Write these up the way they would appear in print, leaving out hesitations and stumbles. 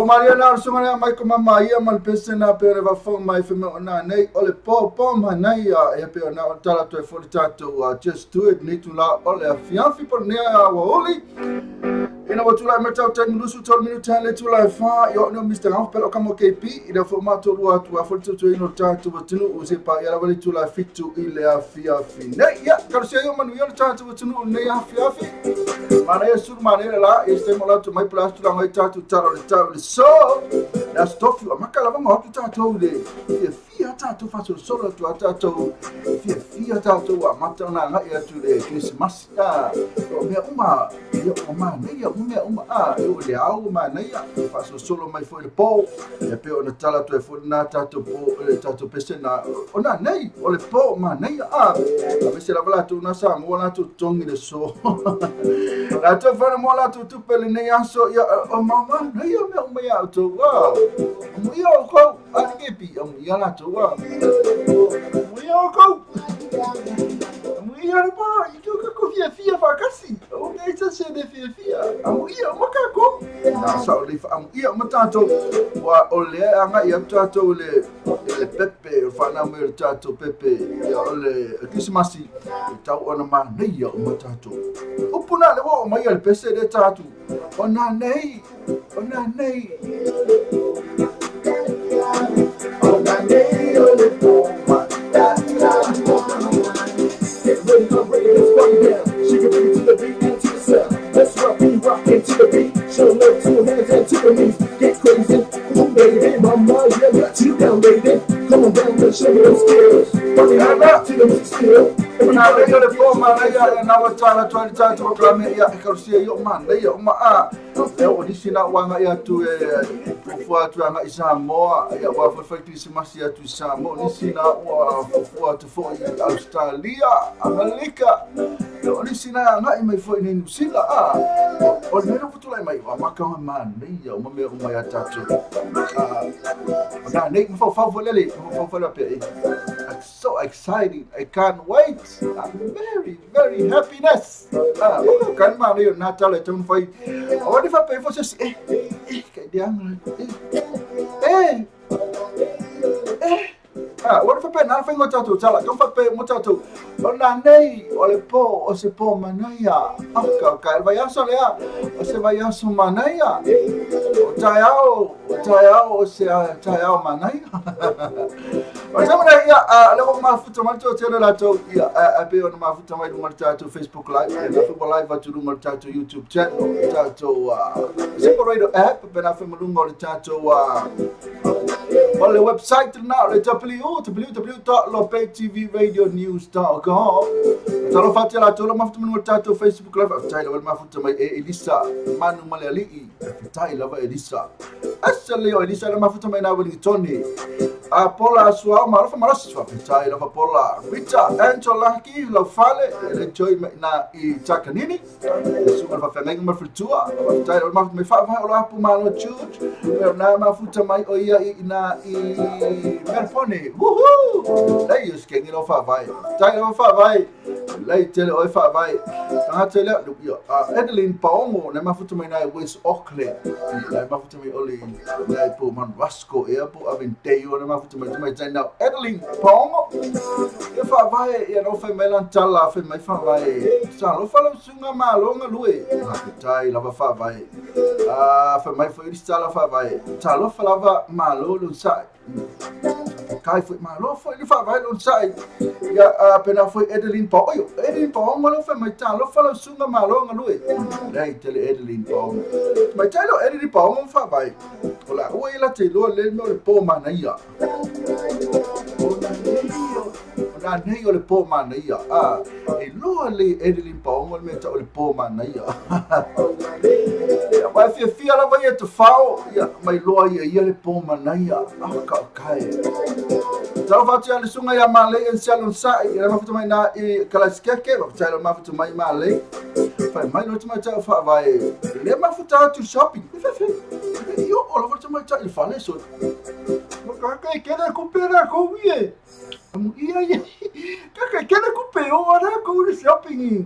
Mariana Arsumana Michael Mamaya Malpesena Pereva Fong my Femona Nay Ole Pom Hanaya Epiona Tala to Fortato just do it need to la Ole Fianfi Pornea Oli Ina watu la meta utani nusu tol minuta le tu la fa yo no Mr. Ralph pelo kama KP ina formato lu atu a fortu tu ino tatu watunu usepa ya la wali tu la fitu ile afia fine ya karusia yo manu yo tatu watunu ne afia fi mana ya sur mana la este mola tu mai plus tu la ngai tatu taro le tau so na stop you makala vamos hotu tatu le fia tatu faso solo tu tatu fia tatu wa mata na ngai ya tu le Christmas ya me uma yo uma ne ya eu le au mana ia faso solo mai foi le po e pe ona tala tu e foi na tato po le tato pesena ona nei o le po mana ia a se la vala tu na sa mo na tu tongi le so la tu fa mo la tu pele nei aso ia o mama nei o me ia tu wa mo ia ko a ke pi o ia la tu wa mo ia ko ia ba i tu ko fia fa kasi o nei se de fia ia makako na sa le fa ia matato wa ole anga ia tato le pepe fa na me tato pepe ia ole Christmasi tau ona ma nei ia matato upuna le wo mai le pese de tato ona nei ole poma she can bring it to the beat and to the sound. Let's rock into the beat. Show love, 2 hands and 2 knees. Get crazy, oh baby, mama, yeah, got you down, baby. Come on down and show me those skills. Running out back to the music still. Na leo le forma na ya na watala twali tatu programe ya ikarusia yo man leo ma leo disina wanga ya tu fua tu anga isa moa ya wa Christmas ya tu samo disina wa fua tu fo Australia Amerika leo disina anga mai fo ni New Zealand o neno putula mai wa makama man leo ma ya tatu na nei fo lele fo la pe so exciting. I can't wait. I'm very happiness. Kan mana yo Natal itu foi. Awak di apa info sih? Kayak dia what fa pena fa ngotatu tala kan fa pe motatu ona nei ole po o se po manaya ka vai aso lea o se vai aso manaya o tayao o se tayao manaya o se mana ia le mo mafuta mato tele la to ia a pe ona mafuta mai do martatu Facebook live na Facebook live atu do martatu YouTube channel tato se por radio app pena fa mo do tato on the website now le www.lopettvradionews.com talo fati la tolo mafuta mo tato Facebook live tai la mafuta mai Elisa manu maleali tai la Elisa asale Elisa la mafuta mai na Wellington Pola sua marofa marosa sua tai la Pola Rita Angela ki la fale le joy na I takanini sua fa fenga ma fritua tai la mafuta mai fa o la pu malo church na mafuta mai o ia ina I Melpone woohoo lei os que não fa vai tai não fa vai lei tele o fa vai tá tele yo Adeline Paongo na mafuta mai na West Auckland na mafuta mai oli na po man Vasco airport Aventeio na mafuta mai tai na Adeline Paongo e fa vai e não fa mai lantala fa mai fa vai sa lo fa lo sunga malonga lui tai lava fa vai fa mai foi stala fa vai ta lo fa lava malo lo sai kai foi malo foi ele fa vai lo sai ya apenas foi Adeline Paongo Adeline Paongo lo fa mai ta lo fa lo sunga malonga lui dai tele Adeline Paongo mai tai lo Adeline Paongo fa vai ola o ela te lo le no le po mana ia na nei o le po mana ia e lo le Adeline Paongo me ta o le po mana ia vai fia la vai te fao ia mai lo ia le po mana ia ka kai tau fatu ya le sunga ya male en salon sai ia mafuta mai na I kalaskeke vai la mafuta mai male vai mai no tuma ta fa vai le mafuta tu shopping io o la volta mai ta il fale so ka quer recuperar com ie ia ka quer recuperar ora com o shopping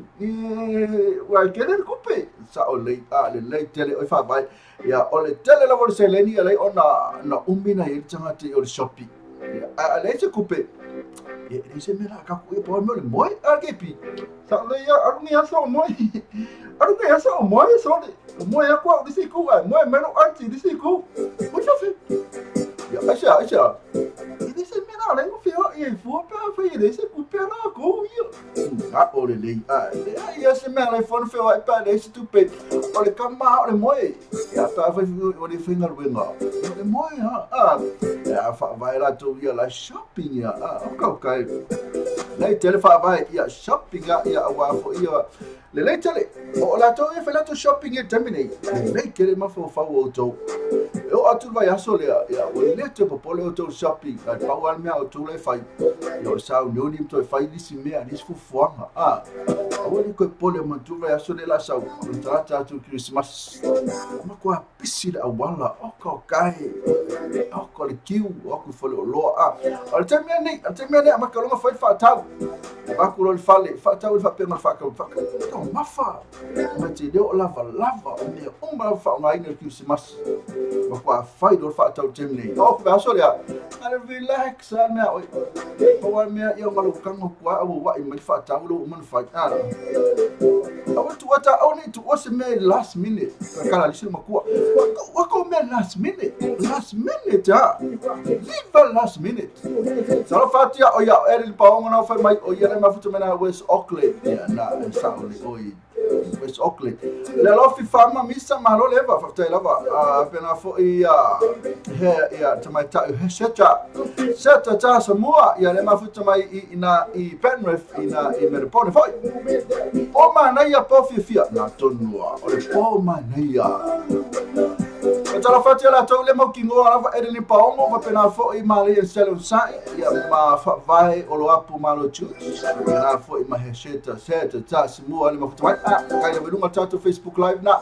vai quer recuperar sa o le le tele o fa vai ia o le tele la volta seleni le ona na umina ia tanga te o shopping le se coupe e se mera ka ku e po mo le moi a ke pi sa le ya aru ni aso moi aru ni aso moi so le moi a ku di si ku a moi mero anti di si ku mo cha fe ya acha e se mera le mo fe e fu pa fe e se ku pe na ku yo a o le ya se mera le fon fe wa pa le se tu pe o le kama o le moi ya ta fe o le finger winga le moi ya fa vai la tu ya la shopping ya okay lei tele fa vai ya shopping ya wa fo ya le tele o la to e fa la to shopping e terminate lei kele ma fo fa o to eu atu vai aso le ya o le te popole o to shopping ka pa wa me o to le fa yo sa no ni to fa di si me ani fu fuanga o ni ko pole ma tu vai aso le la sa o trata tu Christmas ma ko pisi da wala o ko kai o ko le kiu o ko fo lo o te me ne ma ka lo ma fa tau ma ku lo fale fa tau fa pe ma fa ka to ma fa ma te de o lava o me o ma fa ngai no Christmas ma ko fa do fa tau te me o ko aso le a relax me o me yo ma lo ka ngo kwa o wa i ma fa tau lo ma fa I want to what I only to watch me last minute. Kala lisi makua. Wako me last minute. Leave the last minute. Salo fatia o ya eri paonga na fa mai o ya ma futu mena West Auckland. Ya na sauli oi. West Auckland. Le lo fi fama misa malo leva fa te lava. Pena fo ia ya tamai ta seta ta Samoa ya le ma futu mai i Penrith ina i Meripone foi. O mana ia po fia na tonua o le po mana ia o tala fati ala tau le mau kingo ala e ni paongo ma pena fo i mali e selo sai ia ma vai o lo apu malo chu na fo i ma heseta ta simua le ma futu mai kai le lunga tatu Facebook live na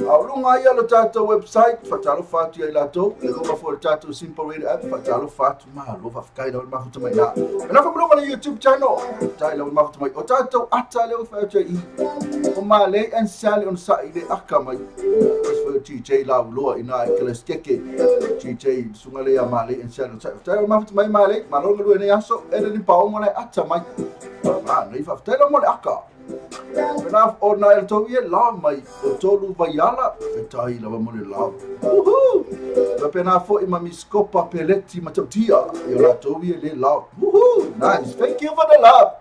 au lunga ia lo tatu website fatalo fati ai la tau e lo fo tatu simple radio app fatalo fatu ma lo fa kai le ma futu mai na fa lunga le YouTube channel tai le ma futu mai o tatu ata le fa o male en sale on saide akamai for TJ la lo ina kelesteke TJ sungale ya male en sale tai ma futu mai male malo lu ne aso e ni paongo na ata mai ma nei fa tai mo le aka na o na el to ye la mai o tolu vaiala e tai la mo le la la pena fo i mami scopa peletti ma tia yo la to ye le la nice thank you for the love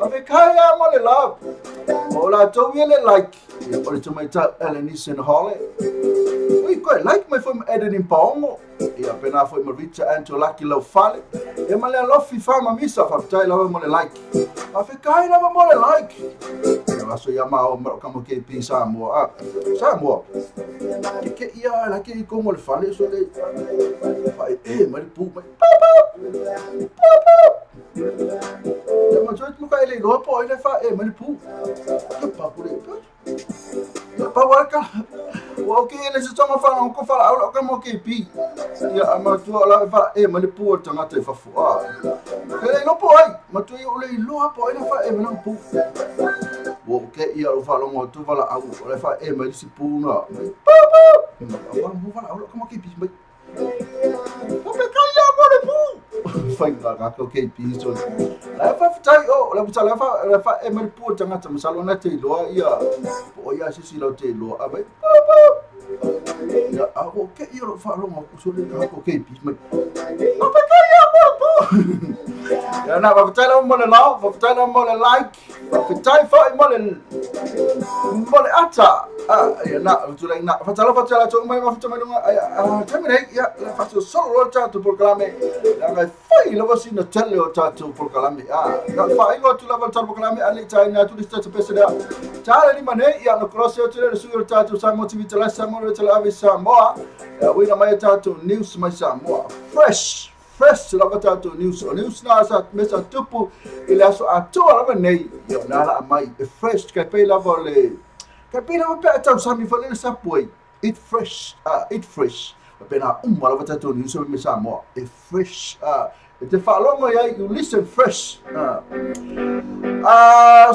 ave kaya mo le love o la to ye le like o le to mai ta Elenice and Holly we go like my from editing paongo e appena foi Marita Anto Lucky Lo Fale e ma le lofi fama misa fa tai la mo le like ave kaya la mo le like e so yama o kamo ke pisa mo ke ia la ke como le fale so le ma le pu mai ma joit mo kai le lo po ile fa ma le pu ke pa pure pa waka o ke le se toma fa ko fa la ka mo ke pi ya ma tu la fa ma le pu tanga te fa fu ke le no po ai ma tu yo le lo po ile fa ma no pu o ke ia o fa lo mo tu fa la au le fa ma si pu na pa mo fa la ka mo ke pi mai o pe ka ia mo le pu fai la ka ke pi so la fa tai o la puta la fa e mer pu tanga tama salona te lo ia o ia si lo te lo a vai ya a o ke ia lo fa lo mo so le ka ko ke pi mai o pe ka ia mo pu ya na fa tai la mo le love fa tai la mo le like fa tai fa mo le ata ya na tu la na fa tai la to mai fa tai ma termine ya fa so lo ta tu proclame la fai lo si no tele o tatu proclame na fai lo tu la volta proclame ali tai na tu sta pesada tale ni mane ya no cross o tele su o tatu sa motivita la sa mo tele avisa mo we na mai tatu news mai sa mo fresh la tatu news na sa mesa tupu ile aso ato la nei yo na la mai fresh ka pe la vole ka pe la pe tatu sa mi vole sa poi eat fresh pena la tatu news me sa mo fresh te falongo ya you listen fresh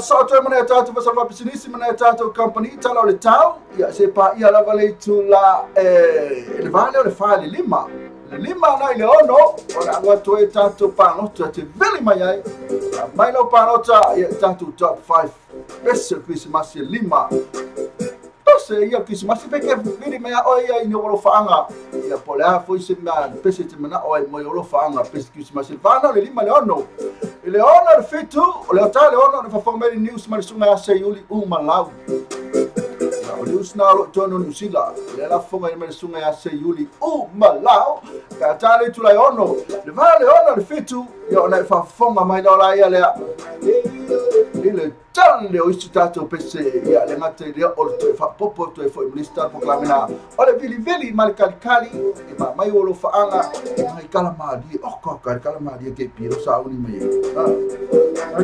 so to mana tatu fa salva business mana tatu company tala le tau ya se pa ia la vale tu la le vale le fale lima na ile ono ona watu e tatu panota te veli mai ai mai no panota ia tatu top 5 best Christmas lima tose ia Christmas peke vili mai o ia ino lo faanga ia pola foi se man pese te mana o mo lo faanga best Christmas vana le lima le ono le fitu le tale ono le fa formel news ma sunga se yuli malau Usnalo tono nusila la fonga me sunga ya se yuli malau ka tale tu la ono le vale ono le fitu yo na fa fonga mai la ya le ile tale o istatato pese ya le ngate le o to fa popo to fo minister proclamina o le vili mal kalikali ma mai o lo faanga mai kala mali o ko kala mali ke piro sa uni mai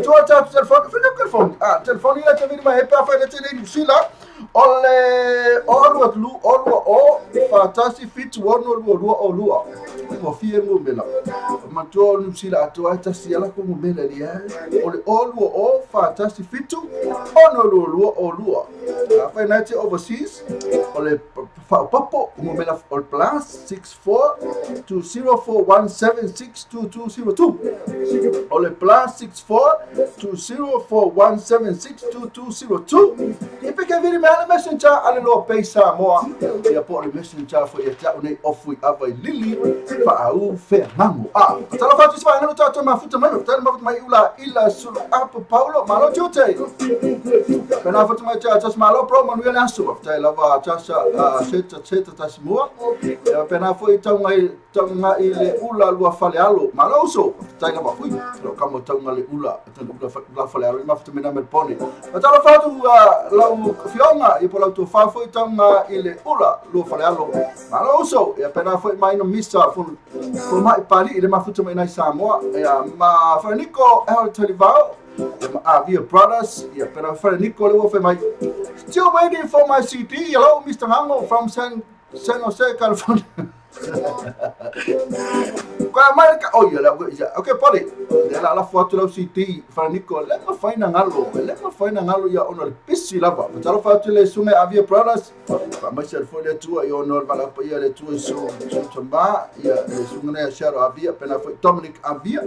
to tap telefone telefone ile te vili mai pa fa le tele nusila ole o fatasi fit wono lua mo fie mo mela ma to nusila ato ata siala ko mo mela dia ole o fatasi fitu ono lua fa night overseas ole papo mo mela all plus 642041762202 ole plus 642041762202 ipeke viri mele messenger ale lo pesa moa ia po le messenger fo ia ta nei ofui ava lili fa au fe mango tala fatu sfa no tata mafuta mai ila sulu apo paulo malo jote kana fatu mai tata malo pro manu ia nasu fa lava tasa seta tasmua pena foi tonga ile ula lua fale alo malo so tala ba fui lo kamo tonga le ula la fale alo mafuta mena melpone tala fatu lau fionga i pola tu fa foi tonga ile ula lua fale alo malo so ia pena foi mai no misa fo mai pali ile mafuta mai nai Samoa ma Franco el Televao via brothers ia pena Franco le wo mai still waiting for my CD. Hello Mr. Hango from San Jose, California. Okay, Polly. La foto lo CD Franco le ma fai na ngalo ya ono pisi lava. Talo foto le sume avia brothers. Ma se foi le tua io no vala pa ia le tua so tamba ia le sume ya sharo avia pena foi Dominic avia.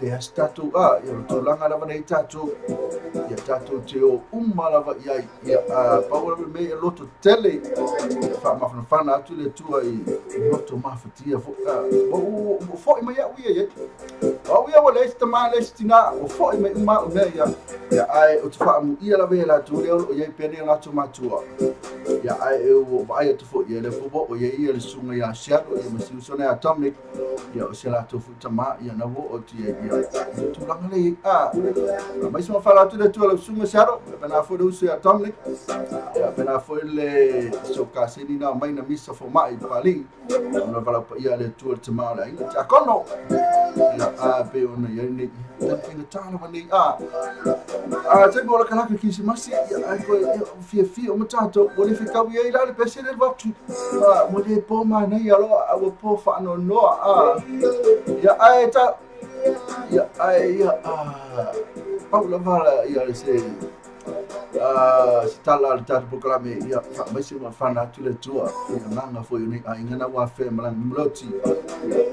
Le statu io to langa lava nei tatu ia tatu teo lava ia paura me loto tele fa mafana atu le tua i loto mafatia fo mai ia ia wala estama lestina fo mai uma ia ai o fa mu ia la vela tu le o ia pene la tu matua ia ai o vai tu fo ia le fo o ia le sunga ia shadow ia masiu sona atomic ia o sela tu futama ia na vo o tia tu langa le mas se falar tudo tu lo sunga shadow pena fo do se atomic ia pena fo le so kasini na mai na misa fo mai pali na vala ia le tu tama la ia kono ia pe ona ia ni ina tana mani te bola kana ki se masi ai ko fia o matato o le fika wi ai la le pese le vatu mo le po ma nei alo a po fa no ia ai ta ia ai Paula vala ia se stala al tar proclame ia mai se ma fana tu le tua ia nanga foi ni ai ngana wa fe malang mloti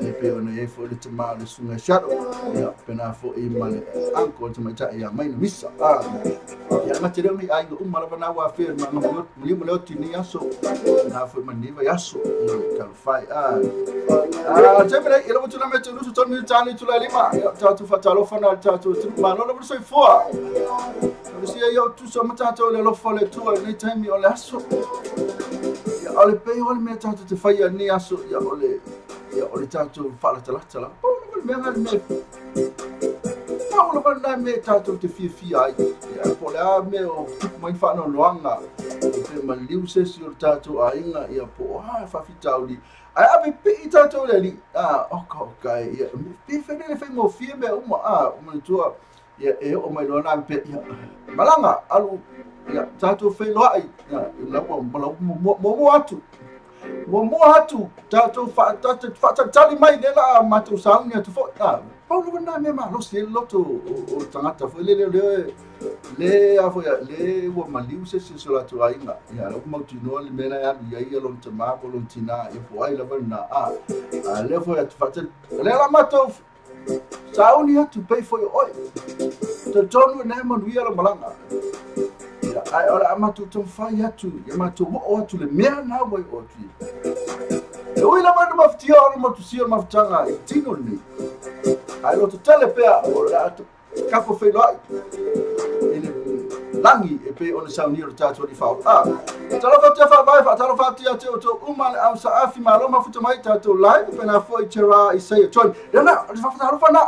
e pe ona e foi le tama le sunga shadow ia pena fo e male anko tama cha ia mai no misa ia ma tere ni ai go mala bana wa fe ma no mloti ni aso na foi maniva yaso kal fai sempre ele vou tirar metendo no todo militante tu lá lima tá tu fatalo fana tá tu ma no no so fo se io tu so matato le lo fole tu nei time o le aso ya ole pe ole me tato te fai ni aso ya ole tato fala tala me me tato te fia ai ya pole a me o mai fa no loanga te maliu se si o tato ainga ya po fa fitauli ai abi pe tato le li okay ya pe fedele fe mo fia me uma tua ia o mai lona pe malanga alu ia tatu fe loai ia la mo atu tatu fa tali mai dela matu saunga tu fo Paulo na me ma lo se loto o tangata foi le a foi le o maliu se la tu ainga ya lo mo tu no le mena ya ia lo tama ko lo tina e foi la na le foi at fatel le la mato sa only have to pay for your oil to tonu na mo ia lo malanga ya ai ora amato to fai atu ya mato o atu le mena na o tu oi la mano maftia o mo tu sia maftanga e tino ni ai lo tele pea o la capo fe lo ele langi e pe ona sa uniro tato di fa talo fa te fa vai fa talo fa tia te to uma au sa afi ma lo mafuta mai tato live pe na foi tera I say to na fa talo fa na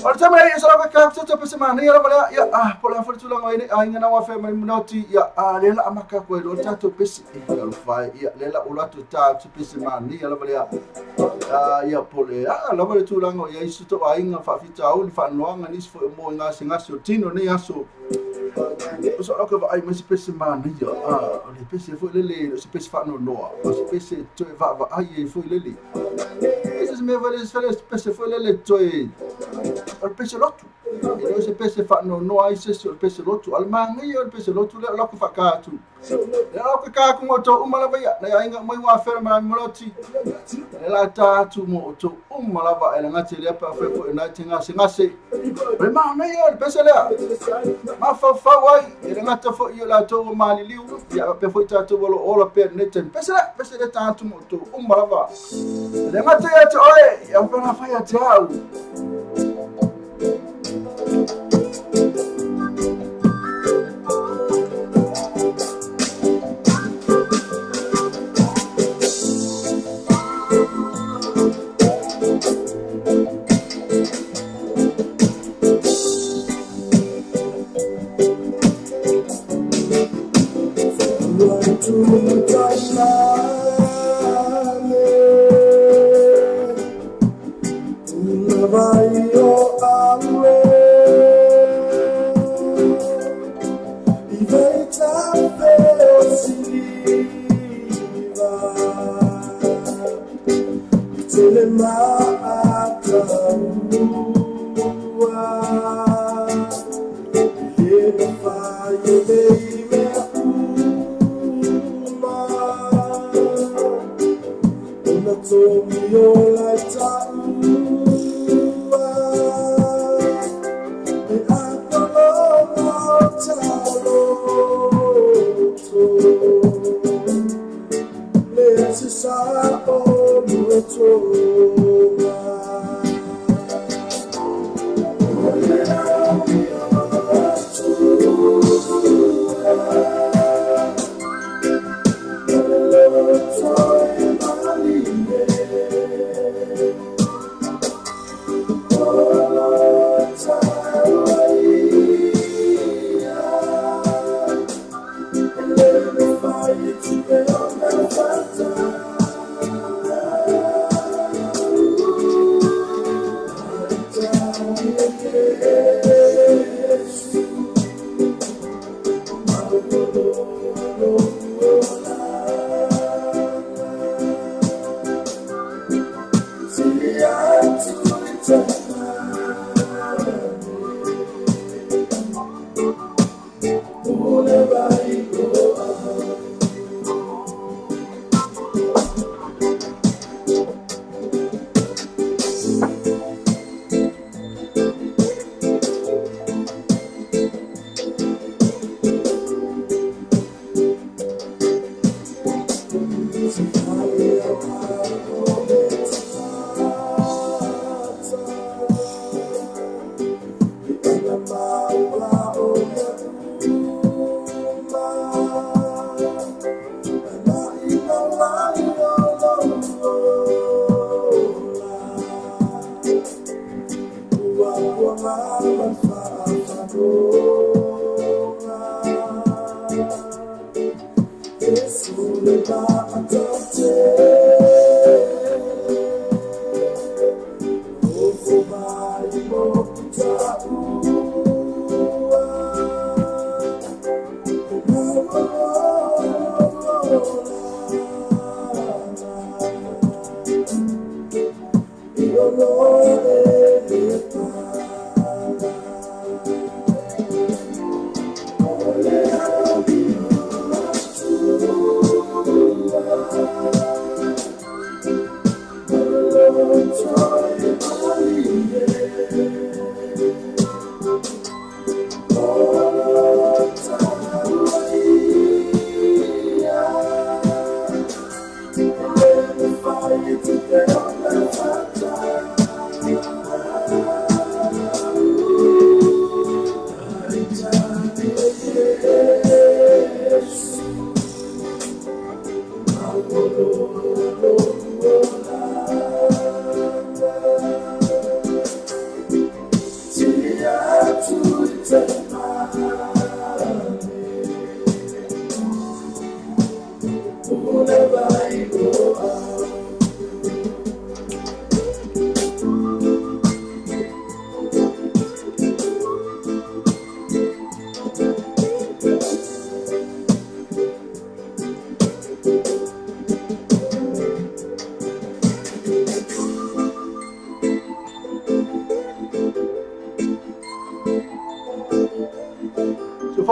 o te mai sa ka ka te pe semana ya la ya por la fortuna ngai ni ai ngana wa fe mai munoti ya le la amaka ko lo tato pe si e lo fa ya le la ula to ta pe semana ya la ya pole la vale tu lango ya isu to ai nga fa fita o fa no nga nis fo mo nga singa so tino ne aso so ko ai mas pe semana ya le pe se fo le se pe fa no se pe se to va ai fo le esses me vale se pe se fo le to o pe se lotu e se pe se fa no ai se pe se lotu al manga yo pe se lotu le ko fa ka tu le ko ka ku mo to umala ba ya na inga mo wa fer ma moloti la ta tu mo to umala ba ele ngati le pa fe ko na tinga singa se le ma na yo pe se le ma fa wai ele ngata fo yo la to mali liu ya pe fo ta to bolo ola pe neten pe se le ta tu mo to umala ba le ngata ya to oe ya pe na fa ya tau Lord.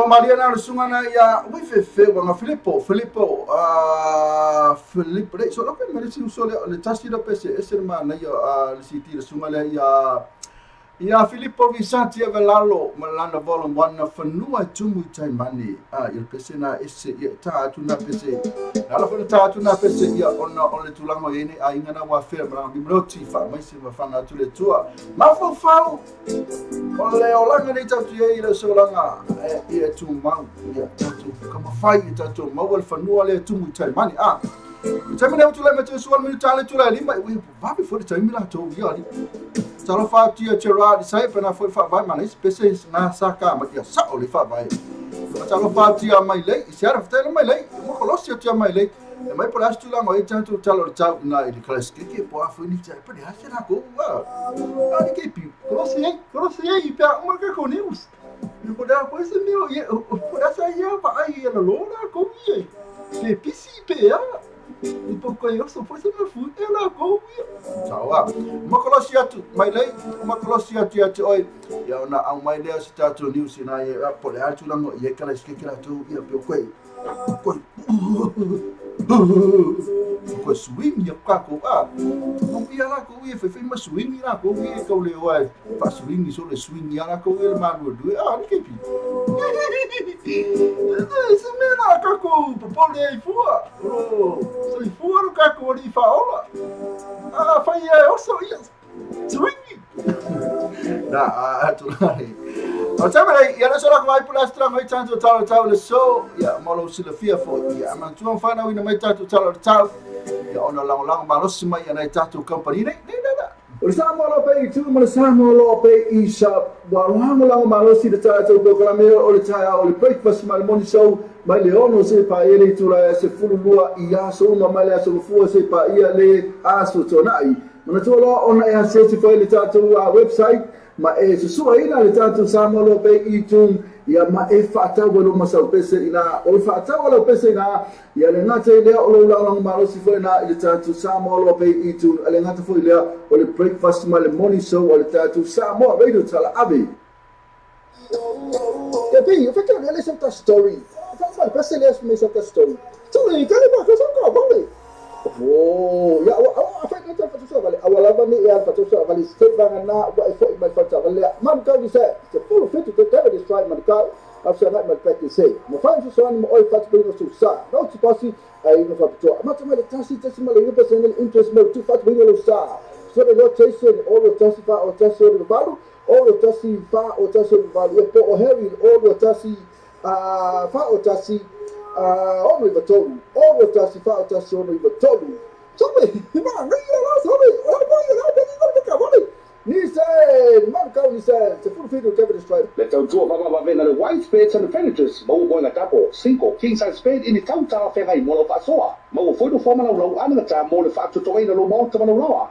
Mariana sungana ya we fe wa Filippo le so lo me si uso le tasti do pese ese ma na ya le siti sungala ya Filippo Visanti Avelalo malana volum wana fanua tumu taimani il pese na ese ya ta tu na pese ala fa ta tu na pese ya ona ole tulango yene a ingana wa fe mra bi mroti fa mai se va fanga tu le tua ma fo fa ole olanga ni tatu ye ile solanga e tu mau ya tatu kama fai tatu mawal fanua le tumu taimani Time na utula metu sual mi tale tula lima we vabi for the time la to yali talo fa tia chera di sai pena foi fa vai mana espécie na saka ma tia sa oli fa vai talo fa tia mai lei se ara fa mai lei mo colosia tia mai lei e mai por astu la mai tanto talo tau na il class que po a foi ni tia per acha na ko ali que pi colosia e pa uma que com news e por da pois meu e por essa ia vai ela lona com ie que pisi pe e pouco eu só foi na fu ela com tau uma colosia tu mai lei uma colosia tia oi ya na au mai lei se tatu news na e por acha la e class que la tu e pe ko swing ya kako não ia lá com ia foi uma swing lá com ia que o leo é fa swing só le swing ya lá com ele mano do ni que pi esse me lá kako popole aí fua so fua no kako ali faola fa ia eu só ia swing na tu lá o tema aí ia só com aí pulastra mai tanto tal le so ya malo se le fia fo ya man tu fa na wina mai tanto tal ya ona lang malo se mai na tanto company nei o sa malo pe tu mo sa malo pe isa wa lang malo si de tanto programa o le taia o le breakfast mal moni so mai le ono se pa ele tu la se fulu lua ia so ma mai le so fu se pa ia le aso tonai mana tu lo ona ia se se foi le tanto website ma e se sua ina le tanto samolo pe itum ya ma e fata walo masau pese ina o fata walo pese ina ya le ngata ile o lo lang malo si foi na le tanto samolo pe itum le ngata foi le o le breakfast ma le morning show o le tanto samo radio tala abi ya pe yo fata le senta story fata pese le me senta story tu le kale ba ka so ba oh ya apa kita fatusa vale awalava ni ya fatusa vale step bangana wa ifo imal fatusa vale man ka ni sa se full fit to tell this try man ka after that man practice say mo fa so an mo oi fatu bino so sa no to pasi ai no fatu ma to mele tasi mal ni personal interest mo to fatu bino sa so the rotation all the tasi fa o tasi o valu all the tasi fa o tasi o valu e po o heavy all the tasi fa o tasi ono iba tolu ono tasi fa tasi ono iba tolu sobe ma ngia la sobe ni se man ka ni se full fit to the strike let out two va vena the white spades and the furnitures mo bona tapo 5 king size spade in the tauta fe vai mo fa soa mo foi do forma lo ana ta mo le fa to toina lo mo ta no roa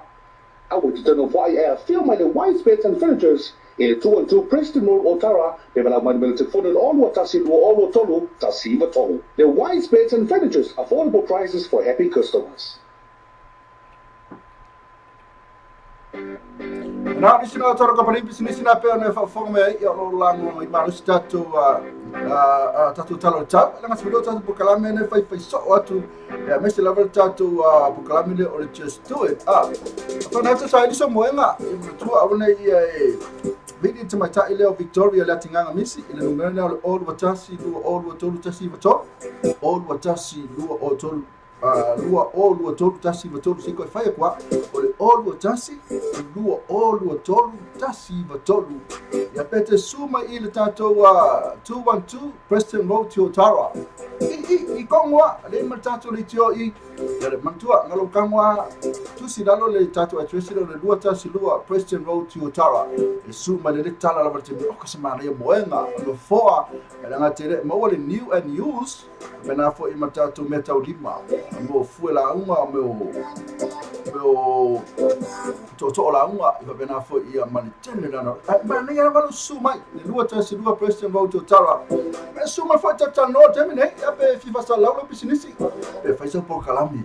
I would to know why I film my the white spades and furnitures in a 2-2 Preston Road Otara, they will have my military phone and all what Tassi do all Tolu, Tassi Tolu. The white spades and furnitures, affordable prices for happy customers. Na isina toro ka palipi sinisina pe ona fa forme ya lo lango i malu statu tatu talo tau langa sido tatu bukalame ne fa so atu ya mesti level tatu bukalame le or just do it fa na tsa sai so moenga tu awne i video to my ile Victoria latinganga misi ile numero all watasi lu all watolu tasi vato all watasi lu otolu lua o lua tolu tasi va tolu siko fai kwa o le o lua tasi lua o lua tolu tasi va tolu ya pete suma i le tatou 212 Preston Road to Ottawa i kongwa le ma tatou le tio i ya le mantua ngalo kangwa tusi dalo le tatou address le lua tasi lua Preston Road to Ottawa e suma le tala la varte o ka semana ya moenga lo foa e nga tere mo le new and use mena fo i matatu meta lima mo fuela uma mo to la uma i bena fo i mani tene na ma ne ya valo suma le lua tasi lua Preston Road to Ottawa e suma fo tata no temine ya pe fifa sa la lo business e fa sa por kalami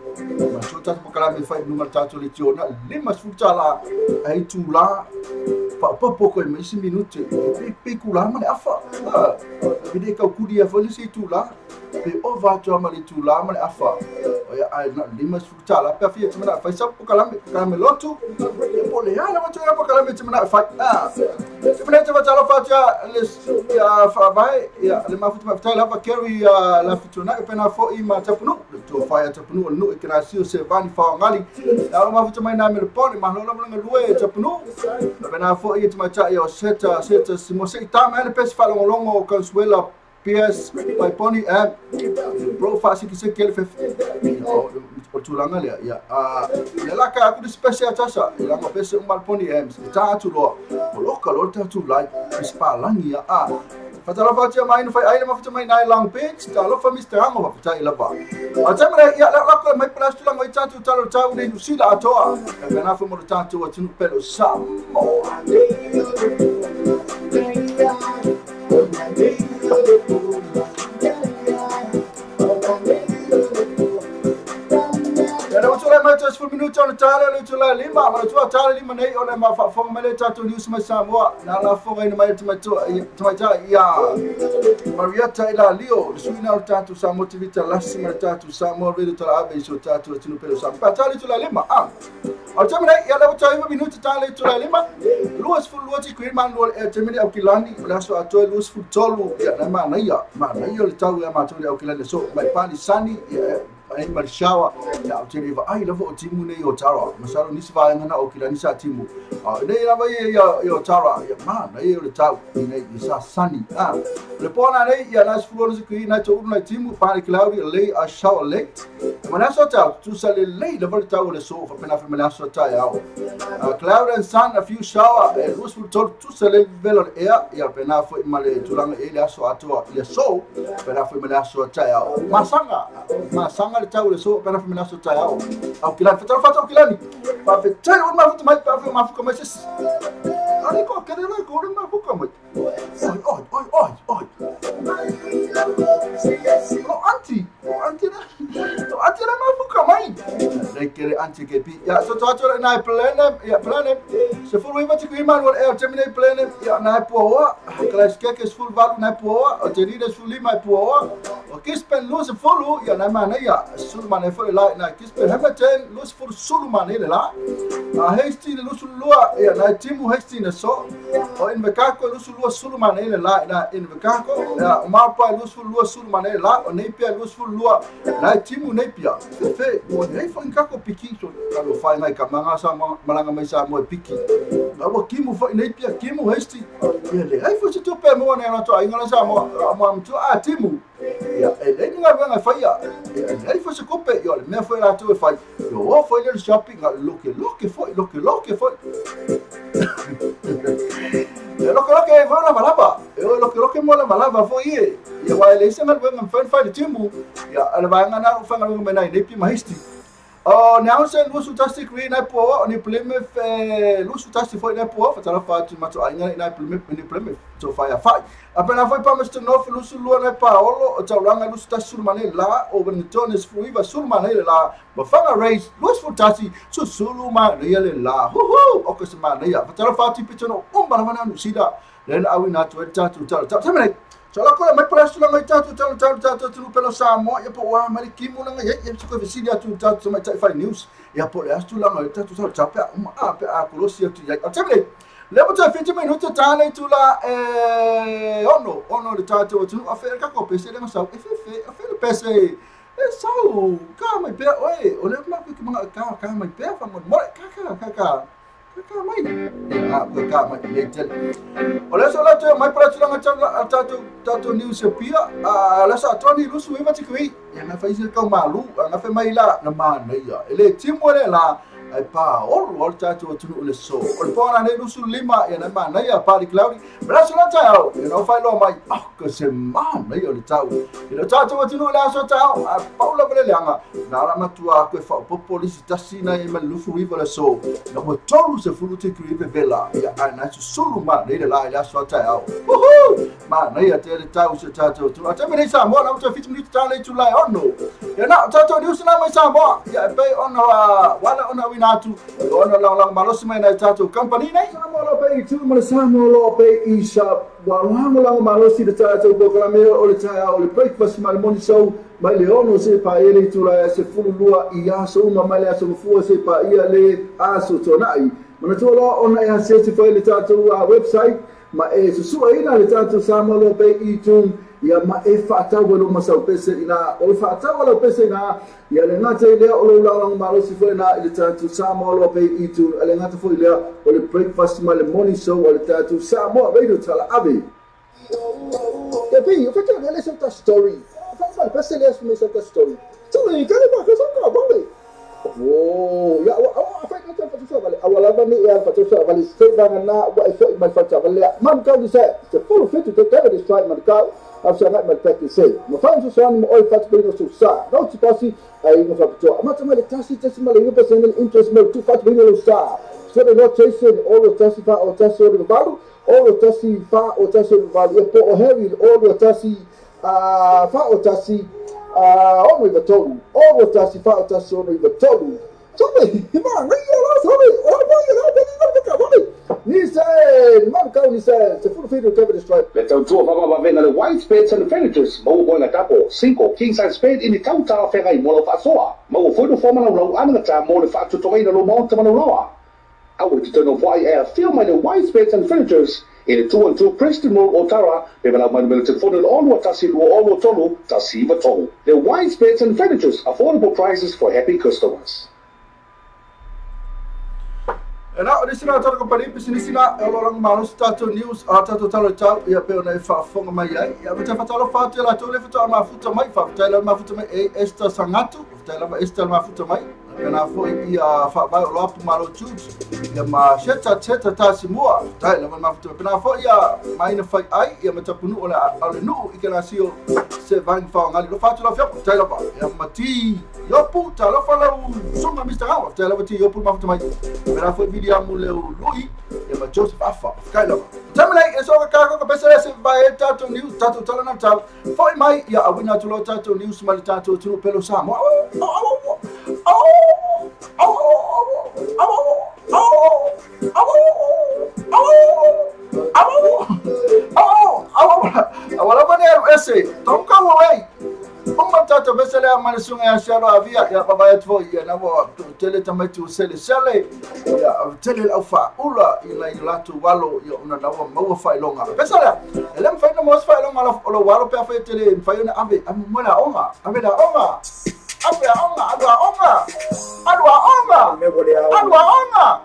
ma so tata por kalami fa no matatu le tiona lima sfutala ai tu la pa poco e mesi minuti pe kula mane afa vede ka kudi afa le si tu la pe o va to mali tu la mane afa ya ai na lima sfutala pe fia tmana fa sa por kalami lotu e pole ala ma to ya por kalami tmana fa tmana te va tala fa ya fa vai ya le ma futu ma tala fa carry la futuna e pena fo i ma tapunu to fa ya tapunu no e krasio se vani fa ngali ya ma futu mai na me pole ma no la lue tapunu pena fo i tma cha yo seta simo se tama ele pes fa longo consuela PS by Pony and bro fasi ki se kel fe o tulanga le ya la ka ku special tasa la ma pes mal Pony and ta tu lo local ta tu like spa langi ya fatala fatia mai no fai ai ma fatia mai nai lang page ta lo fa Mr. Hango fa ta ila ba a tamara ya la ko mai plus tu lang ta tu talo ta u si la toa e na fa mo ta tu o tinu pelo sa mo Just for minutes on the tale to la lima ma to tale lima nei ona ma fa fo mele tatu news ma Samoa na la fo ina mai tomato ya Marietta ila Leo suina tatu Samoa tivita lasima tatu Samoa vedo to la ave so tatu tinu pelo sa pa tale to la lima o tamina ya la to minuti tale to la lima luas fu luati queen man wol e tamina o kilani la so ato luas fu tolu ya na ma na ya le tau ya ma to o kilani so mai pani sani ai marshawa ya tiri va ai lavo timu nei o tara masalo nisi va ngana o kilani sa timu nei lava ya tara ya ma nei o tau nei sa sani le pona nei ya nas fulo se kui na to na timu pa Claudia lei a shower late mana so tau tu sale lei lavo tau le so fa pena fa mana so tau ya Claudia and son a few shower e lus fu tu sale velo air ya pena fo male tulanga ele aso atua le so pena fa mana so tau masanga le tau le so pena famina so tai au kilani fatalo kilani pa fe tai on ma futu mai pa fe ma fuku mai sis ani ko kere la ko ma fuku mai oi anti na ma fuku mai le kere anti ke pi ya so to na plane se fulu ima tiku ima wal el terminate plane ya na poa klas ke full valu na poa o tenida sulima poa o kispen lo se fulu ya na mana ya sulman fo la na kispen hamaten lo se fulu sulman la hasty lo sulua ya na timu hasty na so o in bekako lo sulua sulman la na in bekako ya ma pa lo sulua sulman la o nepia lo sulua na timu nepia fe o nei fo nkako piki so kalo fa mai kamanga sa malanga mai sa mo piki abo kimu fo nepia kimu hasty ya le ai fo se to pe mo na to ai ngala sa mo mtu timu ya ele ninga vanga faya ele fo se kope yo me foi la to fai yo foi le shopping look foi lo que va la malaba lo que mo la malaba foi ya wa ele se ngal vanga fai le timu ya ala vanga na fanga me na nepi mahisti now sen lu sutasti kri na po ni pleme fe lu sutasti foi na po fa tala fa tu mato ainga na pleme to fa ya fa apena foi pa Mr. No lu sulu na Paolo o tauranga lu sutasti sulmane la o benitones fruiva sulmane la ba fanga race lu sutasti su suluma le la o ko semana ya fa tala fa ti pitono umba na nu sida then awi na to tatu tamene so la kola mai presto la mai tatu tu pelo samo ya po wa mari kimu na ya ko visilia tu tatu mai tai fai news ya po le astu la mai tatu pe a kolosia tu ya atemle le mo ta 20 minutos tane tu la ono le tatu tu affaire ka ko pese le ma sa fe le pese sau ka mai pe oi o le ma ku mga ka mai pe fa mo ka mai ka mai le tel o le so la te mai para tula nga tato news pia la sa toni lusu e mati kui ya na faise ka malu nga fe mai la na ma nei ya ele timo le la ai pa o tato tu le so o le pona ne lusu lima ya na ma nei ya pa di cloudy la so la tao you know fa lo mai ka se ma nei o le tao le tato tu la so tao paula le langa na la matua ko fa polisi tasina e ma lusu river le so na mo tolu se fulu te kui be bela ya ana su sulu ma nei la so tao ma nei te le tau se tato tu ata me sa mo na to 15 minutes tale tu lai ono ya na tato news na mai sa mo ya pe ono wala ono winatu ono lang malosi mai na tato company nei sa mo lo pe tu mo sa mo lo pe isa wala lang malosi de tato programme o le tau o le breakfast mal morning show mai le ono se pa ele tu la se fulu lua ia so ma mai le so fu se pa ia le aso tonai mana tu lo ona ia se se foi le tato website ma e su ina le tato samolo pe itum ia ma e fata welo masau pese ina o fata welo pese ina ia le ngata ile o lo lang malo si foi na le tato samolo pe itum le ngata foi le o le breakfast ma le morning show o le tato samo radio tala ave e pe io faccio le sua story fa pese le sua story tu le cane ma cosa fa bombe oh ya awala bani ya fatosa vale seva na wa iso mai fata vale man ka dise se full fit to take this try man ka after that my practice say ma fa so mo oi fat bino so sa no ti pasi ai mo fa to ma tama le tasi ma le personal interest mo tu fat bino sa so the not chasing all the tasi fa o tasi o valu all the tasi fa o tasi o valu e po o heavy all the tasi fa o tasi o no tolu all the tasi fa o tasi o no tolu Tommy, come on, ring your last Tommy. Oh, boy, you know, he said, man, he said, it's a full feed to cover the stripe. Let's go to the white spades and the furnitures. Mo boy na tapo, 5 king size spade in the tauta ferai mo lo fasoa. Mo foi do forma lo anga ta mo le fa to toina lo monta mo loa. I would to know why I film my white spades and furnitures in the 2-2 Preston Road Otara. They will have my military phone all what tasi all what tolu tasi vatolu. The white spades and furnitures, affordable prices for happy customers. Ena o sina tara company pisina e lo lang malu tato news tato talo tau ia pe ona fa fonga mai ai ia te fatalo fa te la tole fa ma futa mai fa tele ma futa mai e esta sangatu tele ma esta ma futa mai ena fo ia fa ba lo ap malu tubes ia ma cheta tasi mua tele ma futa pena fo ia mai na fai ai ia ma tapunu ola ale nu ikana sio se vang fa ngali lo fa lo fa tele ba ia mati yo puta lo fa lo songa Mr. Howard tele ma ti yo puta ma futa mai pena fo video muleu lui e ma Joseph afa kaila tamai e so ka ko pesa se vai tato news tato tala na tal foi mai ya awina tulo tato news mal tato tulo pelo samo awala bane ese tonka wai Pumba tato besele amani sunga ya shalo avia ya baba ya tvo ya nabo tele tamaitu sele ya tele alfa ula ila ilatu walo ya una nabo mawa failonga besele elem faina mos failonga lo walo pe fa tele faina ave amona onga ave da onga ave onga adwa onga adwa onga adwa onga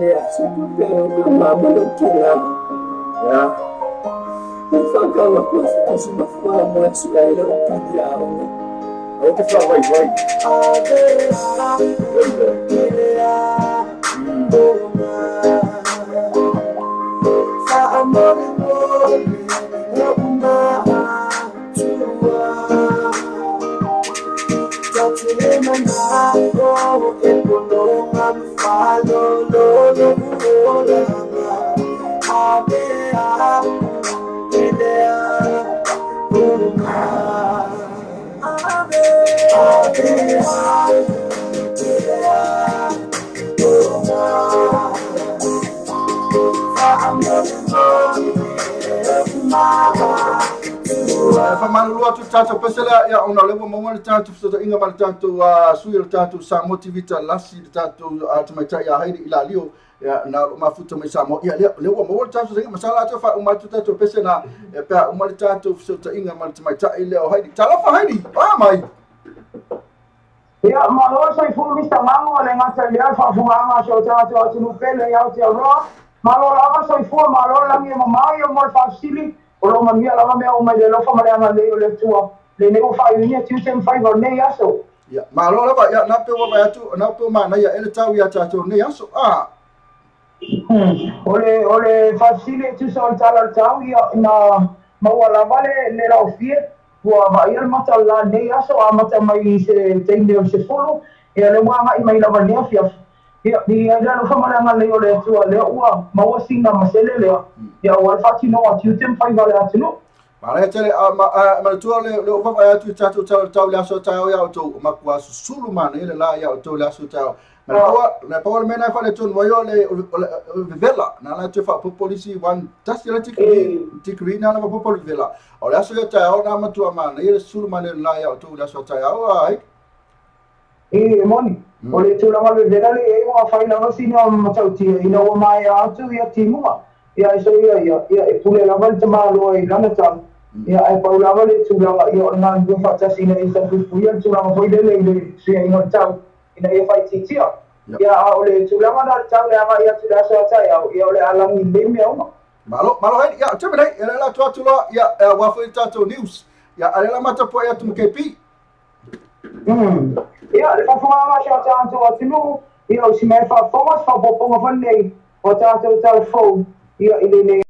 ya siku mama kila ya Fakala kosa mafahamu ya Israeli upinjao. What the fuck, right? Famalua tu tato pesela ya ona lebo mongol tato so inga mal tato suil tato sa motivita lasi tato tumaita ya haidi ila lio ya na mafuta mai samo ya lebo mongol tato so inga masala to fa umatu tato pesela pe umal tato so inga mal tumaita ile haidi talafa haidi mai Ya, malo sa ifu mista mango le ngata ya fa funga so ta to tinu pele ya te ro. Malo la sa ifu malo la mi mama yo mo fa sili. O ma mi la me o ma le lo fa ma le tua. Le ne fa ni tu tem fa ne ya so. Ya, malo la ba ya na pe wa ba tu na pe ma na ya ele tau ya ta to ne ya so. Ole fa sili tu so ta tau ya na ma wala vale le la ofie. Wa va ir mata la ne ya so mata mai se tende se folo e le wa mai mai la va ne fia ya ni ya no fa mala ngale o le tu le wa ma wa singa masele le ya wa fa ti no wa ti tem fa va le atu Mare tele ma tu le o va ya tu tau le so tau ya to ma kwa sulu mana ile la ya to le so tau na pa le mena fa le tu mo yo le vela na la tu fa po polisi wan tas le tikri na po polisi vela o le so ya tau na ma tu mana ile sulu mana la ya to le so tau ai moni o le tu la ma le vela le e wa fa ina no sino ma tau ti ina o mai a tu ya ti mo ya so ya e pule la val te ma lo e lana tau ya ai paula vale tu la yo na go fa ta sina e sa fu ya tu la foi le se ino tau ina e fai ti tia ya ole tu la ma tau le ma ya tu la so ta ya ole ala mi le me o malo ai ya te bene ela la tu la ya wa foi ta to news ya ala la mata po ya tu KP ya le fa ma sha ta to atu ya o si me fa fa po ma fane o ta to telefon ya ile ne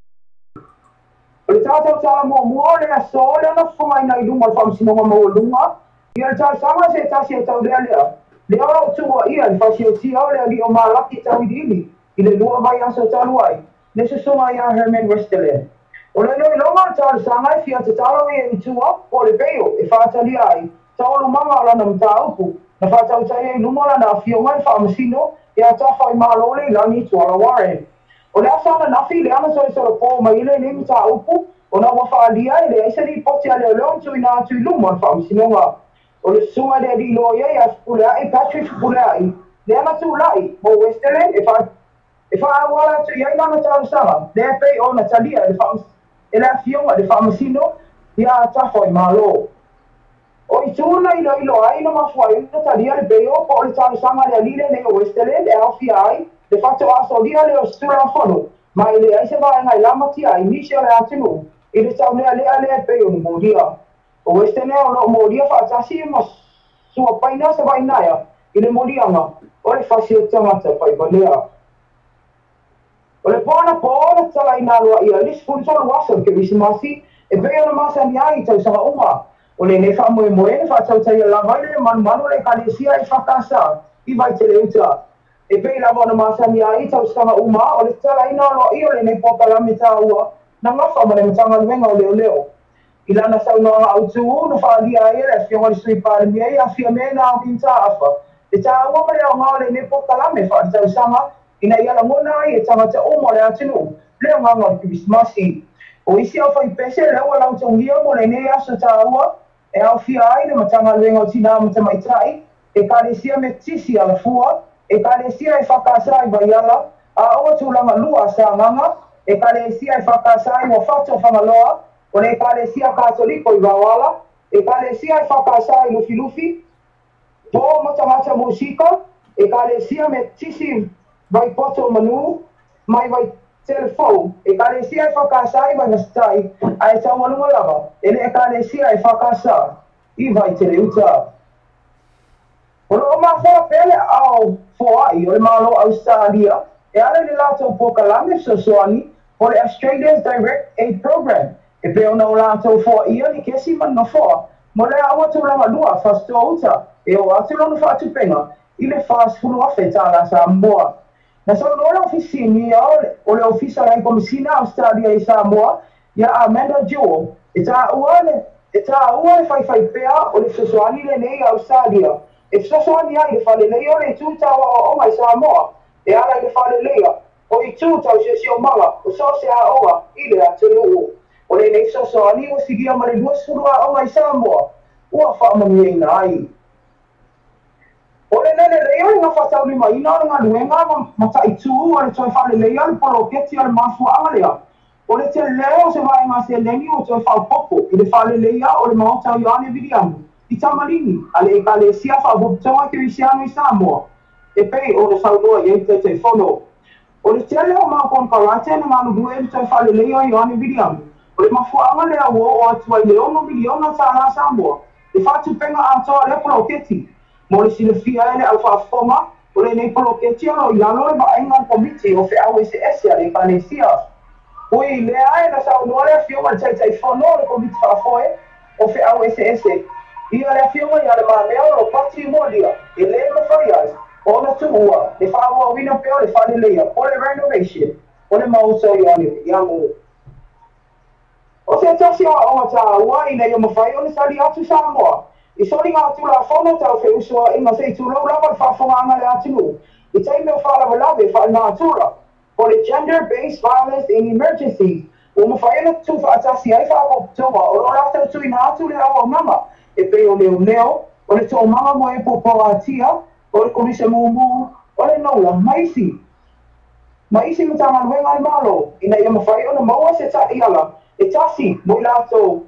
le tata tala mo le so le na fonga ina i lunga fa sino mo lunga ia ta sama se ta se ta le o tu ia fa se ti o le o ma ki ta widini ile lua mai aso ta luai le se so mai a hermen westele o le no ma ta sama fia ta talo i tu o le veo e fa ta li ai ta o mama la na ta upu na fa ta ta i lunga na fio mai fa sino ia ta fa ma lo le la ni tu ala ware o le asana na fi le ana so po mai le ni ta upu o na wa fa lia le se ni poti ale lo tu ina tu lumo fa sinonga o le sua le di lo ya skula e Patrick skula le ana tu lai mo western e fa wala tu ya ina ta usama le pe o na talia le fa e la fionga le fa sino ya ta foi malo o i tu na ilo ai no ma foi na talia le pe o po le ta usama le ali le western le alfi ai le fatto aso dia le ostura fono ma ile ai se va ngai lama ti ai ni se le atinu ile tau le ale pe o mo dia o este ne o mo dia fa ta si mo sua paina se vai naia ile mo dia ma o le fa si tamata pai balea o le pona tala ina lo ia lis fu so lo aso ke bisimasi e pe ona masa ni ai tau sa uma o le ne fa mo e fa tau tai la vai le man le kalesia e fa kasa I vai te le uta e pe la bona masa ni ai tau sa uma o le tala ina lo io le ne poka la meta ua na ngafa ma le matanga luenga o leo ilana sa no autu no fa dia ele fio ngol sui pa mi ai afia me na pinta afa e ta o ma le o le ne poka la me fa tau sama ina ia la mona ai e tanga te o mo le atinu le nganga ki bismasi o isi o fai pese le o la utu ngia mo le ne aso ta ua e afia ai le matanga luenga o tina mata mai tai e kalesia me tisi ala fua e kalesia e fakasa I vaiala a o tu langa lua sa nganga e kalesia e fakasai mo fato famaloa o le kalesia katoliko I wawala e kalesia e fakasai lufi po mata musika e kalesia me tisi vai poto manu mai vai telefon e kalesia e fakasai vai nastai ai tau manunga lava e le kalesia e fakasai I vai teleuta o lo ma fo pele au fo ai o le malo Australia e ale le lato poka lame soani o le Australia's Direct Aid Program e pe ona o lato fo ia ni kesi man no fo mo le awa tu langa lua fasto uta e o atu lo fa tu penga I le fast food afeta la Samoa na so no le ofisini o le ofisa la komisina Australia I Samoa ya Amanda Jo e ta uale fai pea o le soani le nei Australia e soani ai le fale le o le tuta o mai Samoa e ala le fale le o I tuta o se o mala o so se a oa I le atelu o le nei soani o sigia ma le duas furua o mai Samoa ua fa mani ina ai o le nene le o nga fatau lima ina o nga luenga mata I tu o le toi fale le o le polo keti o le mafua amalea o le te leo se vai nga se lengi o toi fau popo I le fale le o le maota I ane vidiamu I tamalini, ale ka le sia fa boptonga ki isiano I Samoa. E pei o le saunoa I te whono. O le tele o maa kon karate na ngā nubu e te whale leo I ane William. O le mafuanga lea wo o atua I leono miliona ta la Samoa. Le whatu penga atoa le poloketi. Mo le sile fia ele au whaafonga. O le nei poloketi alo I lalo le maenga komiti o fe au ese ese ale ka le sia. Oi lea e na saunoa lea fionga le tai whono le komiti whaafoe o fe au ese ese. Ia le fionga I ale maa mea o pati molia. E le no whaiai. O na tuua, le whaua wina peo le whane leia, o le renovation, o le mauso I ane, I amu. O se tasi o ngata ua I nei o mawhai o le sali atu Samoa. I soli ngā atu la whono tau whi usua inga se tu lau lava whawhonganga le atu. I tei meo whalawa lawe wha ngā atura. O le gender-based violence in emergencies. O mawhai na tu whaatasi ai whaapoptoa, o lo rātau tu I ngā atu le awa mama. E pe o leo leo, o le tō mama mo e popo atia, o le komisa mumu, o le nola, maisi. Maisi matanga nuenga le malo, ina ia mawhai o na maua se ta iala, e tasi, mo I lato,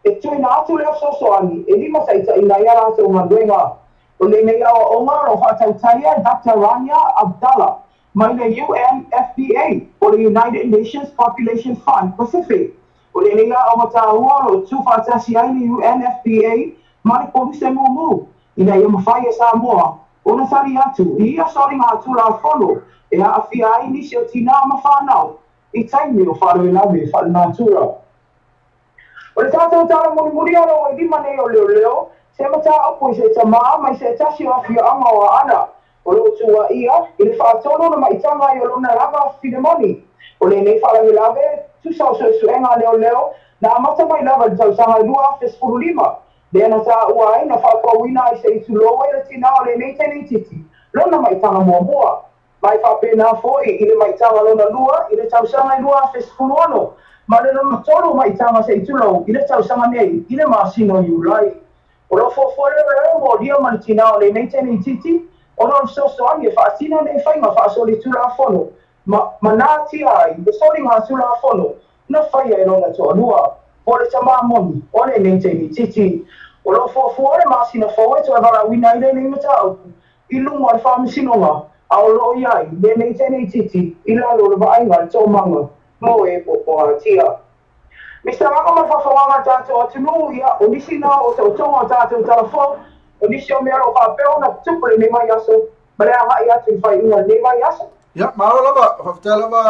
e tui na atu leo sosoani, e lima saita ina ia lato ngā nuenga. O le nei awa onga ro whatau taia Dr. Rania Abdallah, mai le UNFPA, o le United Nations Population Fund Pacific. O le nei awa mataua ro tu whatasi ai ni UNFPA, mai komisa mumu, ina ia mawhai e Samoa. Ona sari atu, ia sori ngā atu la whono, e a awhia ai nisi o tina ma whanau, I taimi o wharo I lawe, whare ngā tura. O le tātou tala muri aro o lima nei o leo leo, se mata apu I se ta maa, mai se tasi o awhia anga o ana, o leo tua ia, I le whaatono na maitanga I o lona lava finemoni. O le nei whara I lawe, tu sau suenga leo leo, na amata mai lava le tau sanga lua fespuru lima. Le ana tā ua ai na whakawina I se I tuloa I le tina o le nei tene titi. Lona maitanga mua. Mai whapena foi I le maitanga lona lua, I le tausanga I lua fespulu ano. Ma le lona tolu maitanga se I tulo, I le tausanga nei, I le masino I ulai. O lo fofore reo mo lia ma le tina o le nei tene titi, o lo soso ani e whaasino nei whainga whaasoli tula fono. Ma nā tia ai, le soli ngā tula fono, na whaia I lona toa lua. O le tama moni, o le nei tene titi. O lo fofore masina foe to wala wina I le nei matau. I lunga le whamisinonga, a o lo iai, le nei tene titi, I lalo le vaenga le tō manga, mo e popo a tia. Mr. Manga ma whawhawanga tātou atunu ia, o nisi nā o tau tonga tātou telefon, o nisi o mea o whapeo na tupule nei mai aso, ma rea hai atu whai inga nei mai aso. Ya, maro lava, whaftea lava,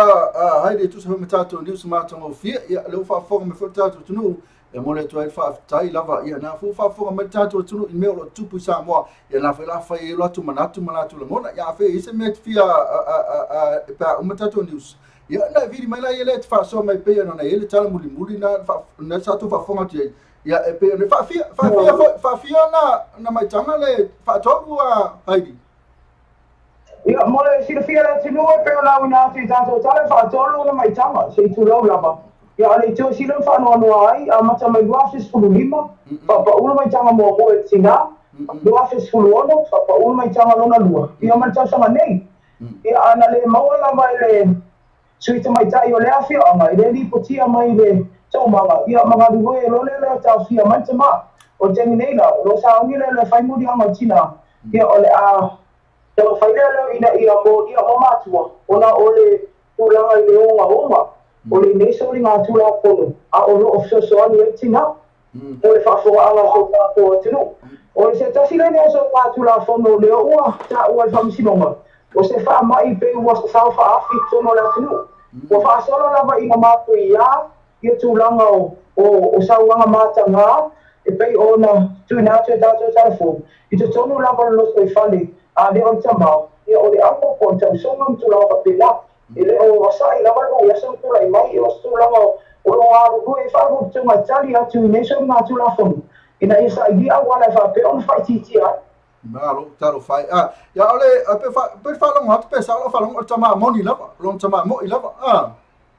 haide tu sa home tātou niu sa mātanga o fia, ia, leo whawhonga me whaktātou tunu, e mole tu ai whaafitai lava ia nā whawhonga me tātou tunu I mea o tupu I Samoa, ia nā whailafa I loatu manatu la mona, ia whai isa mea te fia e pā uma tātou nius. Ia, nā viri mai la ia le te whaasoa mai pia na ele tala muli na tātou whawhonga tu ia, e pia, whaafia na maitanga le whaatoru a haidi. Ia, mole sila fia le tinu e peo la wina atu I tātou tala whaatolu na maitanga, se I tulau lava. Ia, ale teo sila whanoa ai, a mata mai luafis fulu lima, whapaulu mai tanga mua mo e tina, luafis fulu ono, whapaulu mai tanga lona lua. Ia, mata sanga nei. Ia, ana le maua lava le suita mai tai o le awhia anga, I le lipotia mai le taumanga. Ia, mga luwe e lole le tau fia mai te maa, o tengi nei la, o lo saungi le whaimuri anga tina. Ia, o le a, tau whailele ina ia mo matua, ona o le ulanga I le onga. O le nei soli ngā tula pono, a o lo ofsosoani e tina, o le whawhonga anga so tātou atinu. O le se tasi le nea so ngā tula pono leo ua, ta ua le whamisinonga. O se wha mai pe ua sa sau wha afi tono le atinu. O wha solo lava I ngā mātu I a, ia tūlanga o sauanga māta ngā, e pei o na tuina atu e tātou telefon. I te tonu lava le loto I whale, a leo le tamau, ia o le ako po tau songa mtula o whapela. Ele o wasai lava no ia so tula I mai o stu lava o lo aru e wharu tunga tali atu I neso ngā tula whanu. Ina isa I dia wala I whape on whai titi ai. Malo, taro whai. Ia ole, pe whalonga hatu pe sa lo whalonga o tama moni lava, lo tama mo I lava.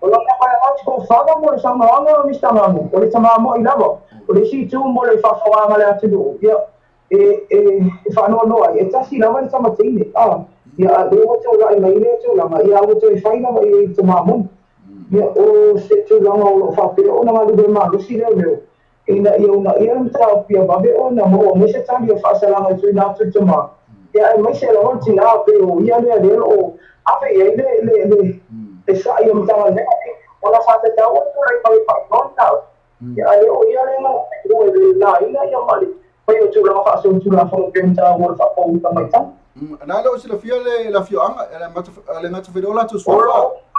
O lo kapa e ati ko whaga mo le sanga anga o Mr. Mamu, o le tama mo I lava. O le si tu mo le whawhawanga le atu do. Ia, e whanua noa, e tasi lava le tama teine. Ia, le o tau lai mai le tau langa, ia o tau I whainga mai I te mamon. Ia, o se tau langa o whapea o na malu de maa, lusi leo leo. ina ia mtau pia babe ona mo me se tali o fasalanga tu na tu tuma ya me se lo ti na pe o ia le o ave ia le sa ia mtau ne ona fa te tau o rai pa nota ya o ia le no o na ina ia mali pa o tu la fa so tu la fa ke mtau o fa o ta mai ta na lo se la fia la fioanga le ngata fedola tu so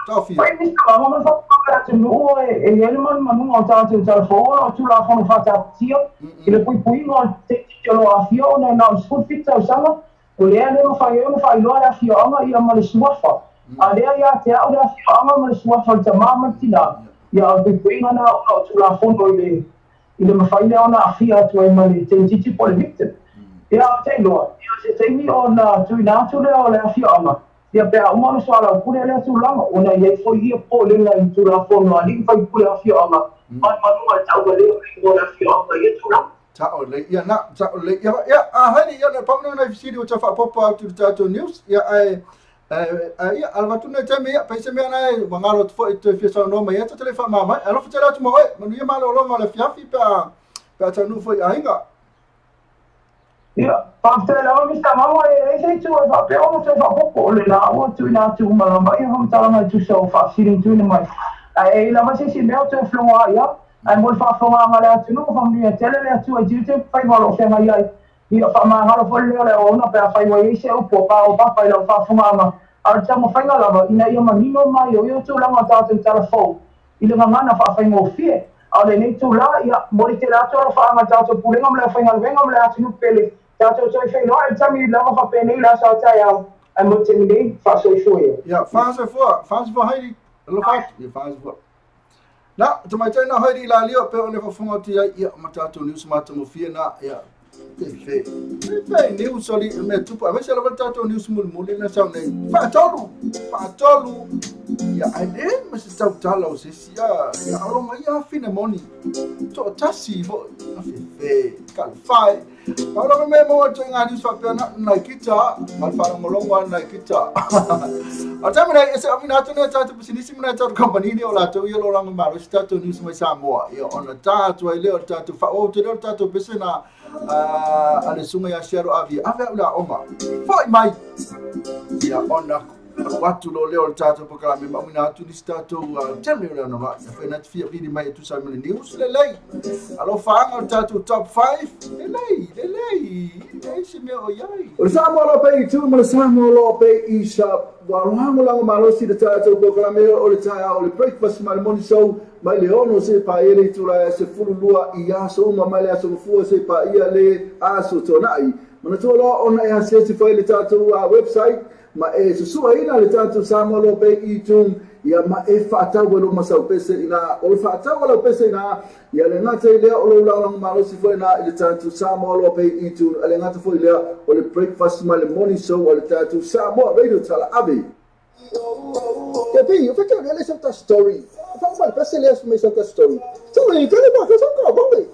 ta fia pai ni ka ma fa ka tu no e ele man manu o ta tu telefone tu la fa fa ta tio ile pui no te ti lo a fio na sku fita usanga o le ane no fa lo la fioanga ia ma le swafa ale ia te au la fioanga ma le swafa ta mama tina ia pui na tu la fa no ile ma fa ile ona fia tu e ma le te ti po le victim ia te lo ia se mi ona tu na tu le o le fioanga ia pe a uma so ala pule le tu langa ona ia foi ia po le na tu la fo no ali vai pule a fioanga ma no ta o le o la fioanga ia tu la ta o le ia na ta o le ia a hani ia le pamna na visidi o ta fa popa tu tato news ia ia alva tu na teme ia pe se me na mangalo tu foi tu fisa no mai ta telefa mama alo fa tela tu mo manu ia malo lo ma le fiafi pa ta nu foi ainga ia pafte la mi sta mama e sei tu fa pe o se fa poco le la o tu na tu ma mai ho ta na tu so fa feeling tu mai ai la ma se si me o tu flua ia ai mo fa flua ma la tu no fa mi tele le tu e tu fa ma lo fe mai ai ia fa ma lo fo le o na pe fa mai se o po pa lo fa flua ma ar ta mo fa la ma ina ia ma ni no mai o tu la ma ta tu telefone ile ma na fa mo fie ale nei tu la ia mo te la tu fa ma ta tu pule ngam la fa ngal venga la tu pele Tato toi fai no ai tami la fa pe nei la sa ta ya ai mo te nei fa so foi ja fa so hai lo fa ja fa so na to mai tena hai la lio pe ona fa fonga ti ia matato news mata mo fie na ia fe new soli me tu pa se la tato news mul na sa nei fa tolu ia ai me se tau tala o se sia ia ro mai a fine moni to tasi bo fe kal fai Kalau memang macam ngadi suatu nak kita, malfar ngolong nak kita. Macam mana? Saya amin hatu ni cakap sini sini mana cakap company ni olah tu, ia orang malu satu ni semua sama. Ia orang cakap, ia cakap fao tu, ia cakap besena ada sungai yang share avi ulah oma. Fai mai. Ia orang waktu lo leo cakap perkara memang amin hatu ni satu tell orang nama. Saya nak fia video mai tu saya melihat news lelai. Kalau fang cakap top 5 lelai si meu yai sama lo pe tu sama lo pe isa waruhango lang malosi de tato programa o le taia o le breakfast mal moni show mai le ono se pa ele tu la se fulua ia so ma mai le so fu se pa ia le aso tonai mana to lo ona ia se foi le tato website ma e su ina le tato sama lo pe itum ia ma e fata welo masau pese ina o fata welo pese ina ia le ngata ile o lo lang malo si foi na ile tatu samo lo pe itu le ngata foi ile o le breakfast ma le morning show o le tatu samo radio tala abi ke pi o fata le santa story fa mal pese le me santa story so le kale ba ka sanga ba le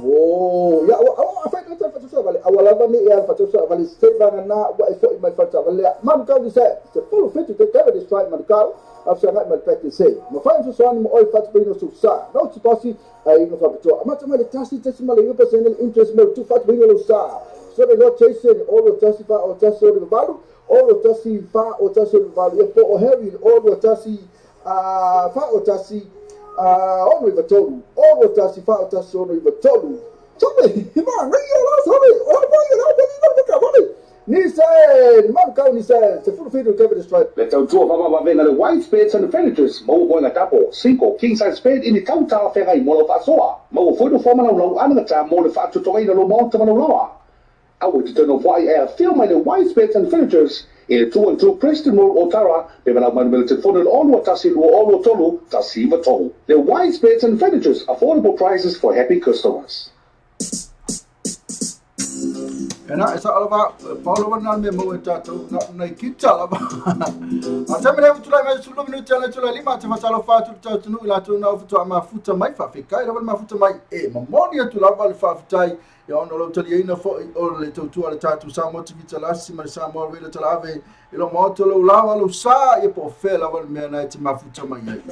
oh ya o fa ka fa so vale awala ba ni ia fa so vale se ba na wa e foi mai fa vale man ka ni se full fit to cover this fight man ka after that mal pek sei mo fa so so mo oi fat pino so sa no si posi ai no fa to ama tama le tasi mal yo personal interest mo tu fat pino sa so le lo chase all the tasi fa o tasi o valu all the tasi fa o tasi o valu e po o heavy all the tasi fa o tasi o no iba tolu all the tasi fa o tasi o no iba tolu so me ma ngai la so me o ba yo la ba ka ba ni said, man ni said, se full feed to cover the stripe. Let's out to Mama Venga the white spades and the furnitures. Mo boy na tapo, 5 king size spade in the tauta ferai mo lo fa soa. Mo foi do forma lo ana ta mo le fa to toina lo mo ta mo lo. I would turn off why I film my white spades and furnitures in a 2-2 Preston Road Otara. They were now military funded all what tasi all what tolu tasi va tolu. The white spades and furnitures, affordable prices for happy customers. Ena esa alava Paulo van me mo tato na kita lava. Ata me levu tula me sulu minuti ala tula lima te masalo fa tu tatu nu ila tu na futa mafuta mai fa fika ila mafuta mai e mamoni tu lava le fa futai ya ono lo tali ina fo o le tu ala tatu sa mo tivita lasi ma sa mo vele talave ilo mo to lo lava lo sa e po fe lava me na te mafuta mai ai.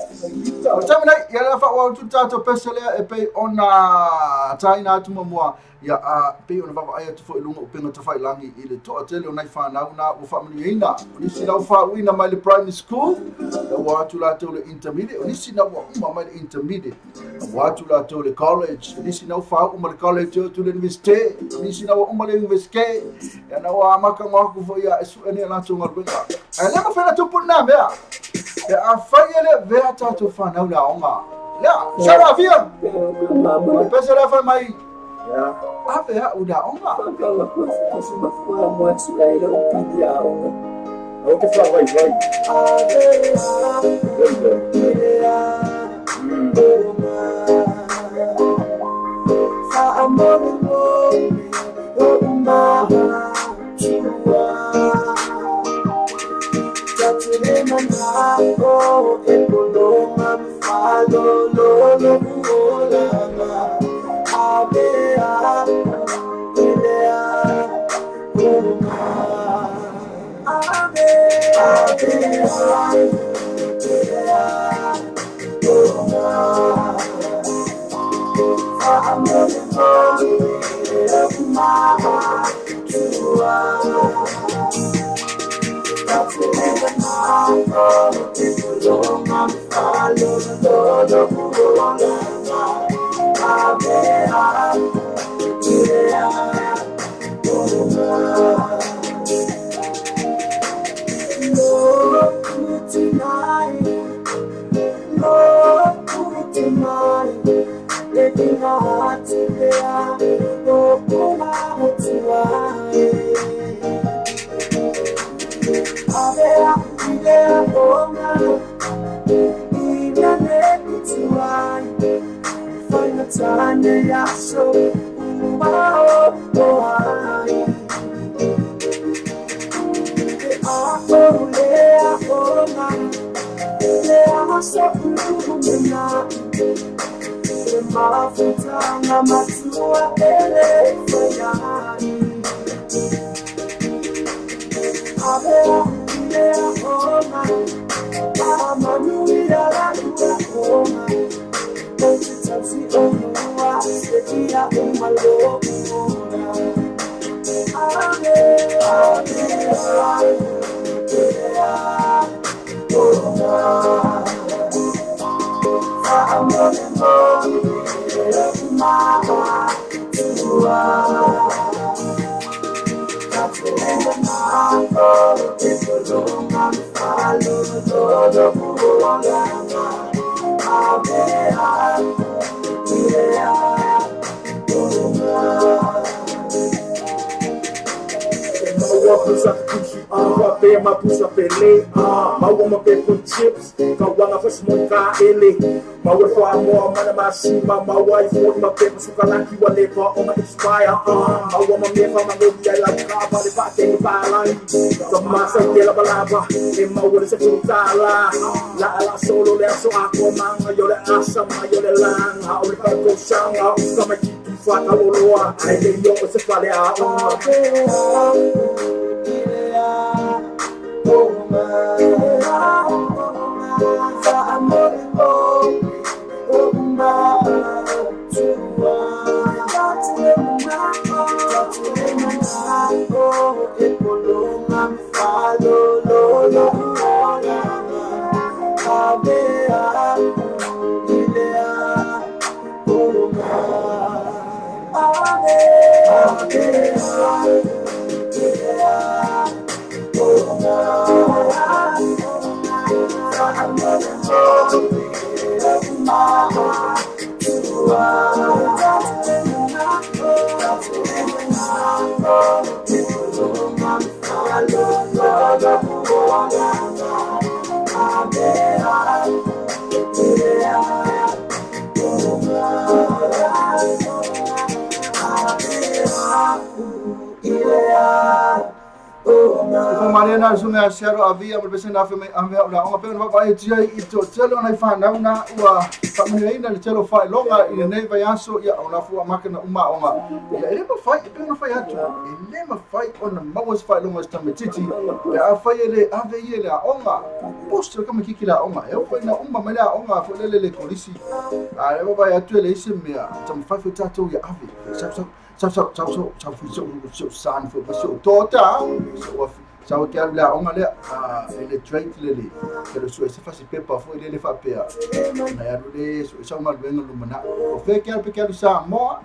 Ata me ya la fa wa tu tatu pesele e pe ona taina tu mo ya pe ona baba ai tu fo lunga upenga te fai langi i le toa tele ona fa na o fa mani ina oni si na fa wina mai le primary school da wa tu la to le intermediate oni si na wa mai le intermediate wa tu la to le college oni si na fa le college to le university oni si na wa le university ya na wa maka ku fo ya esu ene la to ngalbenga ai le ma fa na tu punna bea ya a fa ele vea ta to fa na la onga la shara via pesa la fa mai ya apa ya udah onga kalau masih berfaham sudah ada opini aku Oke, baik. My wife won't my paper so can I keep a labor on my expire I want my make my movie like car body back in the line the master de la balaba in my words a tala la solo le so akoma yo le asa yo le lang how le go sang out come keep fat aloa I dey yo se fale a Mariana sunga sharo avia mo pese na feme ame la onga pe no vai tia I to telo na fa na una ua fa me ina le telo fa longa I nei vai aso ya ona fu makana uma onga ya ele ma fai pe no fai atu ele ma fai ona mawas fai longa sta metiti ya fai ele ave ele onga posto kama kikila onga e fai na uma mala onga fo le kolisi a le vai atu ele ise mea tam fai fo tato ya ave so san fo so tota so que habla on ale ele trade lele que lo suese fa si pepa fo ele fa pea na ya le so mal venga lumana o fe que al sa mo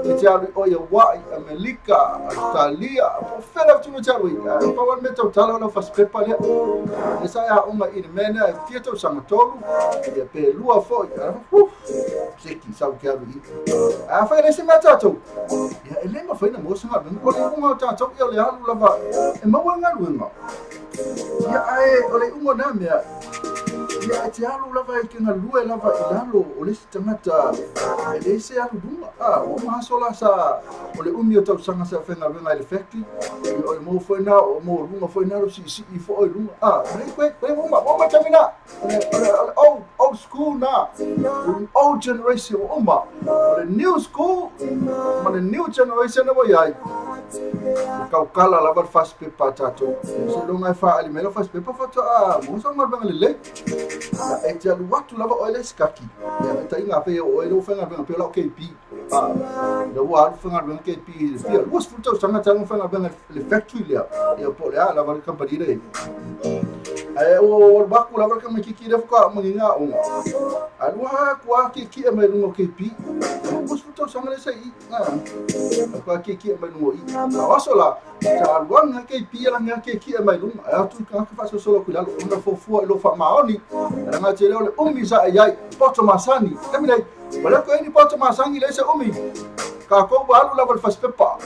e já o ya wa America Australia o fe la tu já wi pa wan meto tala no fa pepa le esa ya uma in mena fieto sang tolu e pe lua fo se ki sa que ali a fa ele se mata to ya ele ma fa na mo sa ben ko mo ta to ya le halu lava e ma wanga ya ai ole ungo na mea ya te alu lava I kenga lue lava I lalo ole si tangata ele se alu dunga o mahasola sa ole umi o tau sanga sa whenga wenga ele factory ole mo whaina o mo runga whaina ro si I fo oi runga kwe oma tamina ole old school na old generation oma ole new school ma le new generation na wai ai kau kala lava fast paper tato se longa fa alimelo fast paper foto mo so ma benga le e te alu watu lava oile skaki ya ta inga pe oile o fenga benga pe la KP le wa fenga benga KP fia was futo sanga tanga fenga benga le factory le e po le lava le company re o baku lava kama kiki le fuka manginga o alu ha kwa kiki e mai lungo KP was futo sanga le sai kwa kiki e mai lungo I wasola ta luanga KP la nga kiki e mai lungo atu ka fa solo kula lo fo lo fa maoni nga te le umi sa ai poto masani kamile wala ko ni poto masani le se umi ka ko balu la fas pepa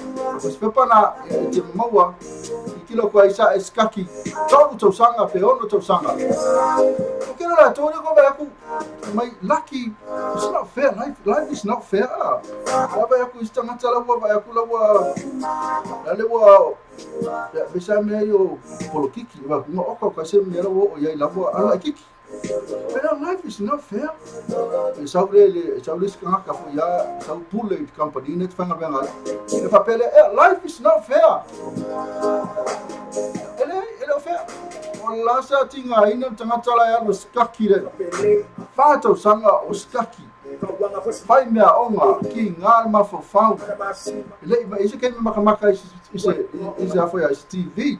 na te maua kilo ko isa eskaki to sanga pe ono to sanga o que la to ko ba ku mai lucky it's not fair life is not fair ba ku sta matala ba ku la le wa bisa me yo polokiki ba no ko se me ro o ya la ala kiki but life is not fair Saudi ska ka fu ya sa pulle company net fanga benga e fa pele life is not fair ele fair wala sa tinga ina tanga tala ya skaki le fato sanga o skaki fai mea onga ki ngā ma fafau le ise kai me makamaka ise a foi a TV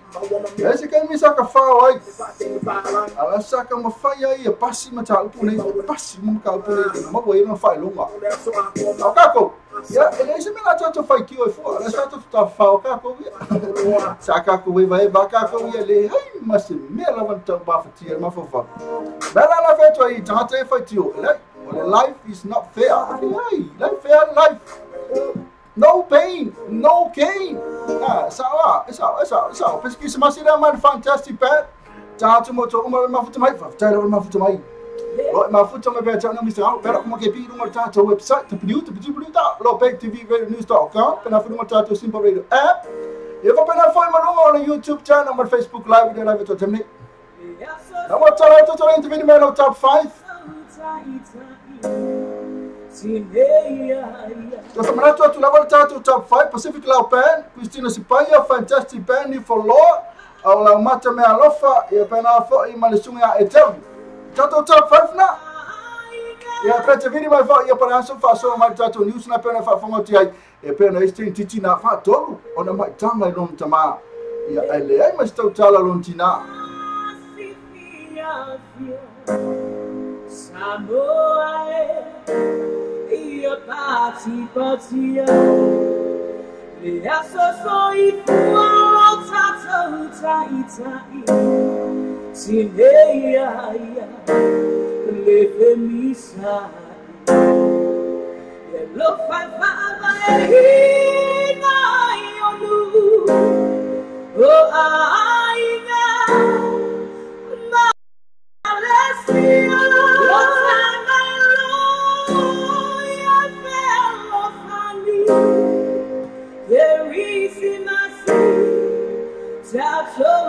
ise kai me saka fau ai ala saka ma fai ai e pasi mata upu nei pasi ma ka upu nei ma boi no fai longa o kako ya ele ise me la tato fai ki o fu ala tato ta fau kako saka ko vai ba kako le ai ma se me la vanta ba fatia ma fafau bela la feto ai tata fai tio le life is not fair. Life fair life. No pain, no gain. Sawa. Pesquisa mas ira man fantastic pet. Tato moto uma mafuta mai. Tato mafuta mai. Mafuta mai beta na misa. Pero como que piro uma tato website to produce ta Lopec TV Radio News.com. Pena fui uma tato Simple Radio app. Eu vou pegar foi no YouTube channel, no Facebook live de live to temne. Na mo tala to tala interview no top 5. Semana tu lava o top 5 Pacific Lao Pen, Cristina Sipaya, Fantastic Penny for Law, au la mata me alofa e pena fo I malisunga eterno. Tato top 5 na. Ya pete vini mai fo ia para so fa so mai tato news na pena fa fonga ti ai e pena este titi na fa tolu ona mai tanga lon tama. Ya ele ai mas tau tala lon tina. Samoa ia patia le aso I tua tatai sineia le femisa le lo fa e ionu o aina without your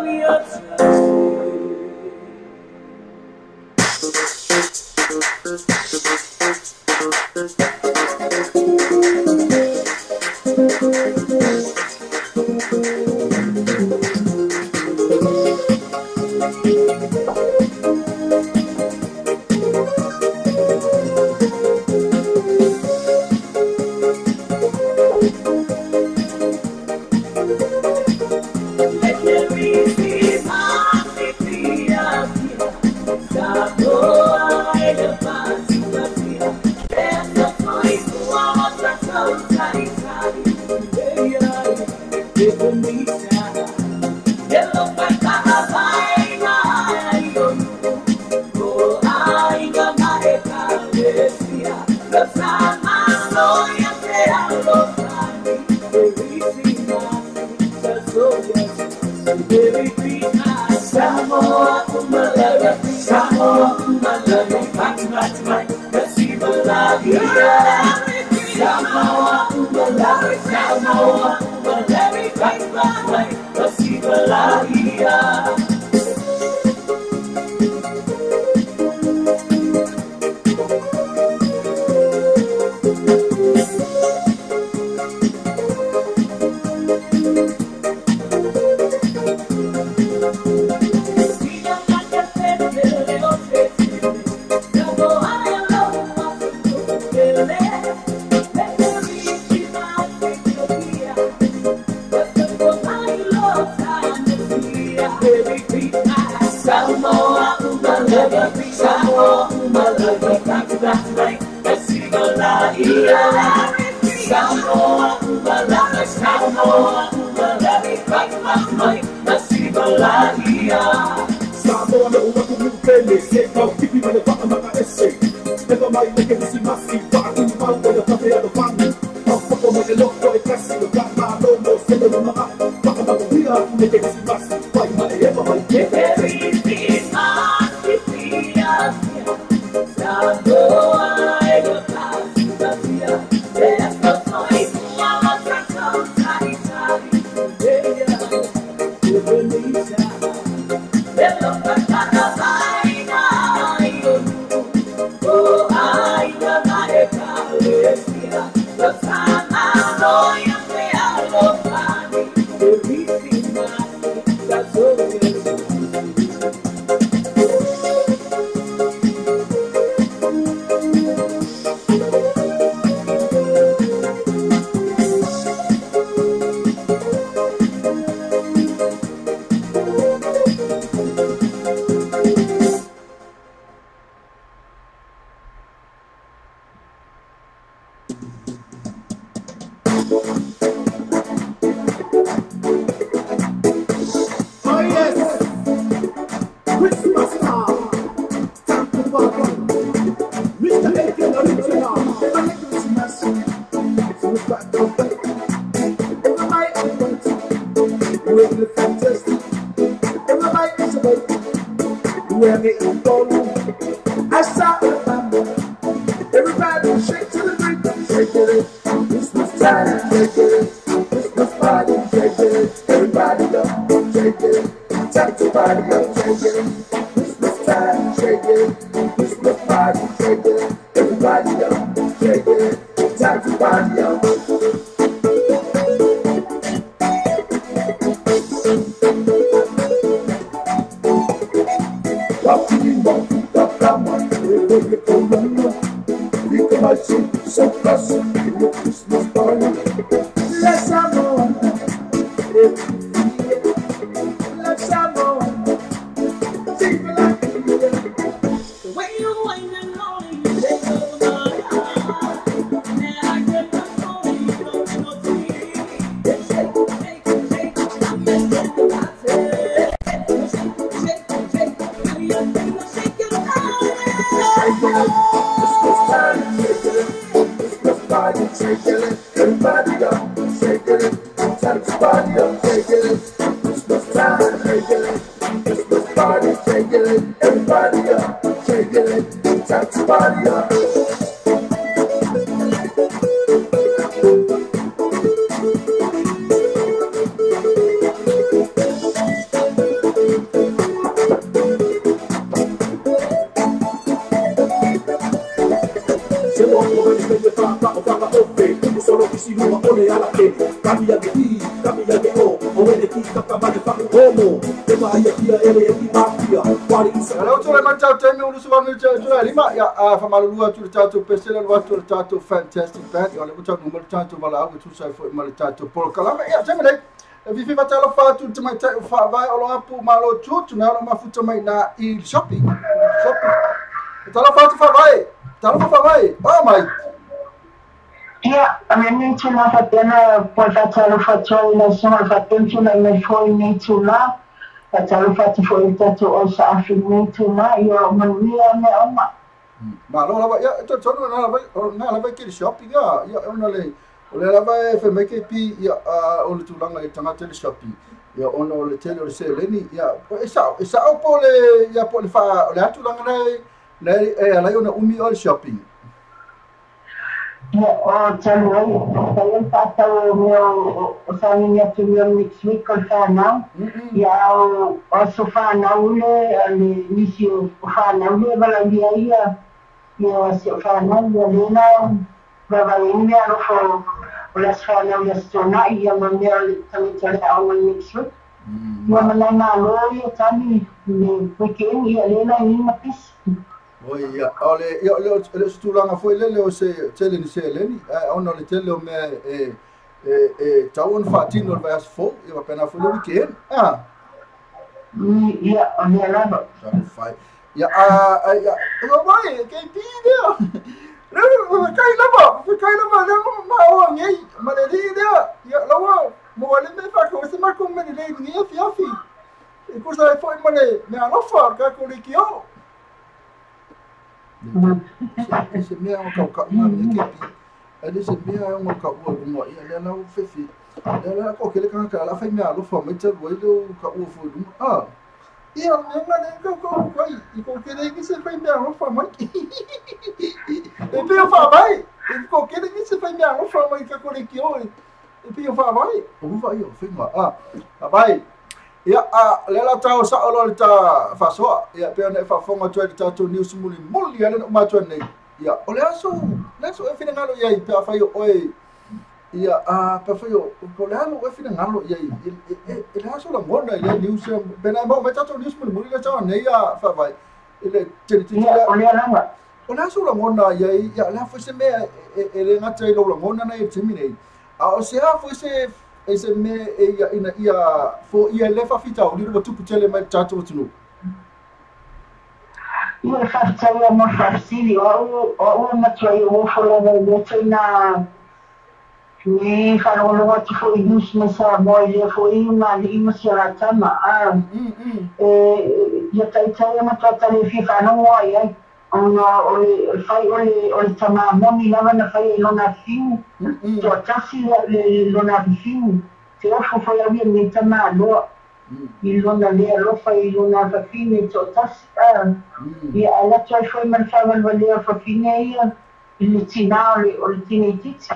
si luma ole ala ke kami ya ki o ele ki ka ba fa como e ma ya ki ele ki mafia wali isa Hello to my chat time ulu suba mi chat lima ya fa malua tu chat pesela lu tu chat fantastic band ya le chat number chat wala au tu sai fo mal chat por kalama ya jamele vivi batalo fa tu mai fa vai olo apu malo tu na lo mafuta mai na il shopping talo fa tu fa vai oh my Yeah, I mean, need to know that then portalo faccio la sono fatto la me foi need to know that I fatto foi tanto also affirmate to know io man via me oma. Ma lo la ya to na la vai che shopping ya ona le la vai fa make pi ya o le tulanga e tanga tele shopping ya ona le tele o se leni ya esa o pole ya pole fa le tulanga le la ona umi o shopping. Oh, saya kata meu família que meu mix col fana ya o fana ule ali nisio fana ule bala dia ya si fana ule na baba ini alo fo ola fana ule stona ya mamel kami tala o mix mana na lo ya kami ni weekend ya lena ni mapis. Oh ya, ole le stulanga foi le o se tele ni se leni, ona le tele o me tawon fatino vai as fo, e va pena fo le weekend. Ya, on est là. Fai. Ya o vai que pide. Não, cai lá, ma o ngai, ma le dia. Ya lawa, mo le me fa ko se ma ko me le ni afi. E cosa foi ma le me alofa ka ko le kio. Se mea o kau mami ke pi. Ade se mea o kau o mo ia le la o fefi. Le la ko ke le kan ka la fa mea lo fa me te wo do ka o fo dum. Ia me ma le ko kai I ko ke le ki se fa mea lo fa mai. E pe o fa vai. E ko ke le ki se fa mea lo fa mai ka ko le ki o. E pe o fa vai. O vai o fe ma. Vai. Ya le la tau sa o le ta fa so ya pe na fa fonga tu ta tu news muli ya le ma tu nei ya o le aso e fina ngalo ya pe fa yo oi ya pe fa yo ko le alo e fina ngalo ya le aso la ngona ya news pe na mo ta tu news muli le ta nei ya fa vai ile te Ya, o le langa. o le aso la ngona ya la fa se me le ngata lo la ngona na e terminate o se a fa se ese me ia fo ia le fa fita o liru tu putele mai tato tunu Ia fa ya mo fa sili o na trai o fo la le tsaina ni fa lo ti fo idus me sa mo le fo ma li mo sia tama ia tai ma ta le fi fa no ai ona o le tama mo ni lava na fai lona fiu to tasi le lona fiu te o fo ya bien ni tama lo I lona le lo fai lona fa fine to tasi ia ala trai foi man fa man le fa fine ia il tinale o le tine titi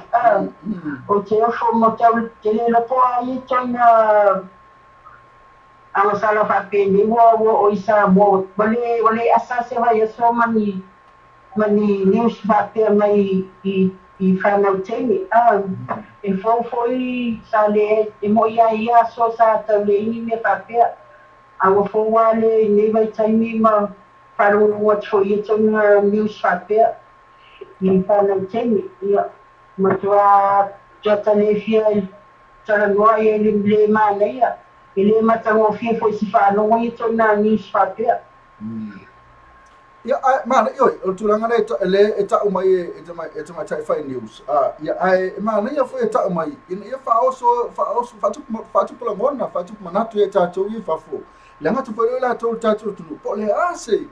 o te o fo mo te le lo po ai tona ang sala fa pende wo isa mo wale asa se va yeso mani news fa pe mai I fa na tele e fo foi sale e mo ia so sa ta le ni me fa pe ang fo wale ne vai tai mi ma fa ro what for you to news fa pe ni fa na tele ia mo tua jota le fia tara noa e le ma ia ele mata mo fi foi si fa no i to na ni fa pe ya mana yo o tulanga le ta o mai e ta tai fai news ya mana ya foi ta o mai ia fa also fa tu pula mona fa tu manatu e ta to I fa fo le ngatu po la to ta to tu po le ase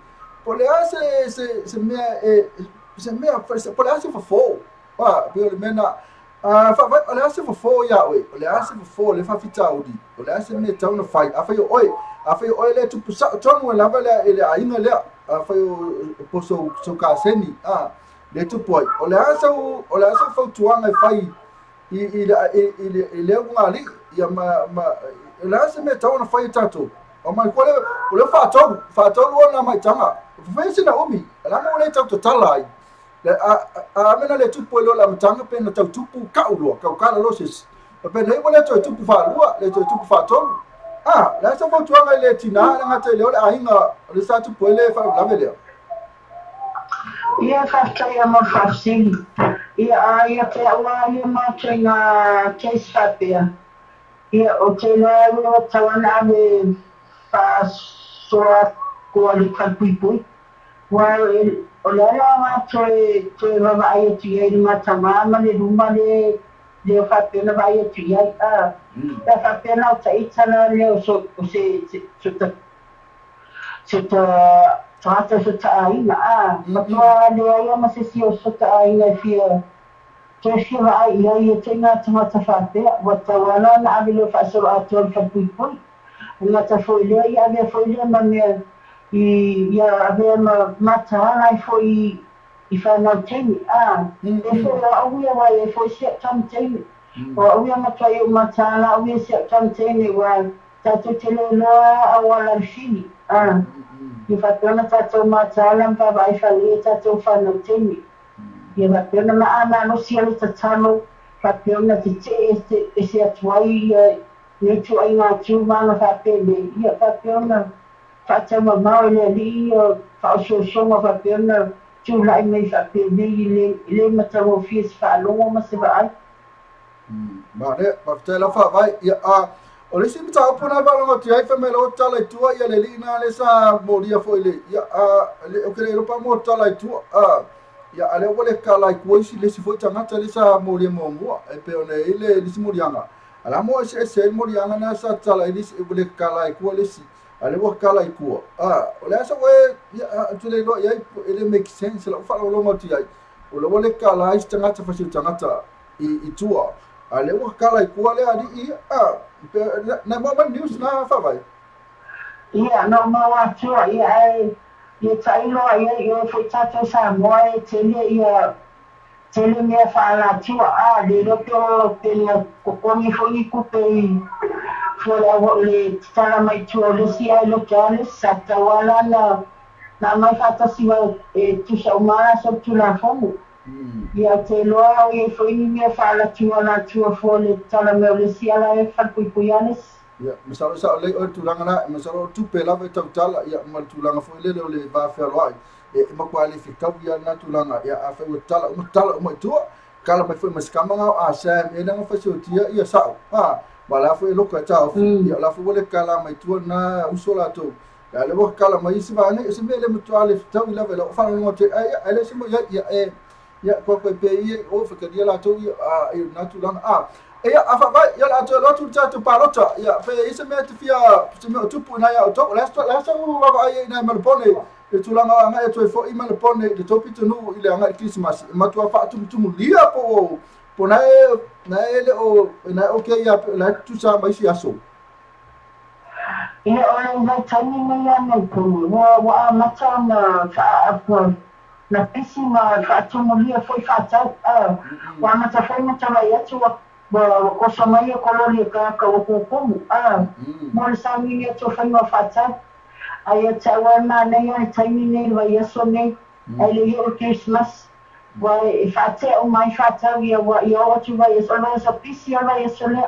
se mea po le ase fa fo pe le mena fa vai ole ase fo ya oi ole ase fo le fa fita odi ole ase me tauna fai afai oi le tu pusa tonu la vale ele ainga le afai poso so ka seni le tu poi ole ase fa tuanga fai ile ngali ya ma ole ase me tauna fai tato o mai kole ole fa tonu ona mai tanga fa sina omi la mo le tato talai mena le tupu lo la matanga pe na tau tupu kaulo kaukala lo sis pe nei mo le tupu fa lua le tupu fa tolu la sa mo tuanga le tina nga te le ainga le sa tupu le fa la vele ia faafetai mo faafesili ia te aua ia mataiga case faapea ia o te loa ua tauana ave faasoa kua le kalpuipui ua o le ala mato te vavaai atu ai le matamā ma le luma le faapea na vaai atu ai le faapea na o taʻita la lea o se tata so taʻaiga matoa lea ia ma se sio so taʻaiga fia ke fia vaai ai e teiga tamata faapea ua tauana na ave leo faasolo atu le kalpuipui ngata foi lea ia ave foi lea ma mea ia ave ma mataala ai foi i whanauteni e foi a auia wai e foi siak tamteni o auia matai o mataala auia siak tamteni wa tatou te loa aua lalfini i whapeona tatou mataala mpa vai whalea tatou whanauteni i whapeona maana anosi ale tatalo whapeona te e se atuai ne tu ai ngā tūmanga whapele ia whapeona whatau mamau le ali whaososonga whapeona tūlai mei whapele i le matau o fies whaalongo ma se vaai. Mane, mawhtela whawai ia o lesi mita opuna whalonga ti haifa me lo tala itua ia le li na le sa moria fo ile ia o kere ropa mo tala itua ia ale wale kala ikuisi lesi fo tangata le sa moria mo mua e pe one ile lesi morianga ala mo se morianga na sa tala lesi wale kala ikua lesi ale wa kala ikua o le asa we ia tule lo ia ele make sense la fala lo ngoti ai o le wale kala is tangata fa tangata i tua ale wa kala ikua le ali na mo news na fa vai ia no mo atua ia tailo ia foi tato sa mo tele me fala tua le roto tele kokoni foi kupe foi le tala mai tua le si ai lo kale sata wala na mai fata siwa tu sa umana so tu la fomu ia te loa ia foi ni me fala tua na tua fo le tala me le si ala e fa puipuianes ia masalo sa le o tulanga na masalo tu pela ve tala ia mal tulanga fo le va fe loai e makwali fikau ia na tulanga ia a fe tala mo tua kala mai foi maskama nga sam e nga fa tia ia sa wala foi loka tau ia la fo le kala mai tua na usola to ya le wo kala mai siba ne se me le mutuale fikau ila ve lo fa no te ai le simo ia ko pe ia o fa dia la to ia na tulanga ia afa vai ia la to tu tatu palota ia pe isa me te fia se me tupu na ia to la sta wa vai na malpone e tulanga nga e to fo i malpone de topi tu nu ile nga Christmas ma tu fa tu lia po na ele o na okay ia la tu sa mai si aso ia o na tani me ia me ko wa mata na fa na pissima fa tu lia foi fatau wa mata foi mata ia tu ko samai ko le ka ko komu mo sami ne to fa no fata ai tawa na ne ai taimi ne wa yeso ne ai le yo Christmas wa fata o mai fata ia wa yo tu va yeso no sa pisi va yeso le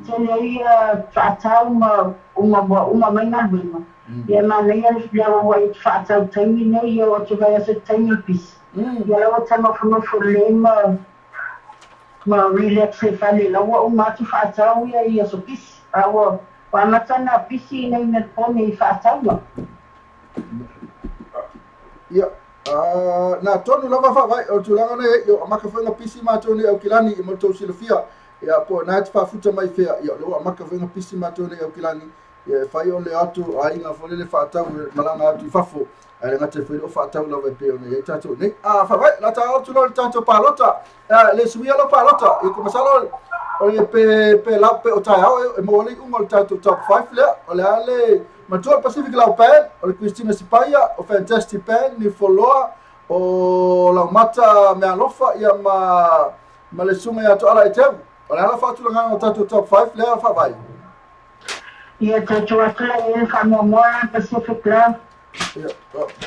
te le ia fata uma mai na bima ia ma ne ia wa fata taimi ne yo tu va yeso taimi pisi ia wa tama fo le ma relax e fale la wa umatu fatau ia so pisi awa wa matana pisi nei me pone fatau ia na tonu lava fa vai o tulanga ne yo amaka fa na pisi ma tonu e kilani i moto silfia ia po na fa futa mai fea ia lo amaka fa na pisi ma tonu e kilani ia fa yo le atu ai nga fo le fatau malanga atu fafo ale ngate foi o fatau lava pe ona ia tato ne fa vai la ta o tulo tato palota le suia lo palota e come salo o pe la pe o tai e mo le un tato top 5 le o le ale Matua Pacific la pen o Cristina Sipaia o Fantastic Pen ni foloa o la mata me alofa ia ma le sunga ia to ala e teu o le ala fatu langa o tato top 5 le fa vai ia tato atla ia fa mo Pacific Club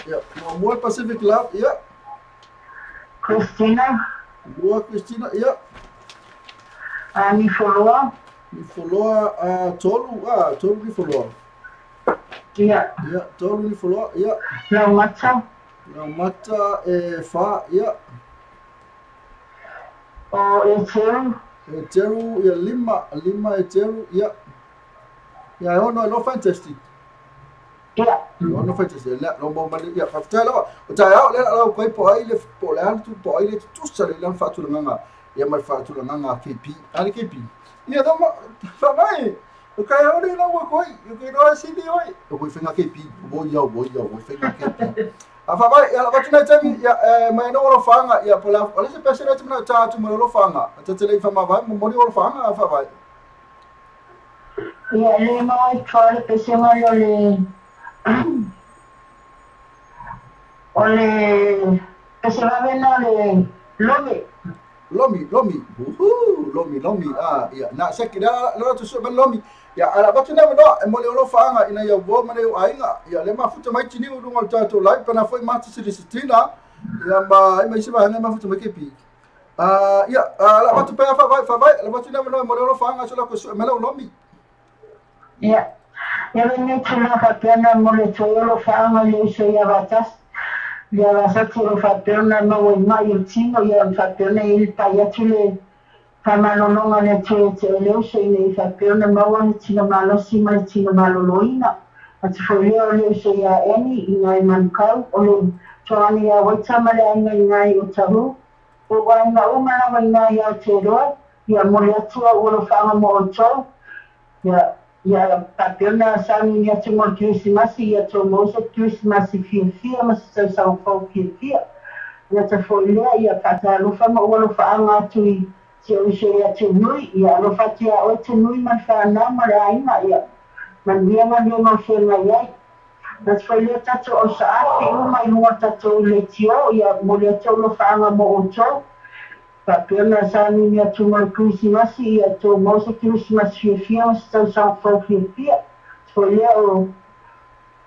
ia mo Pacific Club ia Christina. Lua Christina, ia. Ni Foloa. Ni Foloa, tolu, tolu ni Foloa. Ia. Ia, tolu ni Foloa, ia. Laumata. Laumata fa, ia. O Eteru. Teru, ia lima teru, ia. Ia, ono lo fantastic. Ia. Ono fantastic, la lo mo mali, ia, faftala. O tai au le la ko po ai le po le han tu po ai le tu sa le lan fatu nganga. Ia mai fatu nganga KP. Ali KP. Ia da fa mai. O kai au le la ko ai, o kai no si di oi. O ko fenga KP, bo ia, o fenga KP. Afa vai, ia la batuna tami, ia mai no lo fanga, ia po la, ole se pese na tama ta tu mo lo fanga. Tatele fa ma vai, mo mo lo fanga, afa vai. Ia le mai try pese ma le ole pese va vena le Lomi. Lomi. Ia. Na sekira la tu so ben lomi. Ya ala batu na no e mole lo fanga ina ya vo mane ainga. Ya le mafuta mai tini u ngol tato lai pana foi mata se disciplina. Ya ma ai mai se va na mafuta mai kepi. Ya ala batu pa fa vai. La batu na no e mole lo fanga so la ko so mele lomi. Ya. Ya venne tuna fa piano mole lo fanga le so ya batas. Ya basa lo fa piano no mai il tino ya fa piano il paiatule. Kamalolonga le te leo se nei fa peona maua ni tina malo sima ni tina malo loina. Ati fo leo se ya eni ingai mankau o le toani ya waitama le ainga ingai o tahu. O wainga umana wa ingai ya te roa. Ya mole atua uolo whaanga mo o tau. Ya pa peona sami ni atu mo Christmasi ya to mose Christmasi fia masi tau sao fau fia. Ya ta fo leo ya kata lufa mo uolo whaanga atui. Se o se ya te nui, ia lo fatia o te nui man whanau marainga, ia. Man vianga ni ma whenga iai. Nas whaile tato o sa ake umai hua tato le tio, ia mo le tau lo whaanga mo o tau. Pa pēna sa ni ni atu mai Christmasi, ia tō mose Christmas fia, mas tau sa whau fia. Whaile o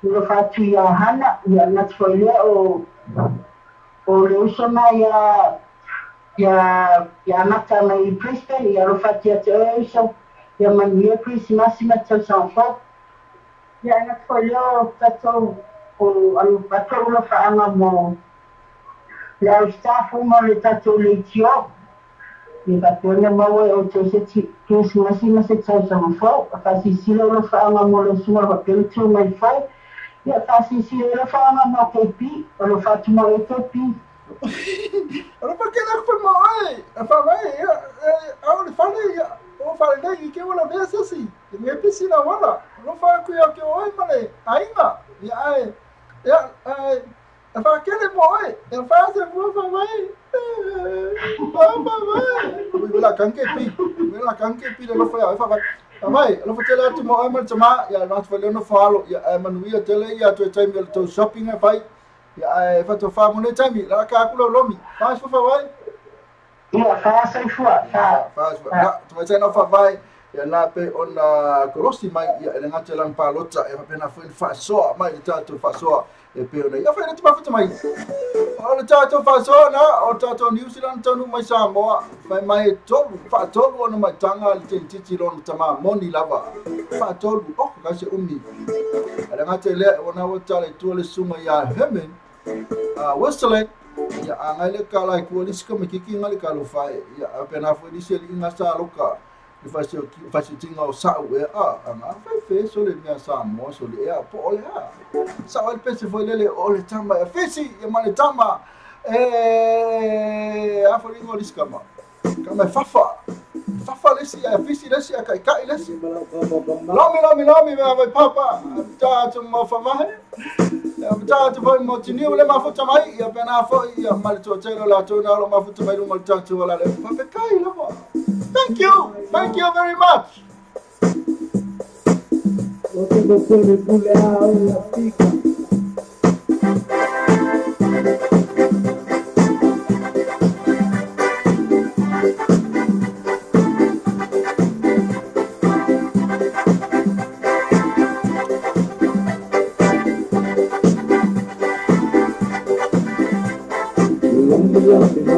lo fatu ia hana, ia nas whaile o le usama ya mata mai Brisbane, ya rofati atu so ya mania Christmas mata sanfa. Ya na folio tato o alu pato lo faanga mo. Ya staff mo le tato le tio. Ni pato na mo o to se Christmas mata sanfa. Kasi silo lo faanga mo lo suma pa pelo mai fai. Ya kasi silo lo faanga mo kepi, lo fatu mo kepi. Ora pa que na foi mai. Fa vai, eu le falei, o falei daí que uma vez assim. Me piscina wala. Não fala que eu oi mane. Ainda. Fa aquele moi. Eu faço vou fa vai. Vai. Vila canque pi não foi. Fa vai. Vai, não foi lá tu moi mas chama, ya nós falei no falo, ya manuia tele ya tu time to shopping vai. Ya fa to fa mo ne time la ka ku lo lomi. Faz fa vai. Ia faz ai fua. Faz. Tu vai na fa vai. Ya na pe ona korosi mai ya nga telang pa lota e pa na fa so mai tato fa so e pe ona. Ya fa na tu pa fa mai. O tato fa so na o tato New Zealand tonu mai Samoa. Fa mai tolu fa tolu ona mai tanga le titi lon tama moni lava. Fa tolu o ka se umi. Ada nga tele ona o tale tu le suma ya hemen. Westland ya angale kala ko liska makiki ngali kalo fa ya apena fo di seli ngasa loka di fasi tinga o sa we anga fe so le mia sa mo so le po le sa wal pese fo le o le tamba ya fesi ya mane tamba afo ringo liska ma kama fafa lesi ya fesi lesi ya kai lesi lomi me papa ta tu mo fa ma Mtatu foi motini ule mafuta mai ya pena foi ya malito telo la tona lo mafuta mai lo maltatu wala le fa kai lo. Thank you very much. No tengo sueño puleado en la pica. Love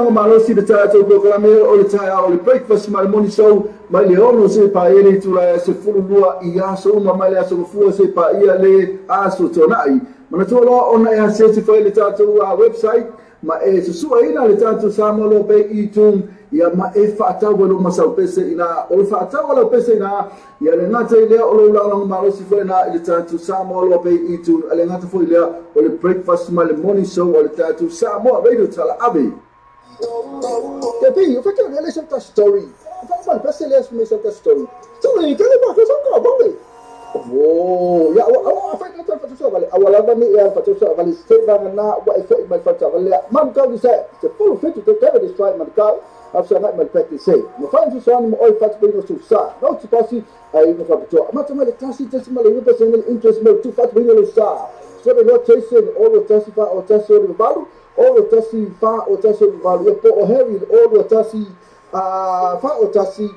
Malosi the title program o le taia o le breakfast my morning show mai le ono se pa ele tu la se fulua I aso ma mai le aso fu se pa ia le aso tonai mana tolo ona e se se foi le tatou a website ma e se sua ina le tatou samolo pe I tum ia ma e fa tawo lo masau pese ina o fa tawo lo pese ina ia le ngata ile o lo la malosi foi na le tatou samolo pe I tum le ngata foi le o le breakfast my morning show o le tatou samo radio tala ave. Eu fiquei olhando essa story. Eu falei, mano, parece que ele é essa story. Então, ele quer levar coisa com vale. Oh, ya, awak apa yang kata Fatul Vale? Awalnya ni yang Fatul Vale sebenarnya nak buat efek mai Fatul Vale. Man kau bisa, sepuluh fit itu kau destroy man kau. Apa nak man practice say. Mufan tu soal mau Fatul Vale susah. No situasi ai no Fatul. Macam mana kasi just malah personal interest mau tu Fatul Vale susah. So the rotation all the testify or test the value. All o tasi fa o tasi valu po o heri all o tasi fa o tasi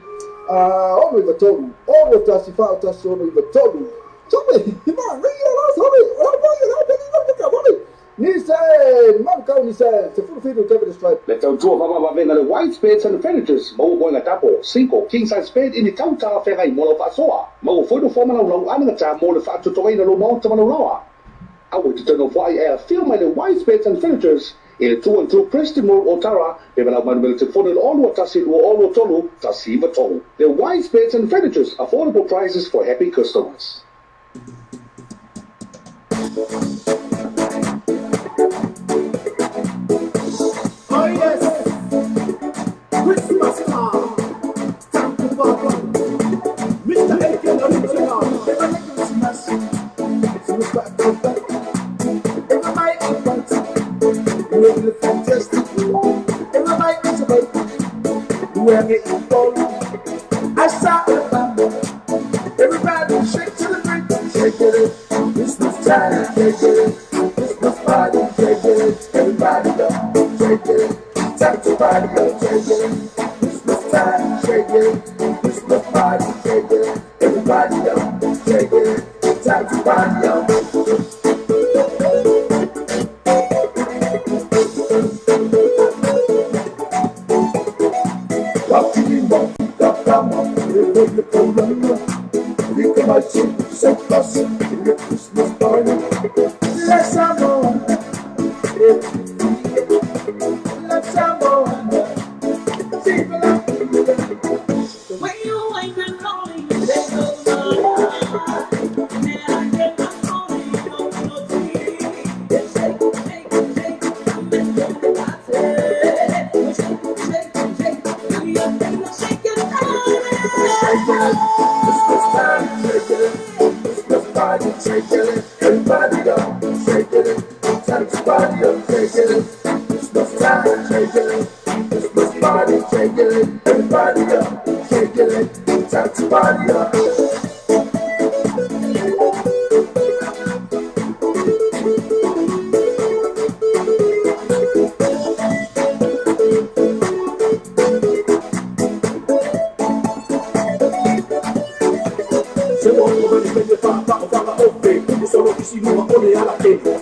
o no tolu all o tasi fa o tasi o no tolu so me ma ria la so me o boy la pe ni ka vale ni say man ka ni say se fu fido Kevin the stripe let out two of venda the white spades and the furnitures mo boy na tapo cinco king size spade in the tauta ferrai mo lo fa soa mo foi do forma lo anga ta mo le fa to toina lo mo to lo I want to know why I feel my white spades and furnitures in 2 and 2 Preston Mall Otara, even out man will telephone all what Tassi or all Tolu, Tassi Vatolu. The white spades and furnitures, affordable prices for happy customers. Oh yes, Christmas time, time to welcome Mr. Aiken original, never like Christmas, it's back to back. Really fantastic. In my mind, it's about when it's all. I saw the band. Everybody shake to the beat, shake it. Christmas time, shake it. Christmas party, shake it. Everybody go, shake it. Time to party, go, shake it. Christmas time, shake it. Christmas party, shake it. Everybody go, shake it. Time to party, go. Christmas party. Let's have on. Let's have on. The way you wake and calling, there's no love. And I get my calling, no tea. Shake, shake, shake, I'm in the party. Shake, shake, shake, we are gonna shake it out. Christmas time, shake it. Shake it, everybody go, shake it, time to party up, shake it, Christmas time, shake it, Christmas party, shake it, everybody go, shake it, time to party up.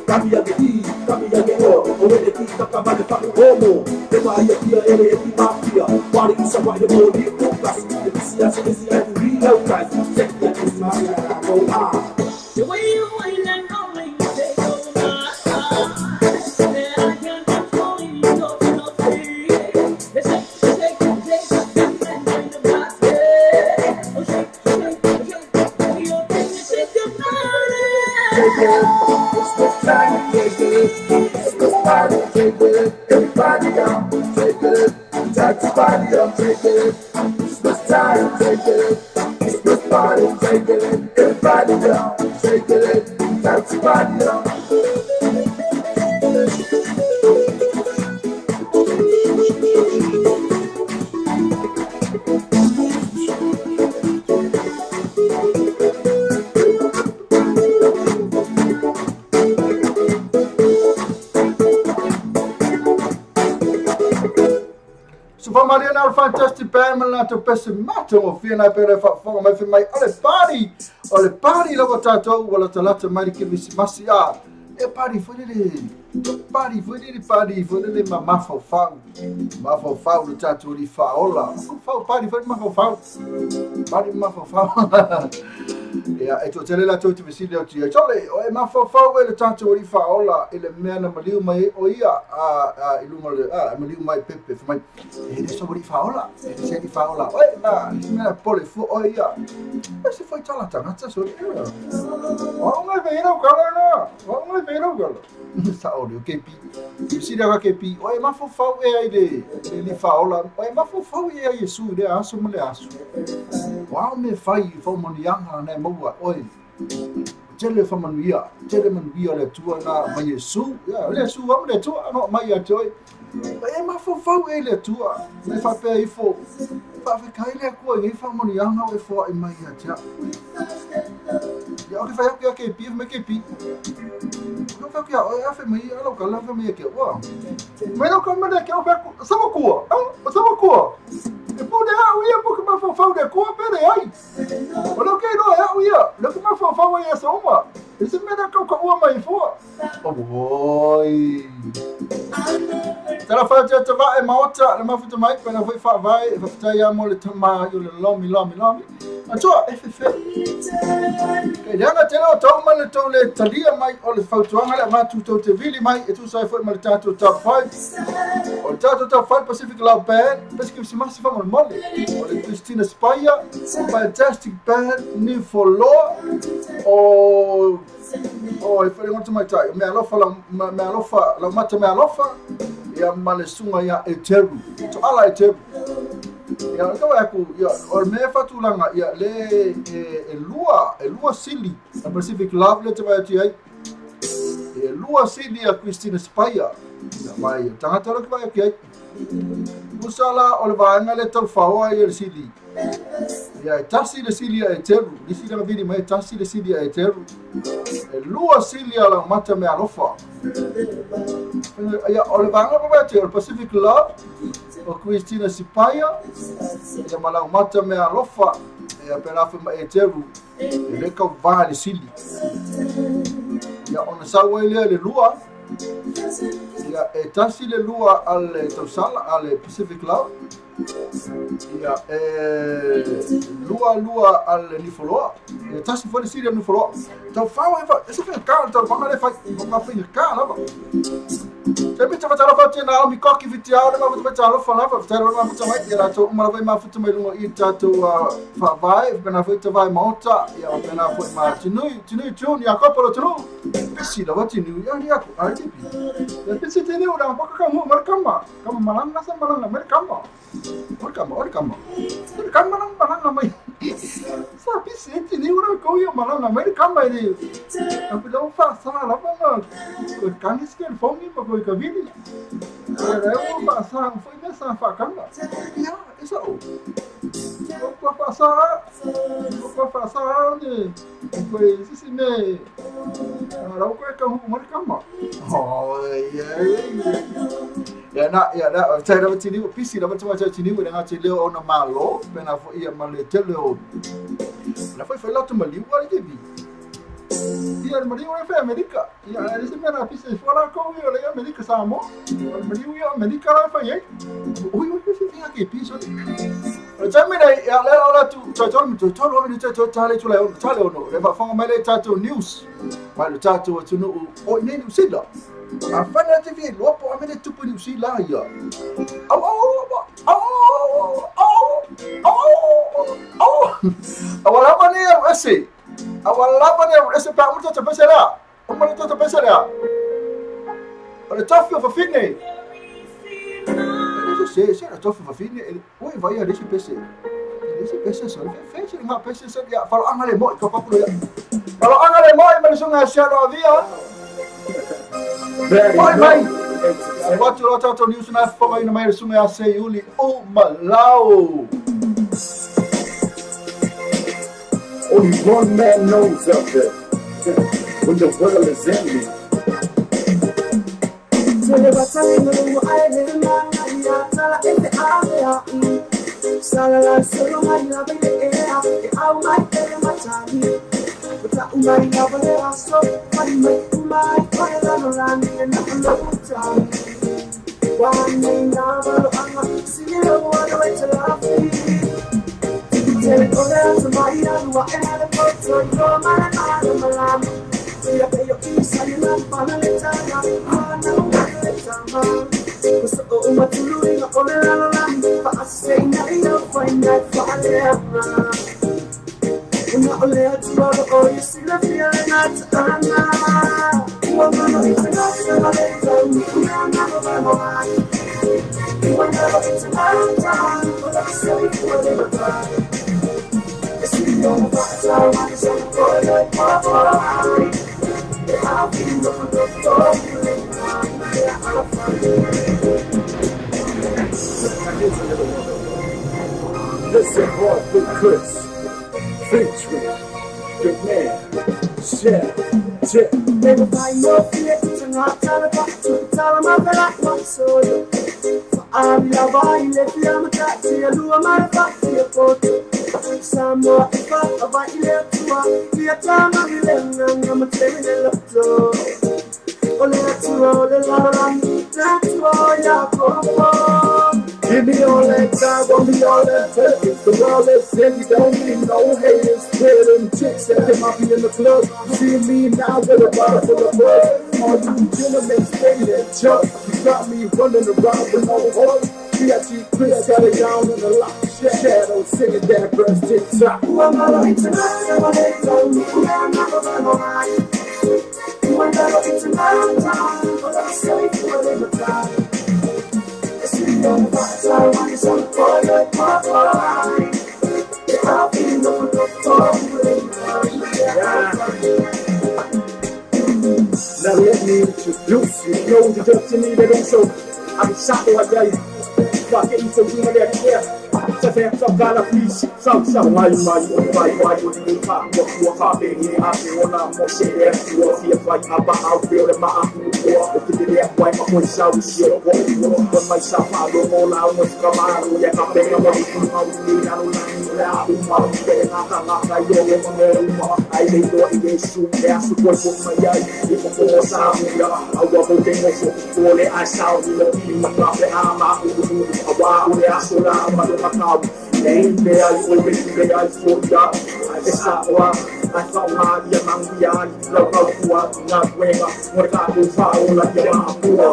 Cambia de ti, cambia de o, o de ti, cambia de papo como, de vai aqui ele é de mafia, pare isso vai de body, o caso de se essa é do real price, check that is my go ah. The way you wait and calling, they go my that I can't control you, no free. They shake, and bring the body. Oh shake, you think you shake your body. Christmas time, shake it. Christmas party, shake it. Everybody down, shake it. Time to party up, shake it. Christmas time, shake it. Christmas party, shake it. Everybody down, shake it. Time to party up. a fantastic band la to pese mato o fina pere fa fonga mai mai ole party lo tato wala talata mai ke masi a e party foi de mafo fa lo tato li fa ola fa party foi mafo fa ya e to tele la to te visi o tia chole o e mafo fa le tato li fa ola ele mena maliu mai o ia a ilunga le maliu mai pepe mai e de so li fa ola e de se li fa ola o na mena pole fu o ia e se foi tala tangata so o ngai veira o kala sa o ke pi visi da ke pi o e mafo fa e ai de li fa ola o e mafo fa e ai Yesu de aso mole aso wa me fai fo monianga na moa oi tele fa manuia le tua na mai Yesu ya le Yesu wa le tua no mai a toi e mafo fa e le tua me fa pe i fo fa kai le ko e fa monianga o fo e mai a tia ya o ke fa ke pi me ke pi no fa que a fe mai a lo kala fe mai ke wa me no como de que o sama ko e pode a ia porque ma fa de ko pere ai o lo que no é o ia lo que ma fa ia so uma esse me da ko o mai fo o oi tara fa te va e maota le ma futa mai pena foi fa vai fa ta ia mo le tama yo le lomi a to e fe ke danga te no to ma le to le talia mai o le fautuanga le ma tu to te vili mai e tu sai foi ma le tato top 5 o tato top 5 Pacific Love Band parce que si ma si fa mo mole o le Christina Spaya fantastic band ni follow o e foi muito mais tai me alofa la mata me alofa ia male sunga ia eteru to ala eteru ia to aku ia o me fatulanga ia le lua sili a Pacific Love le te vai ai e lua sili a Christina Spaya mai tangata lo que vai aqui usala o le vaanga le tau faoa ia le sili ia tasi le sili a eteru disi la vidi mai tasi le sili a eteru e lua sili ala mata me alofa ia o le vaanga o Pacific Love o Christina Spaya ia malau mata me alofa ia pena fe mai eteru e le kau vale sili ia ona sawa le lua ia e tasi le lua al tausala al Pacific Love ia lua al nifoloa e tasi foi sili al nifoloa tau fawa ese fe ka tau fanga le fai ma fe ka lava se me tava tava tena mi koki vitiao ma vou tava fala fa tava ma futa mai era to uma vai ma futa mai lungo i tato fa vai pena foi tava mota ia pena foi ma tinui tuni a copa tunu pesi da tinu ia ni aku ai tipi e pesi tene ora un po kamu markama malanga sa malanga markama malanga mai sa pesi tene ora ko ia malanga markama ele apo não fa sala lava ko kanis que fome pa ko ka vidi era eu passar foi nessa facamba ia isso vou passar ne foi esse me era o que eu marcama ya na saya dapat sini pisi dapat macam sini dengan cile ona malo pena foi ia maletele na foi lá tu maliu ali de ia mariu e fe America ia esse mena pisi fora com eu le America samo mariu ia America lá foi aí ui pisi tinha que piso Jamina ya le ora tu tolo mi tu tale tu le ono le fa fonga mele tato news ma le tato tu no o ne nu sila a fana te vi lo po amene tu pu si la ya awala mane ese pa muito te pensará o mane te pensará o tofio fa fine se era tofio fa fine oi vai a esse PC só fez uma PC só ya falo angale mo ko papulo ya falo angale mo me sunga shalo via vai what you lot news na fama ina mai sunga se yuli o malau only one man knows up there when the world is ending. tala ete area. Sala solo mai la bile ea, e au mai tele matani. Buta umai la bile aso, mai kore la norani e na loputani. Wani na valo anga, sila wana wete lafi. Tele ore asa mai anua e na le poto, yo mana malama. Tia peyo isa ni la pana le tanga, ana wana le tanga. Kusa o umatulu inga ore la norani, pa asay na iyo find that forever. Una olea tuwalo o yisi la feeling not ana. Wamano international letter, una mano Whenever it's a matter of time, but I'm silly for the time. It's me on the back time, I'm so good at my body. I'll be looking for Listen, boy, with Chris, featuring the man, Chef. Never find no fear, it's an hot time to tell them I'm like one soul. I'm your boy, let me have a chat to you, do a matter of fact to your photo. Some more if I invite you to walk, your time I'm living, I'm telling you love to. Only that's all the love, that's all your phone. Give me all that time, won't be all that perfect. The world is in, you don't need no haters. Clear them chicks that they might be in the club. See me now with a bottle full of blood. All you gentlemen steady that jump. You got me running around with no horse. G.I.G. Chris got it down in the lock. Shadow singing that verse tick-tock. I'm not international, I'm never gonna lie. You ain't never international time, but I'm safe for the time. On the back side, when it's on the floor, like my body. Yeah, I'll be looking for Now let me introduce you. Know the just to me that ain't so. I'm shocked like that. Fuck it, so you know that, yeah. Just have some kind of peace. Some like why you do pop, what you are popping here. I feel I'm more shit there. You are here, like I'm out there, and my uncle was if you did that, why my voice out of shit. What you want, but myself, I don't know how much come out. Yeah, I'm begging, I'm going to do how we need. I don't know, I'm getting out of my life. I didn't know it is true. That's the point of my eye. If I'm going to sound, I walk on things for it. I sound in the beat, my mouth, I'm out of the mood. I walk on the asshole, I'm out of my mouth. Name there, you always be there, I thought that. I just thought, I thought, yeah, man, we are, love how you are, not way, what I do, follow, like your mom, you are.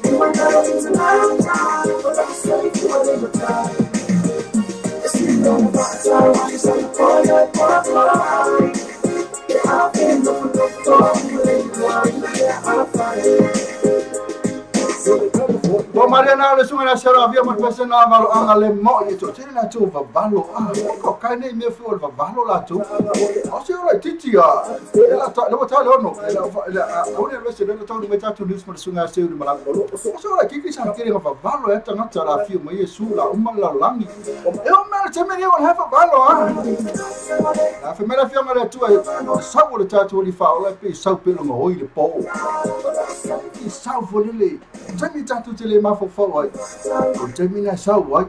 You are never international time, but I'm safe for the time. It's you on the back side, when you're saying, boy, like my body. Yeah, I've been looking for you, yeah, I'm fine. Bo Mariana le sunga na sera via ma pese na malo anga le mo e to tele na tu va valo ko kai nei me fu va valo la tu o se ora titi a la ta le bota le ono o ne vese le to me ta tu news ma sunga se uri mala o se ora kiki sa kiri va valo e ta ngata la fiu ma yesu la uma la langi e o me te me o ha va valo la fe me la fiu ma le tu e sa o le ta tu li fa o le pe sa pe lo mo i le po i sa vo le Tami tatu tele ma fo fo ai. O tami na sa ai.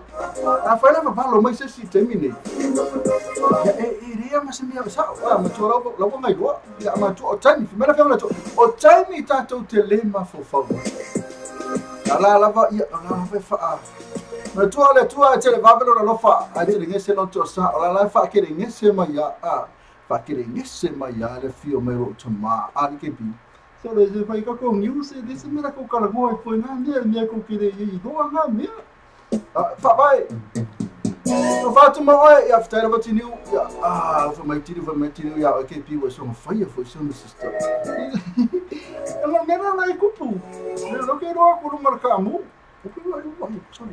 A fa na fa lo mai se si tami nei. Ya ria ma se mi sa ma tu lo mai do. Ya ma tu o tami me na fa na tu. O tami tatu tele ma fo fo. La va ya la fa. Ma tu ale tu a tele va velo lo fa. A tele ngese no to sa la fa ke ngese ma ya a. Fa ke ngese ma ya le fio me ro tama an ke bi. So there's a fake con you say this is miracle color more for nan there me ko kire yi do nga me fa bai no fa tu mo e after what you ya for my tinu ya okay people so fire for some sister ela me na na kupu no quero ko marcamu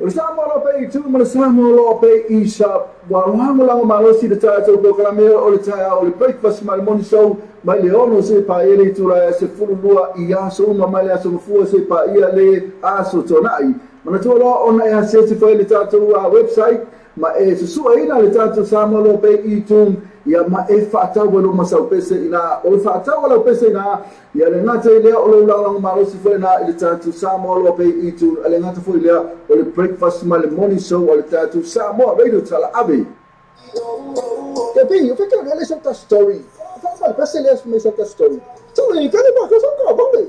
o sama lo pe tu mo sama lo pe isa wa mo la malo si de ta to ko la me o le ta o le breakfast mal moni so mai le ono se pa ele tu la se fulu lua I aso ma mai le aso fu se pa ia le aso tonai ma to lo ona e se fa le ta to website ma e su ina le ta to sama lo pe I tu ia ma e whaatau lo masau pese ina o whaatau ala pese ina ia le ngata i lea o lo ulang malosi fo ina i le tātou Samoa loa pei i tu ale ngata fo i lea o le breakfast ma le morning show o le tātou Samoa radio tala ave ke pei o whekau le sa ta story whaatau pese lea me sa ta story tau i kare ma ka sa ka bale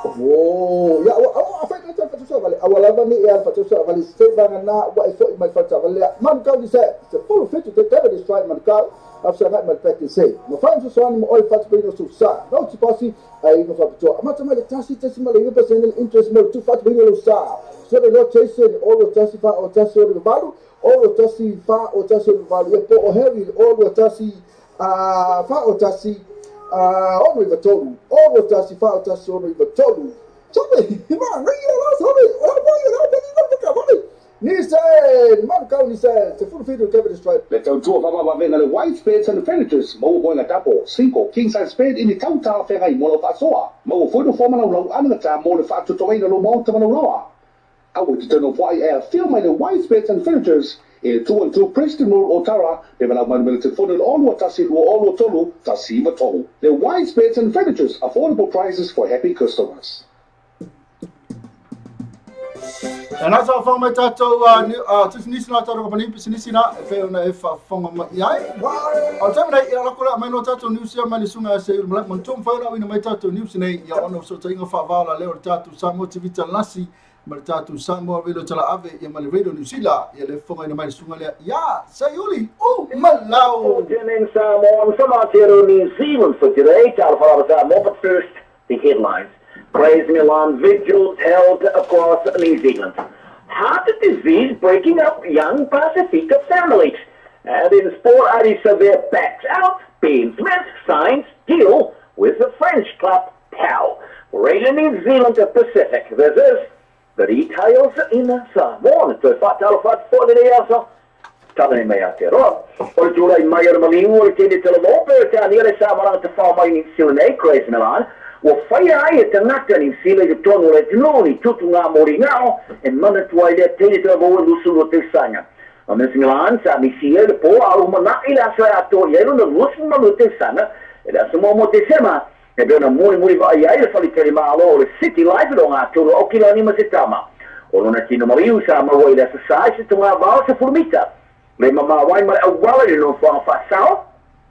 oh ya awa fa ka ta so vale awala vani e fa so vale se va na wa e fo mai fa ta vale man ka di se se full fit to take the strike man ka after that man pack say mo fa so an mo oi fa to no so sa no ti pasi ai no fa to ma ta mai tasi ma le percent interest mo to fa to no sa so the not chasing all the tasi fa o tasi o valu all the tasi fa o tasi o valu e po o heavy all the tasi fa o tasi ono i vatolu, ovo tasi whao tasi ono i vatolu. Tome, ima, ringi o la tome, o mai o la peni no puka vale. Ni se, man kau ni se, te furu fidu Kevin is right. Le tau tua whama wawena le white spades and the furnitures, mau boinga tapo, 5 king size spade ini tau tā whenga i mono whaasoa. Mau fuidu whamana lau ananga tā mo le whaatutoina lo mau tamana roa. Awa te tano whai e a filmai le white spades and furnitures, e 212 Preston Road o Tara, e mana mana te whonu olu tasi lua olu tolu, tasi matolu. The white spades and furnitures, affordable prices for happy customers. And that's all from my tattoo. Just nisi na tattoo kapani pisi nisi na feo na fonga ma iai. Au tama nei ila lakura mai no tattoo news ya mani sunga se ul malak mantum feo na wina mai tattoo news nei ya ono so ta inga whavala leo tattoo Samoa tivita lasi ma tattoo Samoa velo tala ave ya mali radio New Zealand ya le fonga ina mai sunga lea ya sayuli malau. In Samoa, I'm from Aotearoa, New Zealand for today. Talafara Samoa, but first the headlines. Praise Milan vigils held across New Zealand. Heart disease breaking up young Pacifica families. And in sport, Arisa their backs out. Ben Smith signs deal with the French club Tau. Radio New Zealand Pacific. This is the details in Samoa. So Talafat for the day also. Tala ni mai Aotearoa. O tura I mai ar malingu o tene telemope te ania le Samarang te whamai New Zealand Praise Milan. O whai ai e tangata New Zealand i tonu le tinoni tutu ngā mori ngao e mana tuai le tene te avoa lusu o te sanga. O Miss Milan sa misi e le po au mana i la sa ato i elu na lusu ma lo te sanga e la sa mo te sema e bena muri vai ai le whali tere maalo o le City Life o ngā toro o kilani ma se tama. O lona tino mariu sa mawai le sa sai se tunga vao sa furmita. Le mama wai ma awala le no fa sao.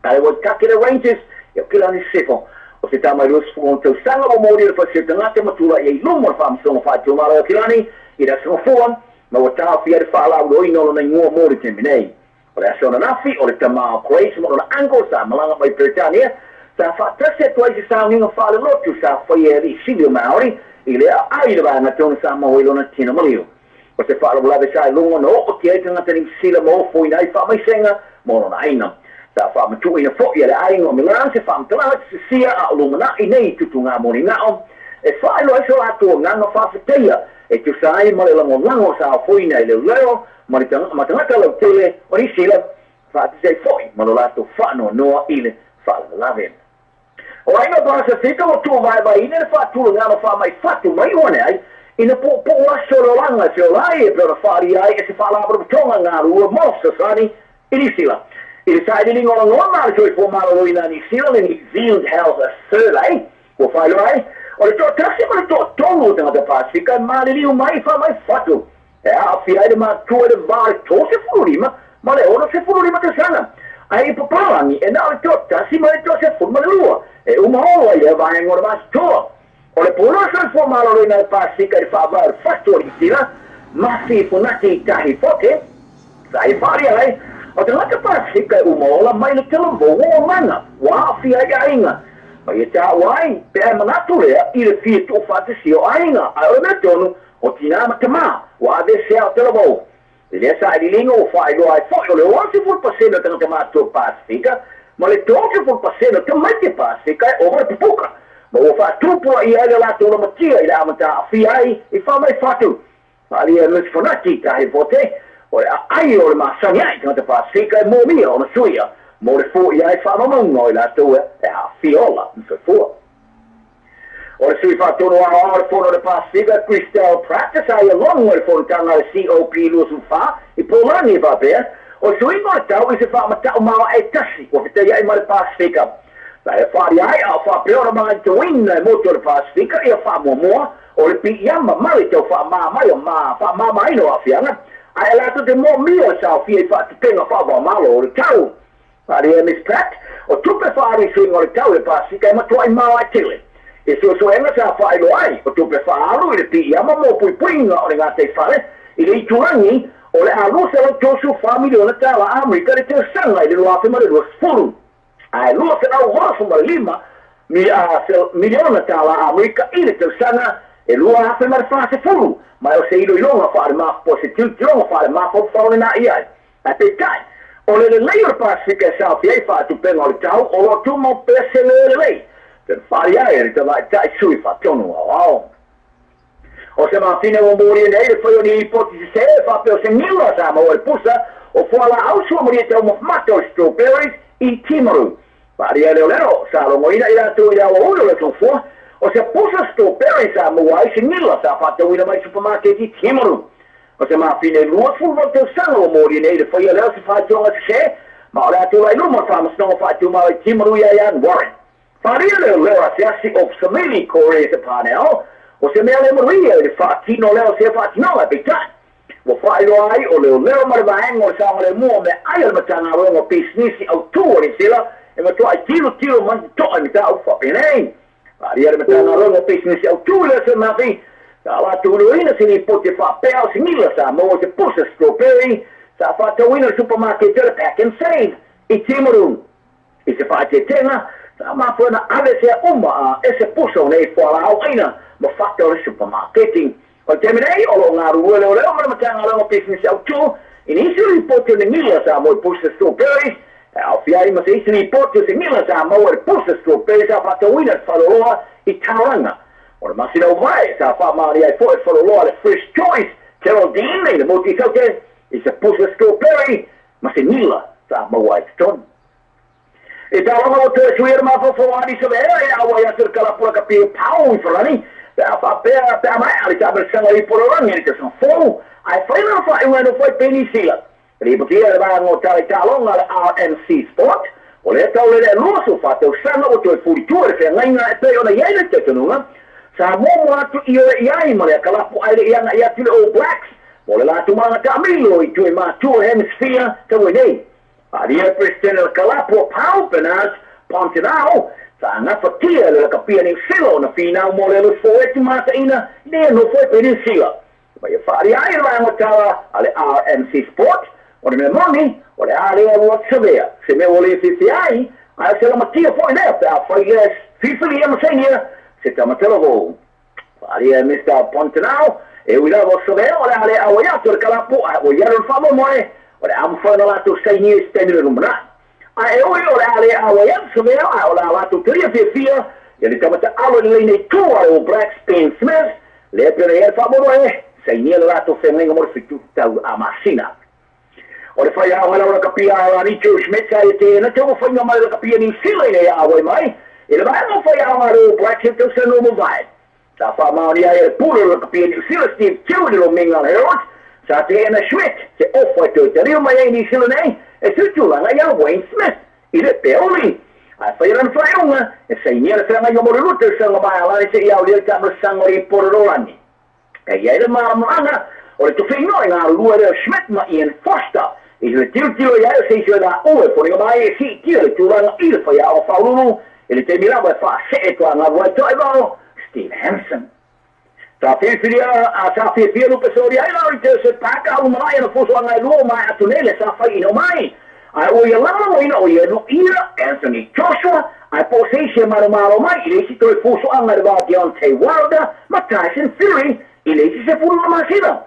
Ai wo take the Rangers e kilani sefo. O se tama rus fon te sanga o mori fa se tanga te matura e lumo fa mso fa te mara kilani i da so fon ma o ta fi ar fa la o ino na ngo mori te minei. O le so na nafi o le tama Croatia mo na ango sa malanga mai Britania sa fa tse to ai sa nginga fa le lotu sa fa ye ri sidio maori i le ai le ba na tona sa mo ilo na tino malio. O se whaara wala sai lunga no o te aitanga tani sila mo fui nai wha mai senga mo na aina. Ta wha matu ina fo ia le ainga o Milan se wha mtala se sia a lunga na i nei tutu ngā moni ngao. E wha ilo aiso ato nganga wha whateia e tu sai ma le lango lango sa fui nai leo leo ma le tangata lau tele o ni sila wha te sei foi ma lo lato whano noa ile wha lave. O aina basa fika o tu vai vai ina le wha tulu ngama wha mai whatu mai one ai ina po solo langa se lai e per fare ai e si fa la produzione na rua mossa sani in Sila. Il sai di non normale cioè può malo in Sila in New Zealand Health Survey può fare ai o le taxi ma to da Pacifica ma lì mai fa mai fatto e a fiare ma tu e vai to se furima ma le ora se furima te sana ai popolani e na to taxi ma to se furima lua e un mo ai vai in ora to o le polo transformalo in Pacifica e fa var fattori sila ma si punati tahi fote sai fare ai o te laka Pacifica umola mai le telambo o mana wa fi ai ainga ma ia ta wai pe manatu le i le fi to fate si o ainga a o metonu o tina matama wa de se o telambo le sai di lingo fai lo ai fo le o si fu paseno te tomato Pacifica ma le toke fu paseno te mai Pacifica o va puka ma o fa tupo i ai la to la matia i la mata fi ai i fa mai fatu ali e mis fonati tai vote o ai o ma saniai te Pacifica mo mia o na suia mo le fu i ai fa ma mo i la to e a fiola so fu o le sui fa to no a fo no le Pacifica Crystal practice ai long way for tanga COP lo su fa i polani va be o swing o tau i se fa mata ma e tasi o te ia mai Pacifica la e fa ia a fa peora mai te win na moto le Pacifica e fa mo o le pi ia ma mai te fa ma mai o ma fa ma mai no afianga ai la te mo mio sa fi fa te tenga fa ba malo o le tau fa ia Miss Pratt o tupe fa ri swing o le tau le Pacifica ma toi ma ai tele e so enga sa fa ilo ai o tupe fa alu i le pi ia ma mo pui o le ngate fale i le turangi o le alu se lo tosu family o le tala Amerika le te sanga i le loa fima le loa furu ai loa se nau wafu ma lima miliona tala Amerika i le te sanga e loa fima le fase furu ma o se ilo ilonga fa le mafo po se tilonga fa le mafo faune na iai a pe tai o le leo Pacifica South iai fa tu penga o le tau o lo tu mo pese le lei te fa iai e te vai tai sui fa tonu au o se mafine o mori nei le foi ni ipotisi se fa pe o se ngila sa mo e pusa o foala au sua mori te o mato strawberries i Timaru pari ele lero sa lo moina ira tu ira o ulo le tofo o se pusa strawberries sa mo ai se ngila sa fa te uina mai supermarket i Timaru o se mafine lua fu vo te sa o mori nei le foi ele se fa jonga se ma ora tu lai no mo fa sno fa tu mai Timaru ya yan Warren pari ele lero se asi of samili kore se panel o se mea le maria le whaatino leo se whaatino a big time. Wa whaero ai o leo maravaenga o sa le mua me ai al matanga rongo pisnisi au tua ni sila e matua ai tilo man toa mi ta au whapinei. Pari ale matanga rongo pisnisi au tua le se mafi sa watu uruina sini pote whapea o singila sa mo se pusa strawberry sa whatawina supermarket tele pack and save i Timaru. I se whaate tenga sa mawhana ave se uma e se pusa o nei whala au aina ma fatto le supermarketing o te minei o lo ngā rua leo leo mana matanga leo business au tū in isi ripote ni ngila sa mo i pusa strawberries au fiari ma se isi ripote se ngila sa mo i pusa strawberries a fatto wina whaloloa i Tauranga o le masina o vai sa wha maari ai fo e whaloloa le fresh choice Carol Dean nei le moti saute i se pusa strawberry ma se ngila sa mo ai ton e Tauranga o te suira ma fawani sa vea e awa ia sirkala pula ka pia pau i whalani pe mai ali tabe sanga i pororangi ni te son fo ai fai na fai no fai penisila ripoti e ba ngo tai talonga le RMC Sport o le tau le no so fa te sanga o to furi tu e ngai na e pe ona ia le te tunga sa mo atu i ai ma le kala pu ai ia na ia tule All Blacks o le la tu manga ta milo i tu ma tu hemisphere te we nei ari e presidente le kala pu pau penas Pontinao sa nga fatia le kapia ni silo na fina mo le foi tu mata ina ne no foi penisila ma ia fari ai la ngotala ale RMC Sport o le money o le ale o tsavea se me vole FCI ai se la matia foi ne pa foi les fifili e masenia se tamatelo vo fari e Mr. Pontinao e wila vo tsavea o le ale awa to le kalapu o ia le famo moe o le am foi no la to sei ni stendere numna ai oi o le ale awa ia se me o la la to tria fia e le tamata alo le nei tua o Black Spain Smith le pere e famo moe sei ni la to femenga mo fitu tau a masina o le fai awa la kapia a Nicho Schmidt ai te na te mo fai mai la kapia ni sila nei awa mai e le vai mo fai awa o Black Spain se no mo vai sa fa mauri ai pure la kapia ni sila Steve Children o minga herod sa te na Schmidt se offa to te rio mai ni sila nei e se tu la ia Wayne Smith i le peoli ai fai ran fai unga e sei ni la sanga yo mo lutte sanga mai ala se ia o le tamo sanga i pororani e ia le mamanga o le tofino e ngā lua reo Schmidt ma Ian Foster i le tiro ia se isi da oe poni mai e si tira le turanga i le fai o faulunu e le te miraba e fa se e toa ngā rua toi bao Steve Hansen sa fifiria a sa fifia lupe sori ai lau i te se paka au mai na fuso angai lua mai atunele sa fai ino mai ai o ia lama ina o ia no ira Anthony Joshua ai po se se malo mai i le si toi fuso angai rwa Deontay Wilder ma Tyson Fury i le si se furu na masina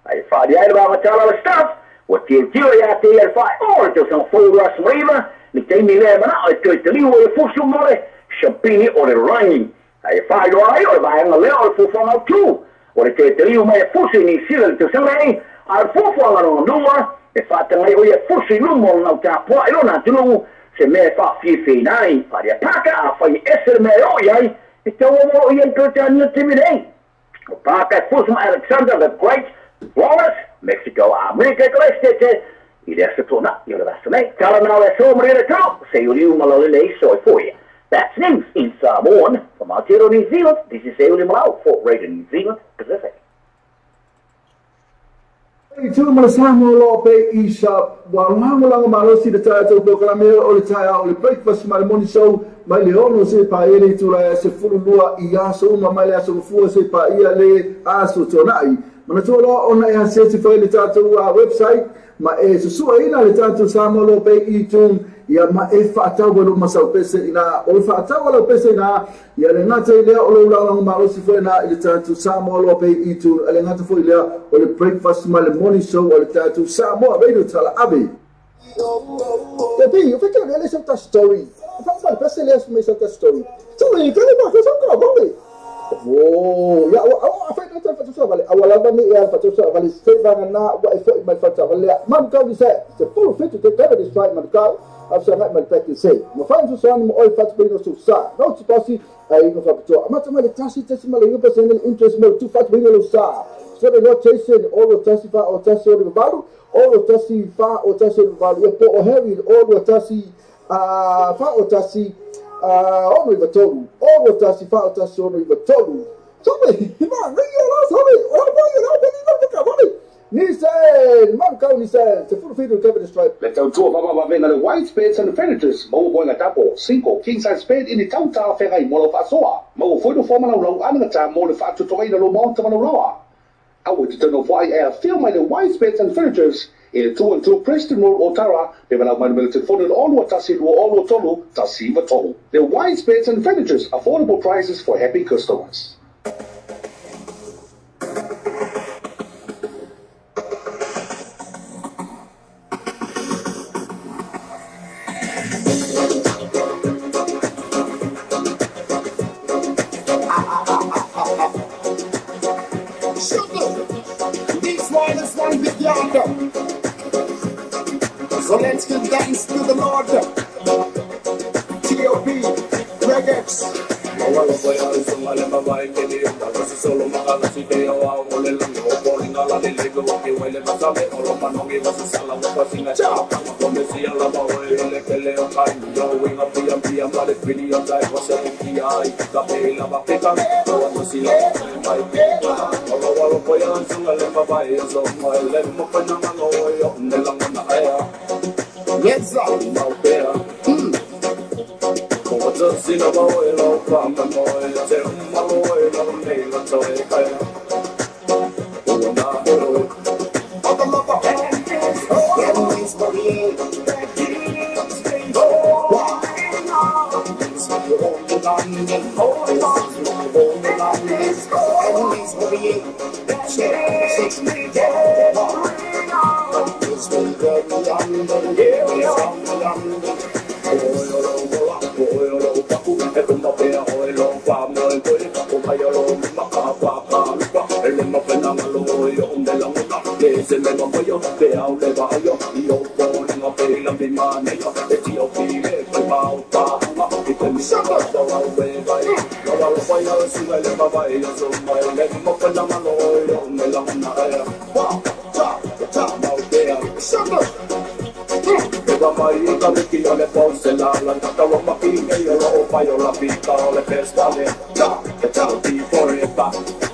ai fai ai rwa matala la staff o tio ia te ia fai o te san furu as mriva ni te mi le mana o te liu o fuso more champini o le running ai fai ai o vai na leo o fuso na tu o le te liu mai fuso ni sila te san ai al fuso na no nua e fata ngai o ia fuso no mo na ta po ai na tu se me fa fi nai fai paka a fai eser me o ai e te o ia to te ani te mi nei o paka fuso Alexander the Great Flores Mexico America Celeste Idesatona, you're the best of me. Tell them now they're so many to say you Malolile soy for you. That's news in Samoan from Aotearoa, New Zealand. This is Euli Malau for Radio New Zealand Pacific. Tū mana Samoa lo pe isa wa lango malosi de tātou programme o le taia o le breakfast ma le morning show mai le ono se pa ele tu la se fulu lua I aso ma mai le aso fu se pa ia le aso tonai mana tolo ona e se se foi le tātou website ma e su ina le tātou Samoa lo pe I tum ia ma e whaatau walo masau pese ina o le whaatau walo pese ina ia le ngata I lea o le ulango malosi foi na I le tātou Samoa lo pe I tum le ngata foi lea o le breakfast ma le morning show o le tātou Samoa radio tala ave te pi o feke le sa ta story fa fa pese le sa sa ta story tu le ka le ba ka sa ka ba le oh ya a fa ta fa sa vale awala ba ni ya fa sa vale se ba na wa e foi mai fa sa vale man ka di se full fit to take this right man ka after that my back is say ma fa so sa ni mo oi fa to no so sa no to pasi ai no fa to ma ta ma le tasi ma le yo personal interest mo to fa to no sa so the not chasing all the tasi fa o tasi o valu all the tasi fa o tasi o valu e po o heavy all the tasi fa o tasi ono I tolu all the tasi fa o tasi ono I tolu so me ma rio la so me o ba yo no be ni ka vale ni se man ka ni se se full fit to cover the stripe Le tau tua mama vena le white spades and the fenitors. Mau boinga tapo, 5 king size spade in the tau ta whengai molo whaasoa. Mau foi no forma lau ananga ta mo le whaatutongai na lo maunta mana loa. I would to know why I feel my white spades and fenitors in 2 and 2 Preston Road Otara. They went out my military phone and all what tasi lo all what tolu tasi va tolu. The white spades and fenitors, affordable prices for happy customers. So let's give thanks to the Lord. T.O.P. Regex. Mawala boya iso male mawai keni Kasi solo makala si kaya wa Ole lang yo Poli nga la nilego Waki wele masame Olo manongi masasala Wapasinga cha Komesi ala mawe Ile kele o kai Yo winga pia pia Male pili o dai Wasa ikia Kape la bakika Kawa tosi la Mai pika Mawala boya iso male mawai Iso male Mupana maloy Yo nilang na aya Yes, I'm out there. Just in a boy, no problem, boy. Tell my boy, no name, no toy. Oh, now, oh, the love of hands, oh, it's for me.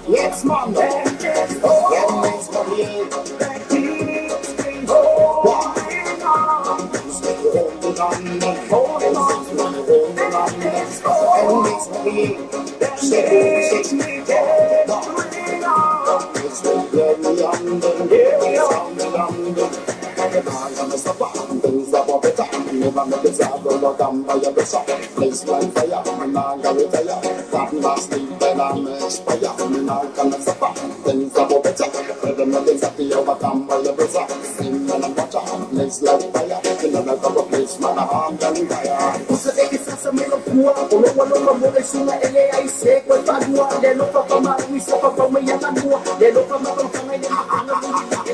Yes, man. Place like fire, I'm not gonna retire. That must be when I'm expire. I'm not gonna suffer. Things are better. The nothing's at the overcome by your brother. Sing and I'm watcher. Place like fire. In another place, man, I'm gonna fire. Who's the biggest sense of me of poor? Or no one of the sooner I say, what I do, they look up from my we suffer from me and I do. They look from my family. They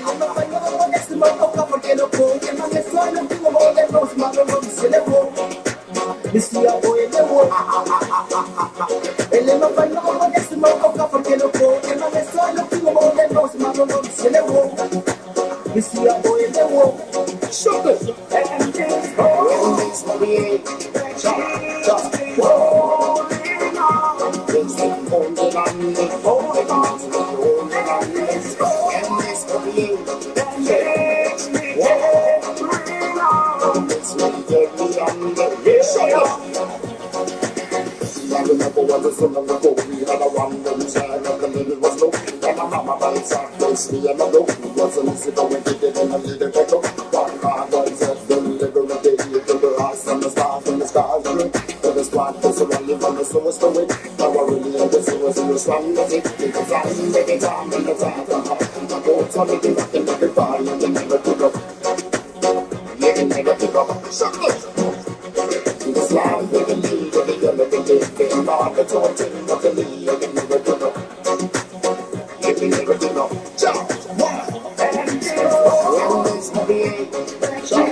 look up from my next month of cover. They look for me and my son and do all that knows my rooms in the room. This year, boy, the war. Ele não vai não conhece mal o café que ele for. Ele não é só no fim o bom de nós, mas não se levou. This year, boy, the war. I remember when the son of the boat, we had a random side of the middle was low. And my mama by side faced me and I know it wasn't easy going to get in a little bit of one car was at the delivery day. To the house and the stars and the skies blue. But the spot was running from the source to it. Now I really had the source in the sun was it. Because I'm the time and the time to hop. I don't tell me to rock and make it fire and you never pick up. You can never pick up. Shut up. The slide with the lead of the yellow big on the torture of the lead of the never give up. You can never give up. Jump, one, and it's my big. Jump,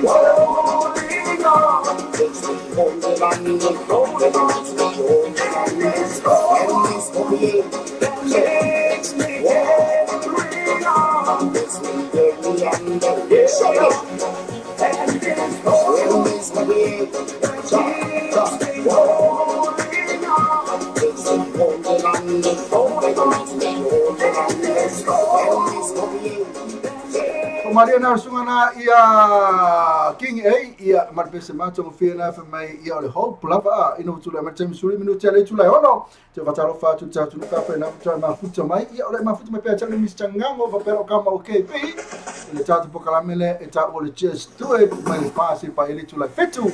holding on. It's me holding on, it's me holding on. And it's my big. It's me holding on. It's me holding on. Shut up. And it's my big. Mariana sungana ia King A ia marpese macho ngofina fa mai ia le hope lava ino tula matem suri minuti ale tula ono te vatalo fa tu tatu ka fa na fa mafuta mai ia ole mafuta mai pe tani mistangango va pero kama OKP le tatu pokalamele e ta ole just do it mai pasi pa ile tula fitu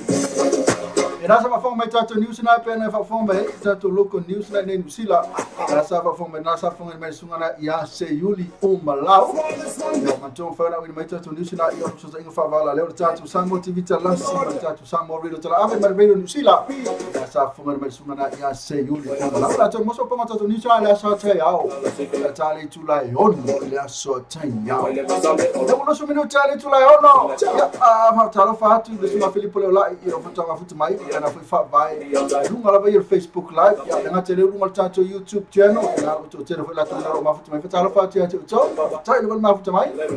era sa fa mai tatu news na pe na fa fa mai tatu local news na ne musila era sa fa mai na sa fa mai sungana ia se yuli malau no manton fa na mai tatu news na ia so inga fa vala le tatu samo TV talasi tatu samo radio tala ave mai radio musila era sa fa mai sungana ia se yuli malau la to moso pa tatu news na sa te ao tali tula on le so te ao no no so minu tali tula ono ya talo fa tu de suma Filipo le la ia fa tanga futu mai na foi fa vai lunga la vai Facebook live ya na tele lunga tatu YouTube channel na to tele foi la to na ma futu mai fa talo fa tu to tai le ma futu mai na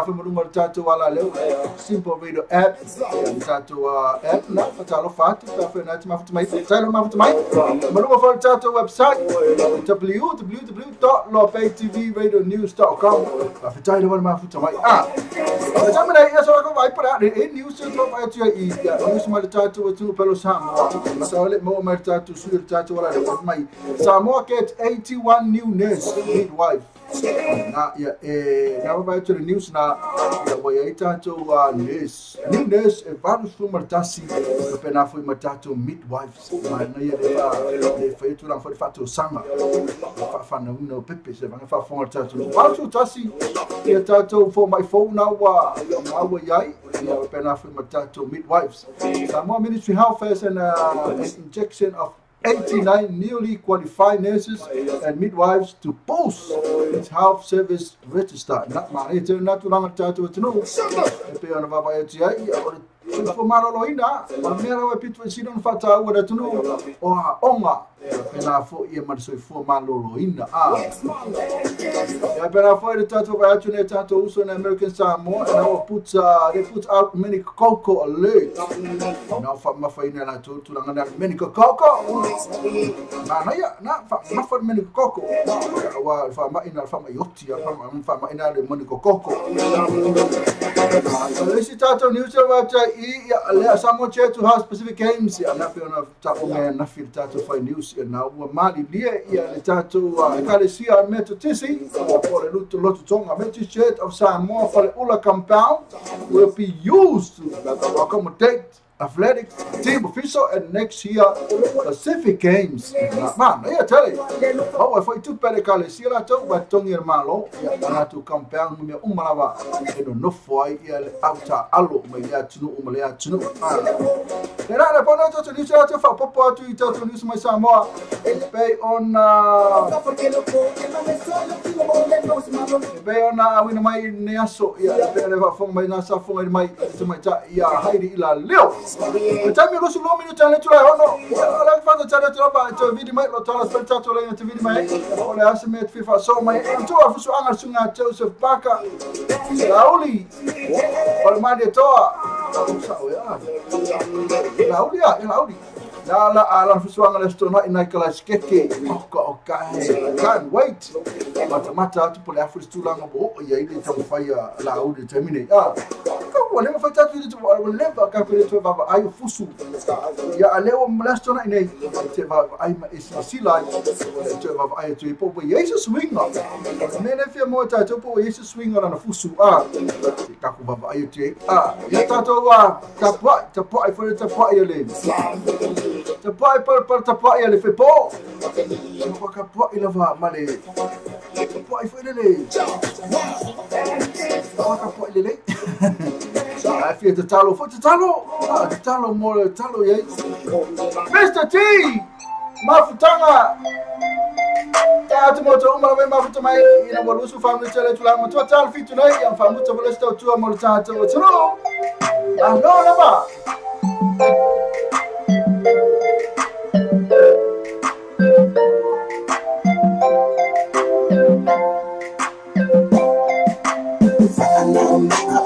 foi lunga tatu wala le simple radio app tatu app na fa talo fa tu fa foi na ma futu mai tai le ma futu mai ma lunga fa tatu website www.loptvradionews.com fa tai le ma futu mai jamana ia so ko vai para e news to vai tu ia news ma tatu tu pelo Samoa masale mo ma tatu su tatu wala le mai Samoa get 81 new nurse midwife na ia na vai tu news na vai ai tatu nurse new nurse e vamos fumar tasi pena foi matatu midwives ma na ia le foi tu na foi fatu sanga fa na uno pepe se vai fa fumar tatu vamos tasi ia tatu for my phone now yai pena foi matatu midwives Samoa Ministry Health has an injection of 89 newly qualified nurses and midwives to post its health service register. Not my not too long to know. Pe ona va vai tia ia for marolo ina, mera wa pitu sidon fata wa da tunu o onga pena fo ia mar so for marolo ina ya pena fo de tato va tune tato uso na American Samoa and they put out many cocoa alert now fa ma fa ina na tu langa na many cocoa na ya na fa ma fa many cocoa wa fa ma ina fa ma yoti fa ma ina de many cocoa so tato news about le Samoa chair to have specific games ya na pe ona tapo me na fil tato fa news na wa mali lie ia le tato kalesia meto tisi for the lotu tonga meto shirt of Samoa for the ula compound will be used to accommodate athletics team official and next year Pacific Games man ia tele o foi tu pele kalesia la to ba tongi malo na tu compound me umalawa no foi ia le auta alo me ia tunu umale tunu era na pono to ni sa to fa popo tu ita to ni mai Samoa pay on wina mai ne aso ia pe le va fong mai na sa fong mai tu mai ta ia hairi ila leo Tami lo sulo minuto le tula ono la fa ta ta ba to vidi mai lo tala spenta to le to vidi mai o le asmet FIFA so mai to afu so anga sunga Joseph Baka Lauli o mande toa Sao ya? Laudi ya, laudi. La ala fusuanga le stona ina kala skeke. Okay. Can't wait. Mata tu pole afu stulanga bo ya ile tamfaya laudi termine. Whatever for that you will never calculate to baba ayo fusu. Ya alewa mlastona ina te baba ai ma sila te baba ayo tu po Jesus swinga. Nene fia mo ta to po Jesus swinga na fusu. Ka ku baba ayo te. Ya tato wa tapa ai for tapa ayo le. Tapa per tapa ayo le fe po. Ko ka po ila va male. Tapa ai for le. Ka po le. I feel the talo for the talo more talo ye. Mr. T, mafutanga. Tatu moto umala we mafuta mai ina walusu family chele tula mo total fit tonight ya famuta vole sta tu mo tatu tano. Ah no lama.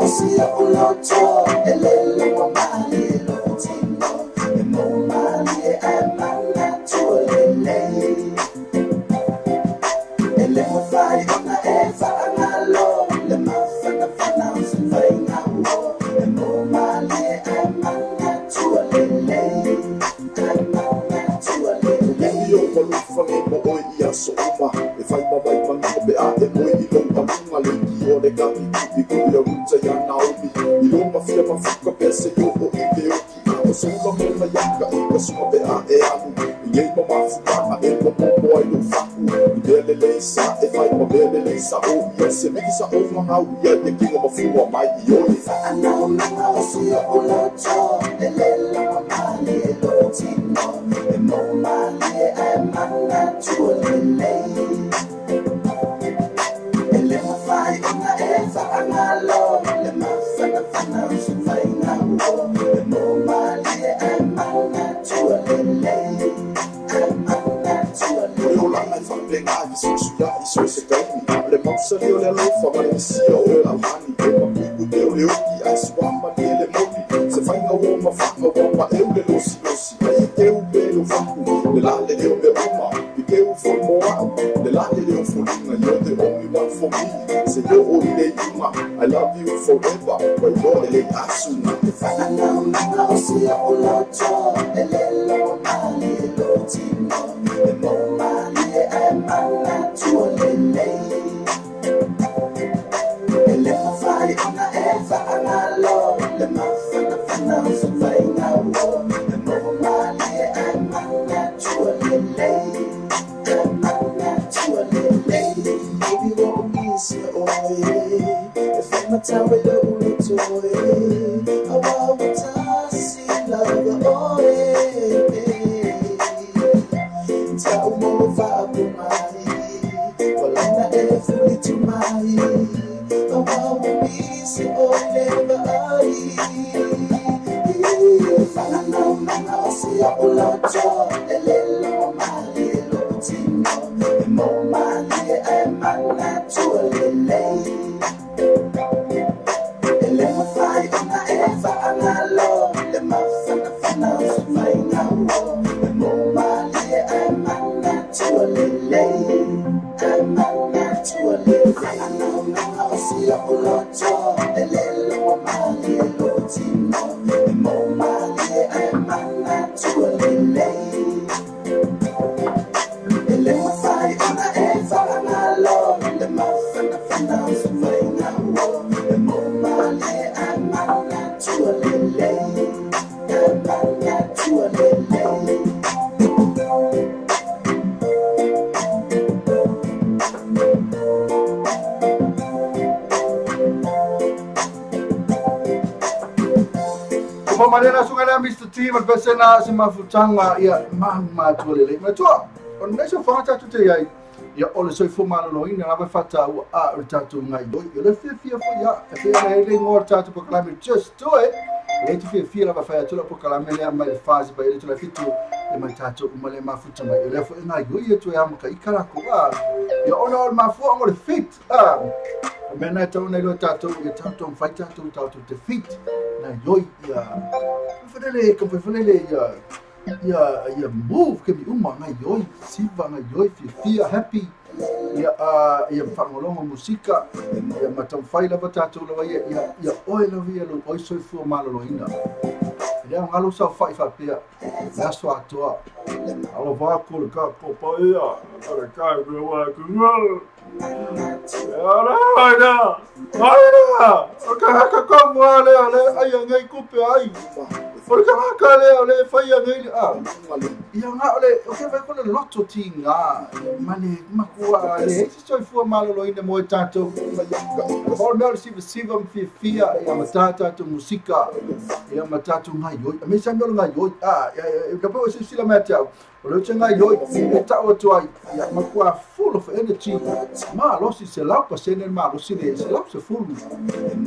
Osia uloto elele wa mali lotino emo mali amana tuolele ele mafai ona eva analo le mafana fana usifai ngawo emo mali amana tuolele yo polu fane mo oia soma e fai babai manga be a e mo i lo tamunga le yo de gabi ya ruta ya naomi ilo mafia mafuka pesa yo o ideo o soma mo na yanga o soma be a e amu ye mo mafuka a e mo mo ai no faku dele le sa e fai mo bele le sa o ya se me sa o ma au ya de kinga mafua mai yo fa na o sia o lo cho ele la mali lo tino e mo mali e mana tuolele ele mafai ona eva angalo le mafana fana usifai ngawo le mo mali e mana tuolele ola mai fa pega visu ya iso se kaini le mausa le lo fa mai si o la mani e ma ku de o ki aswa ma le moni se fai ngawo ma fa ngawo ma e le lo si ai te u belo fa le la le o be uma que eu for more the la le o for you're the only one for me say you only uma I love you forever but God le asuna fa na o si o lo cho ele lo mali lo tino e mo mali e mana tuolele ele mafai ona eva analo le mafana fana usifai ngawo e mo mali e mana tuolele baby won't miss you oh yeah if I'm a tower you to it I want to see love oh yeah tell more vibe my well I'm not every to my I want to miss you oh never I know see you all out the little mali lo tino mo mali e mana tuolele ele mafai ona eva analo le mafana fana usifai ngawo mo mali e mana tuolele I know see you all out the little mali lo tino mo mali e mana tuolele ele mafai ona eva analo le mafana fana usifai ngawo mo mali e mana tuolele Manena sungana Mr. T malpesena si mafutanga ya mama tuolele matua onesho fata tute yai ya ole soi fumano no ina lava fata a tatu ngai yo le fia fo ya e na ele ngor tatu proclame just do it le tu fia lava fa tu proclame le mai fase ba ele tu la fitu le mai tatu male mafuta mai le fo ngai yo tu ya maka ikara ko ya ona mafu ngor fit mena tau nei lo tatu e tatu fai tatu te fit yoi ia fadele ka fadele ia move ke mi uma ngai yoi siva ngai yoi fia happy ia whangolonga musika ia matamwhai lava tātou lawa ia oe lawa ia lo oi soifua malolo ina ia ngalo sa whai whapea aso atoa alo wako le ka popa ia ale kai me wa kunga Ara ka haka ka mwale ale ai ngai kupe ai Ora ka haka le ale whai ngai ia nga ole okay vai kona loto tinga mane makua le soifua malolo ina mo tātou All mel siva fia ia matata tu musika ia matatu ngai yoi me sa mel ngai yoi ka po se sila mata o le ngai yoi e ta o tu ai ia makua full of energy ma lo si se la pa se ma lo si le se la se full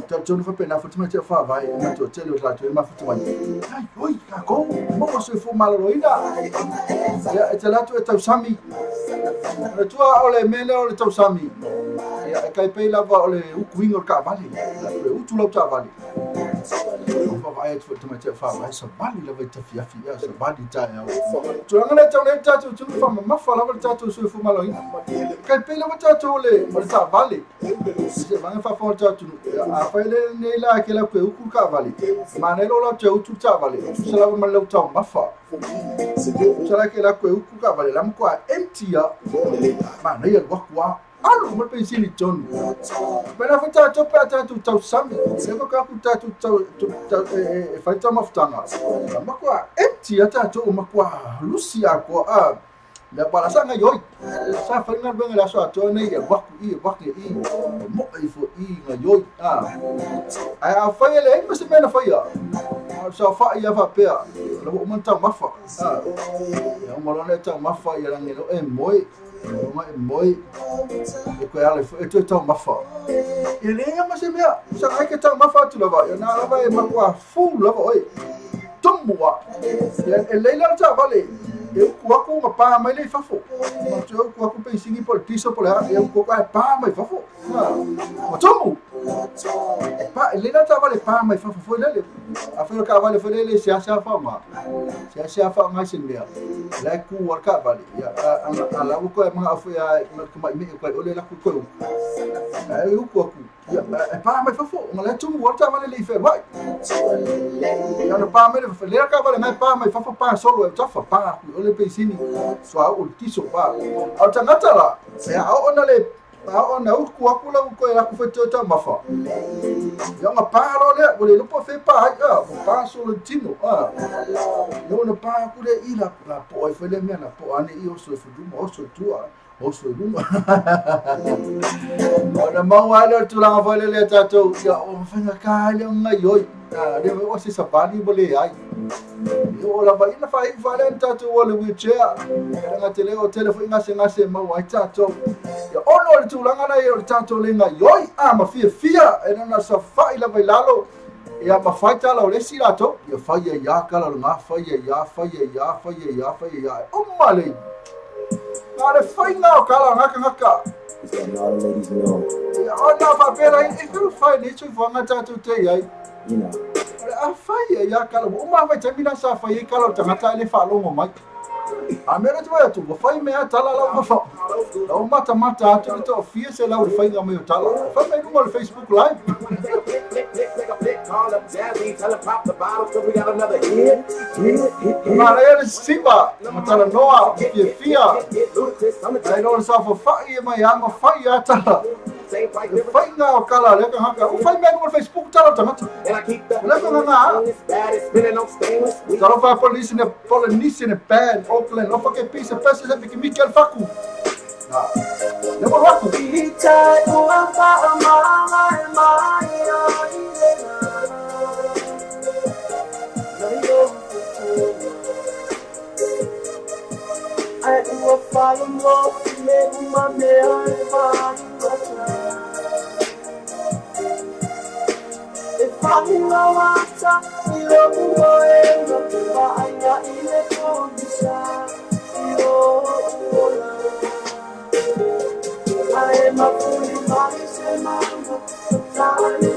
ta tonu fa pena fa tuma te fa vai na to tele o la tu ma fa tuma ai yoi ka ko mo so fu malolo ina ia e te la tu e tau sami le tua o le mele o le tau sami ia e kai pei lava o le ukuinga o ka vale le utu lau ta vale o vai e tuma te fa vai sa vale lava te fiafi ia sa vale ta ia tu ngana tau le tatu tu fa ma fa lava tatu so fu malolo ina kai pei lava tatu le o ta vale se vai fa fa tatu a fa le nei la ke la ku uku ka vale ma ne lo la te utu ta vale se lava ma lau ta ma fa Sala ke la ku uku ka vale lam kwa empty ya ma nei al wakwa Alo mo pe sini ton. Pela fata to pa ta tu tau sami. Se ko ka ku ta tu fa ta maftanga. Ma kwa empty ata to ma kwa Lucia ko la bala sanga yoi. Sa fa na benga la so to nei ya waku i mo ai fo i nga yoi a fa ele mo se mena fa ya. Sa fa ya fa pe. La mo monta mafa. Ya mo lo ne ta mafa ya la ngelo moi. Moi e ko ale e to tau mafa e le ma se mea sa ai ke tau mafa tu lava e na lava e makua fu lava oi tomua e le la ta vale e ku aku ma pa mai le fafo ma tu ku aku pe singi por piso por e ku ka pa mai fafo ma tomu pa le la ta vale pa mai fafo foi le a foi ka vale foi le se asa fa ma se mea la ku war ka vale ya ala ko e ma afu ya ma me ko ole la ku ko e ku aku ya pa mai fafo ma la tomu war ta vale le fe vai ya no pa mai le ka vale mai pa mai fafo pa solo e tafa pa ole pe sini so a o tiso pa au tangata la ya ona le ona ku aku la ko ya ku fe ta mafa ya ma pa lo le ole no po fe pa pa solo tino yo no pa ku le ila po e fe le mena po ane I o so fu mo so tua o so duma ona mau ala tu la fa le tato ya o fa na ka le nga yo de o se sapani bole ai yo la va ina fa vale tato o le wheelchair nga tele o telefone ngase mau ai tato ya ono le tu la nga yo tato le nga yo ma fia e na sa fa ila vai lalo ya ma fa ta la le silato ya fa ya kala nga fa ya o male Ale fai na kala ngaka. All the ladies know. Oh no, fa pera e ku fai ni tu vanga tatu te ai. You know. A fai ya kala uma vai termina sa fai kala tangata ele falo mo mai. A mera tu vai tu fai me atala la fa. La mata tu to fia se la fai ga me tala. Fa me no Facebook live. Call up Jazzy, tell him pop the bottle cause we got another hit. Mara ele siba, matala noa, fia. Ai no sa fa fai mai ama fai atala. Fai na kala le ka haka. O fai me no Facebook tala tangata. Le ka nga. Tala fa police ne bad Oakland. O fa ke pisa pesa se que me quer facu. Le mo facu. I will fall in love with me, my man. If I know what you're going I in a condition. I am a fully body, man. The time is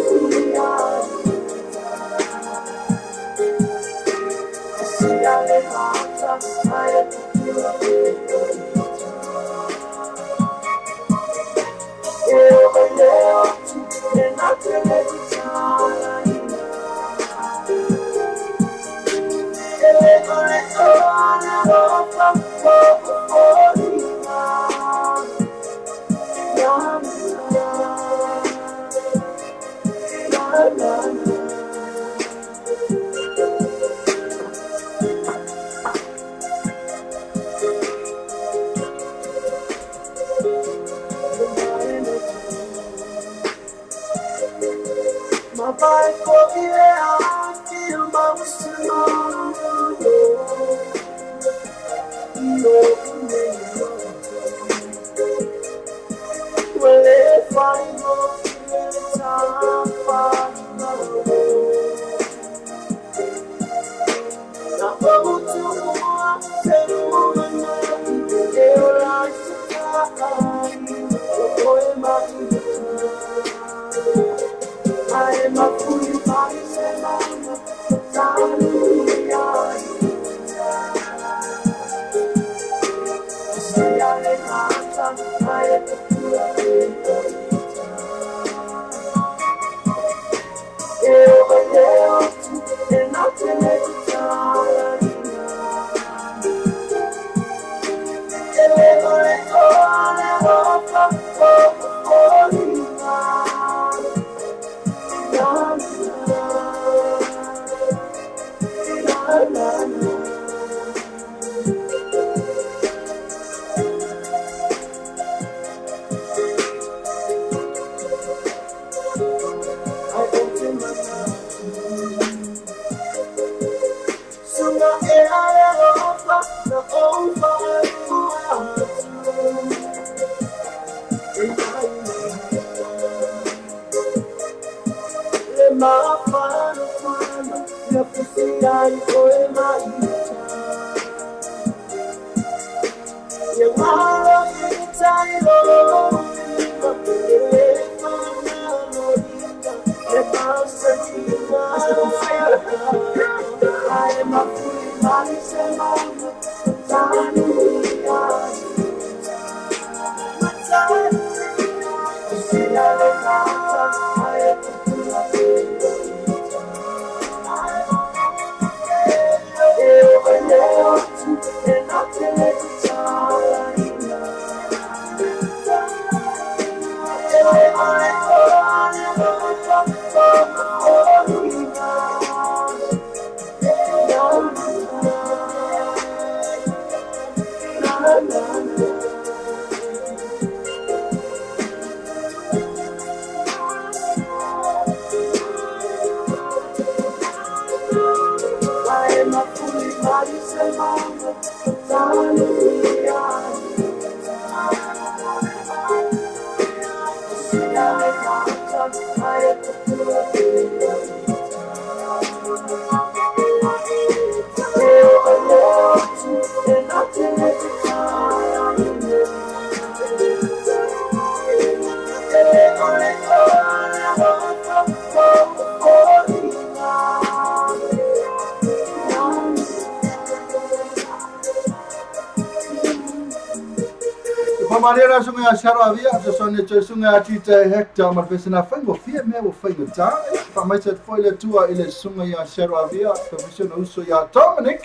Maria sunga shara via so sonne to sunga tita hector ma pesana fango fia me wo fango ta fa mai set foile tua ile sunga ya shara via professional uso ya Dominic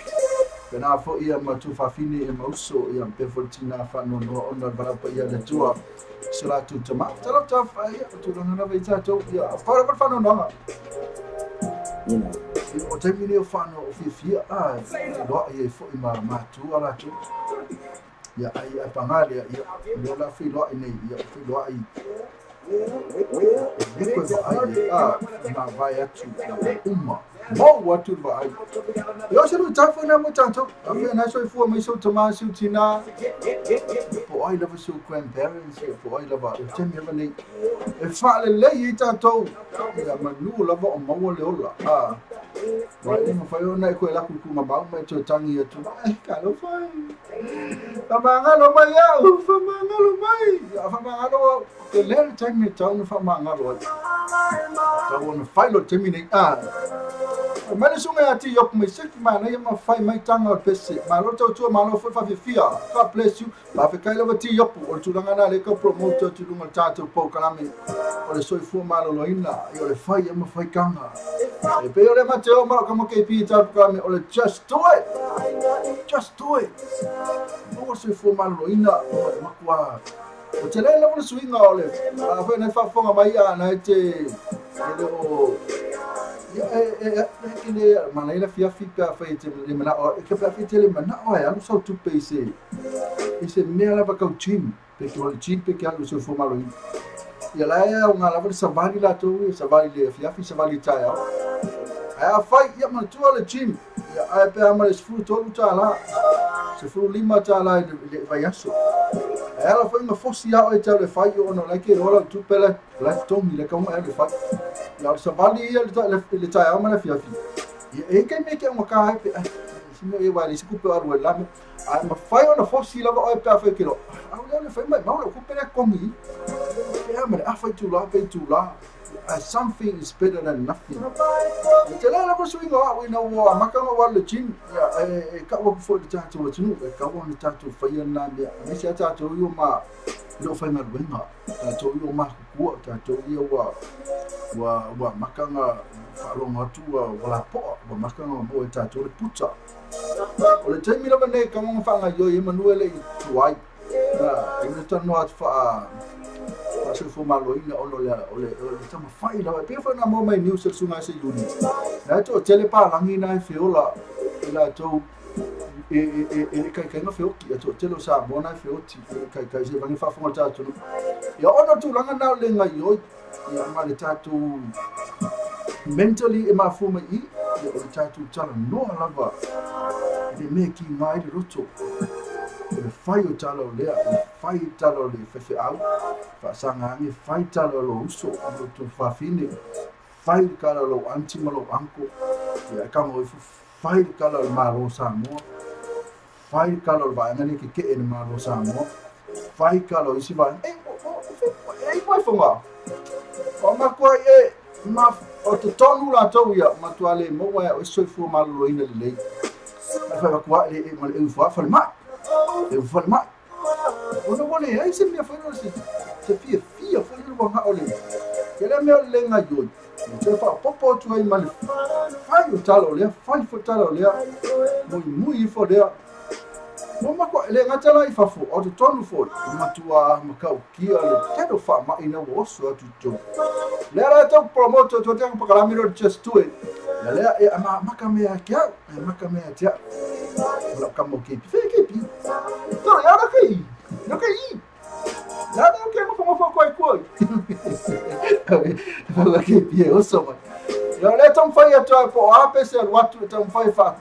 bena fo ia ma tu fa fini e mauso ia pe fortina fa no ona bara pa ia le tua sala tu tama tala ta fa ia tu no na veita to ia fa no no o te mini o fa no fia lo ia fo ma tu ala tu ya ai pangali ya la filo ini ya filo ai depois ai na vai atu uma mo watu vai eu acho que tá foi muito tanto a ver na só foi mais o tomás o tina po ai lava seu grandparents po ai lava o tem me vale e fala lei tanto ya manu lava o mo le ola vai não foi na escola com uma bala mas eu tangi tu calo foi famangalo mai eu famangalo mai famangalo the letter time me town famangalo tá bom file terminate Mana sunga ati yok mai seki mana ia mafai mai tanga o pese. Malo tau tua malo foi fia. God bless you. La fe kai lava ti yopu o tulanga na le ka promoter tu lunga tatu po kalame. O le soi fu malo loina. I o le fai ia mafai kanga. E pe o le mateo malo kama KP tatu kalame o le just do it. Just do it. O soi fu malo loina o le makua. O te le lava swinga o le. A foi na fa fonga mai ana te o ele mana ila fiafi pa fa te le mana o ke pa te le mana o ya so tu pe ese mea lava ka chim pe que o chim pe que algo se for malo ia la ia unha lava sa vali la tu sa vali le fiafi sa vali ta ya a fai ia man tu le chim ia a pe ama le fruto ta la se fu lima ta la le vai aso ela foi uma fosse ao e tele fai o no like rola tu pela la tomi le como ele fai la sa vali ele ta ama le fiafi e que me que uma ca pe se me ia vai se cu pe aro la a ma fai ona fosse lava o pe fa kilo a le fai mai ma ku pe komi e ama a fai tu la pe tu la something is better than nothing. Te la lava swing o we know wa makanga wa le chin ya e ka wa fo de tatu wa tunu e ka wa ni tatu fa ya na me se tatu yo ma lo fa na wenga tatu yo ma ku tatu yo wa makanga fa lo ngatu wa la po wa makanga mo e tatu le puta o le temi lava ne ka mo fa nga yo e manuele tuai na e no tano at fa se fu malo ina ole tama fai la pe fa na mo mai news sunga se yuni na to tele pa langi na fiola ila to e kai no fio ki to tele sa bona fio ti kai se vangi fa fa ta to ya ono tu langa na le ngai yo ya ma le tatu mentally e ma fu mai ya o tatu tala no lava de meki mai roto le fai o talo lea, le fai talo le fefe au, fa sanga ange fai talo lo uso, lo tu fa fine, fai kala lo anti malo anko, ya kamo fai kala lo maro samo, fai kala lo ba ngani ke en maro samo, fai kala isi ba, mai fonga. O ma ko ma o te tonu la tau ya, ma tu ale mo wa o so fu malo lo ina le. Fa ko le mal e fa le ma. Eu falei, mas eu não vou ler. Aí você me falou assim, você fia, foi no bom olha. Ele é meu lenga hoje. Você fala, popo tu aí mal. Fai o tal olha, fai o tal olha. Muito fodeu. Vamos com ele ngata lá e fafo, o te tonu foi. Matua macau que olha, quero fa ma ina osso tu tu. Lera então promotor tu tem para calamiro just to it. Lera é macame aqui, macame aqui. Olha como que fica. Não, eu não quero ir. Não quero ir. Não quero fazer coisa. Olha que pia, eu sou mano. Eu le tão fai a tua po a PC watu tão fai fa.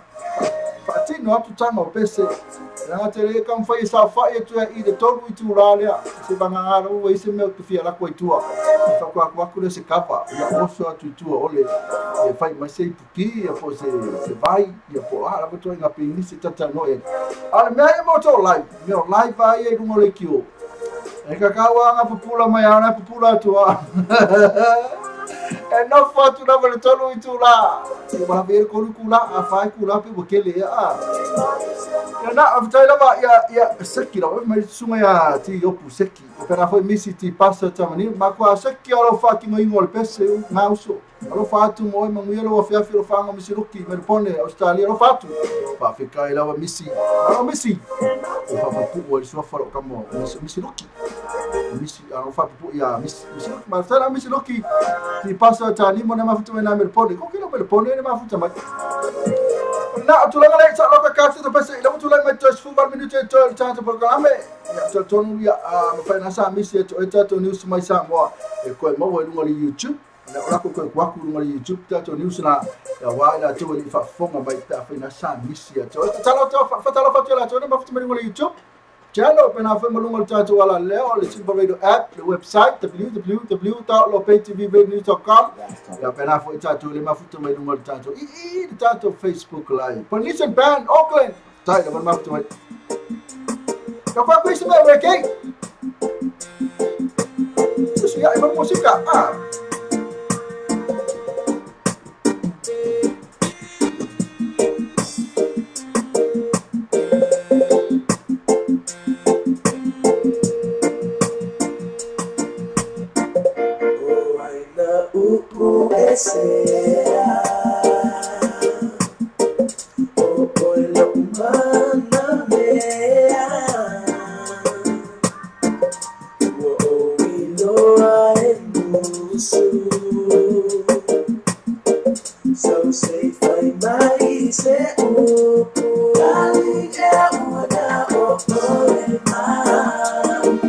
Fatino watu tanga o PC. Na tere kam fai sa fai tu I de todo I tu ralia. Se bangara o ese meu tu fia la ko tua. Fa ko ko se capa. Ya oso tu tu ole. E fai mais sei puki, e poi se vai, e poi la tu nga pini se tata no e. Al me mo to live. Meu live vai e ngole kio. E kakawa nga pupula mai ana pupula tua. E no foto na vale tolo I tu la. E va ver con kula a fai kula pe bokele a. Ya na after la ya seki la mai sunga ya ti yopu seki. Pera foi misi ti passa tamani ma kwa seki ora fucking ngol pese na uso. Alo fatu mo e mangu yelo afia filo fanga misi ruki me pone Australia alo fatu. Pa fica ela misi. Alo misi. O fa pu o so fa kamo misi ruki. Misi alo fa pu ya misi ma sala misi ruki. Ti passa tani mo na mafuta me na me pone. Ko kilo me pone na mafuta ma. Na tu la ngale sa lo ka kasi to pese ila tu la me just fu val minute to tanto programa. Ya to no ya fa na sa misi to news mai sa mo e ko mo wo ngoli YouTube. Na ora ko ku ngoli YouTube to news na ya wa ila to ni fa fonga mai ta fa na sa misi to talo to fa talo fa to la to na mafuta me ngoli YouTube. Channel pena fa mo ngoli to wala leo le Simple Radio app, the website www.lopetvnews.com. Ya pena fa to le mafuta me ngoli to I to Facebook live. Permission ban Auckland. Tai da mafuta me. Ka fa ku isi me weke. Susu ya ibu musika. mai se o kali e una o e mai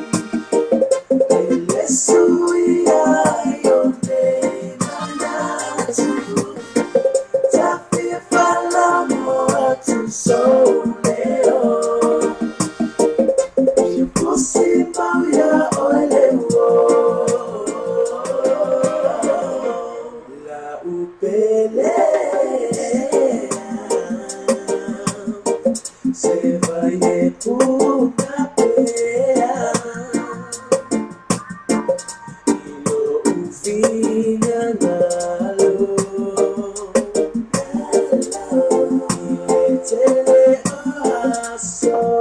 ele suia yo te mana tu tapi fala mo tu so leo you pussy ya ole la upele se vai puta pea ilo ufina nalo tele aso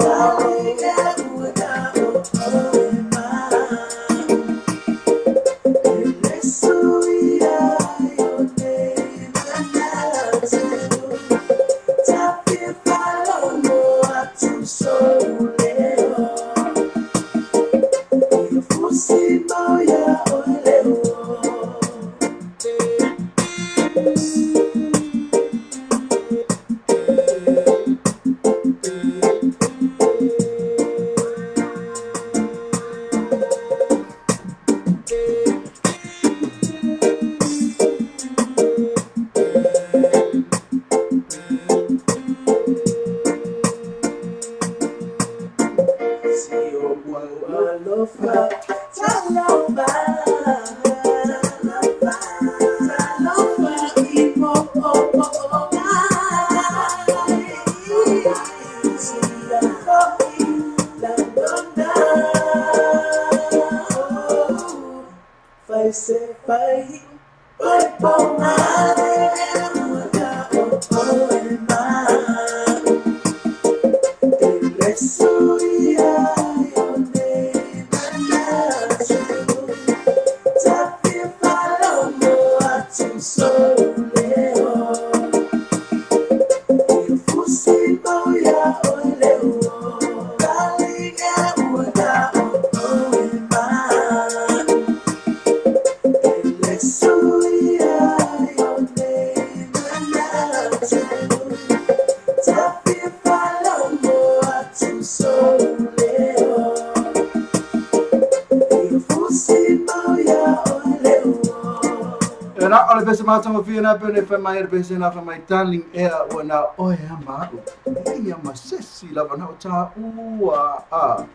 Matama fina pene fa mai pese na fa mai darling ea wana oya ma ia masesi lava na ta ua a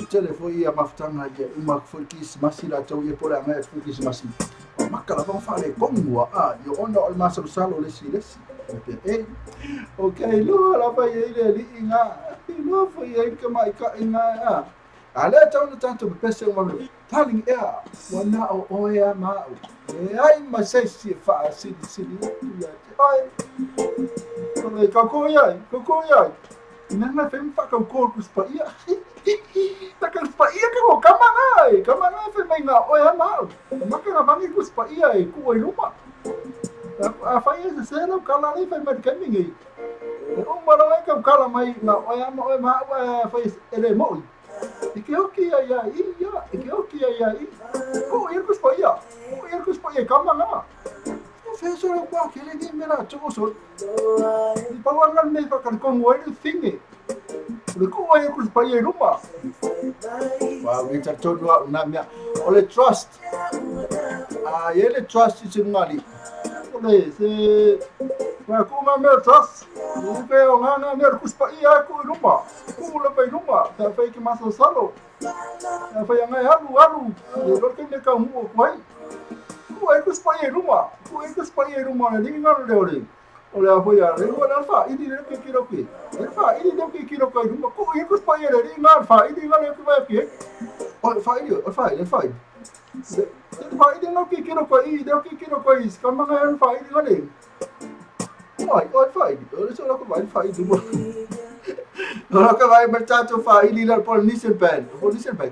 telefone ia maftanga je uma fukis masila tau ia pora mai fukis masi makala fa fa le kongua a yo ona ol masal salo lesi e okay lo la fa ia li inga lo fa ia ka mai ka inga a ale tau na tanto pese uma darling ea wana oya ma ai masesi fa sili ai ole kokoya nana fem fa ka corpus pa ia ta ka pa ia ka kamanga fe mai na oya ma maka vangi kus pa ia e ku luma a fa ia se no kala ni fe mai kamingi o mara ka kala mai na oya ma fa ele mo Ike oki ya ko irkus pa ia kamanga professor kwa kile ni mera choso ni pawangan me pa kan kong wai thingi le ko irkus pa ia ruma wa winter todwa namia ole trust yele trust isingali ole se wa ko ma me trust ke ngana me irkus pa ia ko ruma ko le pa ruma ta fa ki maso salo fa yang alu le ke me ka mu kwai ko irkus pa ia ruma le ngal le ole apo ya le ko na fa ini le ke kiro ke fa ini le ke kiro ko ruma ko irkus pa ia le ngal fa ini ngal ke ba ke o fa ini ngal ke kiro ko i de ke kiro ko is kamanga fa ini ngale Vai, olha só que vai do olha que vai mercato fa ili la polnisen pen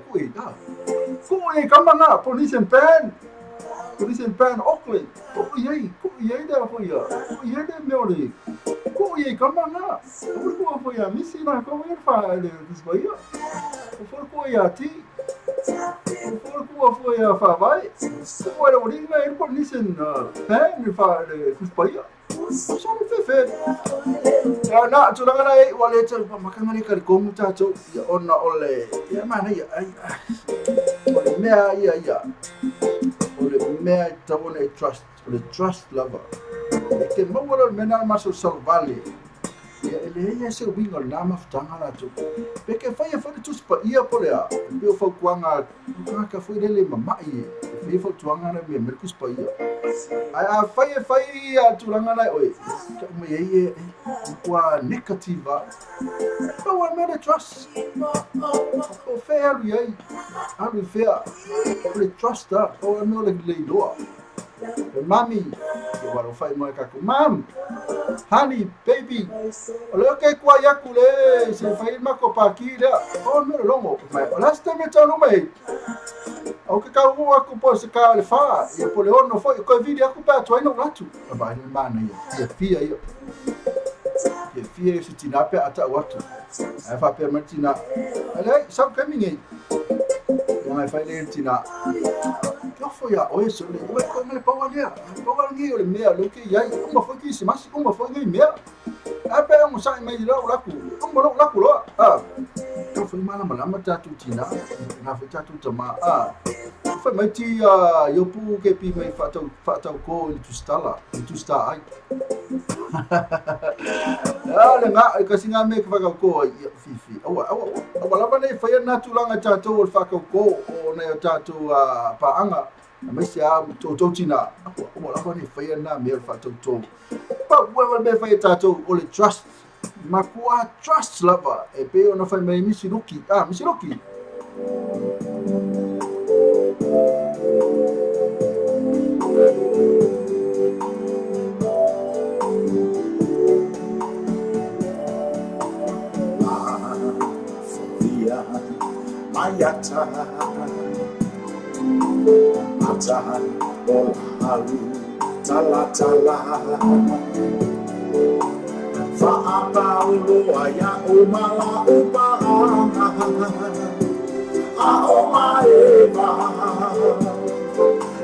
kui kamanga polnisen pen Auckland kui da foi kui da meori kui kamanga foi a missina como ele fa desbaia foi a ti foi a fa vai foi a origina ele polnisen pen fa desbaia Sorry fefe. Ya na tulanga na e wale tsa makanga ni kari komu tato ya ona ole. Ya mana ya ai. Ole mea ya. Ole mea tabone trust. Ole trust lover. Ke mawala mena maso salvale. Ya ele se wingo na mafutanga la tu. Peke fai tu spa ia polea. Pio fa kuanga ka foi dele mamai. Fai fa tuanga na me merku spa ia. Ai fai tulanga na oi. Me ye kwa negativa. But what made trust? O fair ye. Alu fair. O trust that. O no le do. Mami, eu fai mai ka mam. Honey, baby. Olha que kwa yakule, se fai makopakira. Oh no longo. Mas last time eu não mai. O que ka rua ku po se ka le fa, e po le ono foi ko vídeo ku pa tu ai no latu. Ba ni mana ia. Fia ia. Ia fia se tinape ata watu. Ai fa pe martina. Olha, sabe caminhei. Yang fai le tina. Foi a oi so le oi como le pawa ni ole mea lo que ya uma foi que se mas uma foi que mea a pe um sai mai lo la ku lo la ku lo to foi mala mala tatu tina na foi tatu tama foi mai ti yo pu ke pi mai fata ko tu sta ai le nga ka singa me ka ko fifi awa la bane foi na tu langa tatu o fa ko o na tatu pa anga mas se a totina o la bane foi na me fa to pa wa be foi tatu o le trust ma kwa trust lover e pe ona foi mai misiruki Mayata Mata Haru Tala Faapa uloa ya umala upaana Aoma eva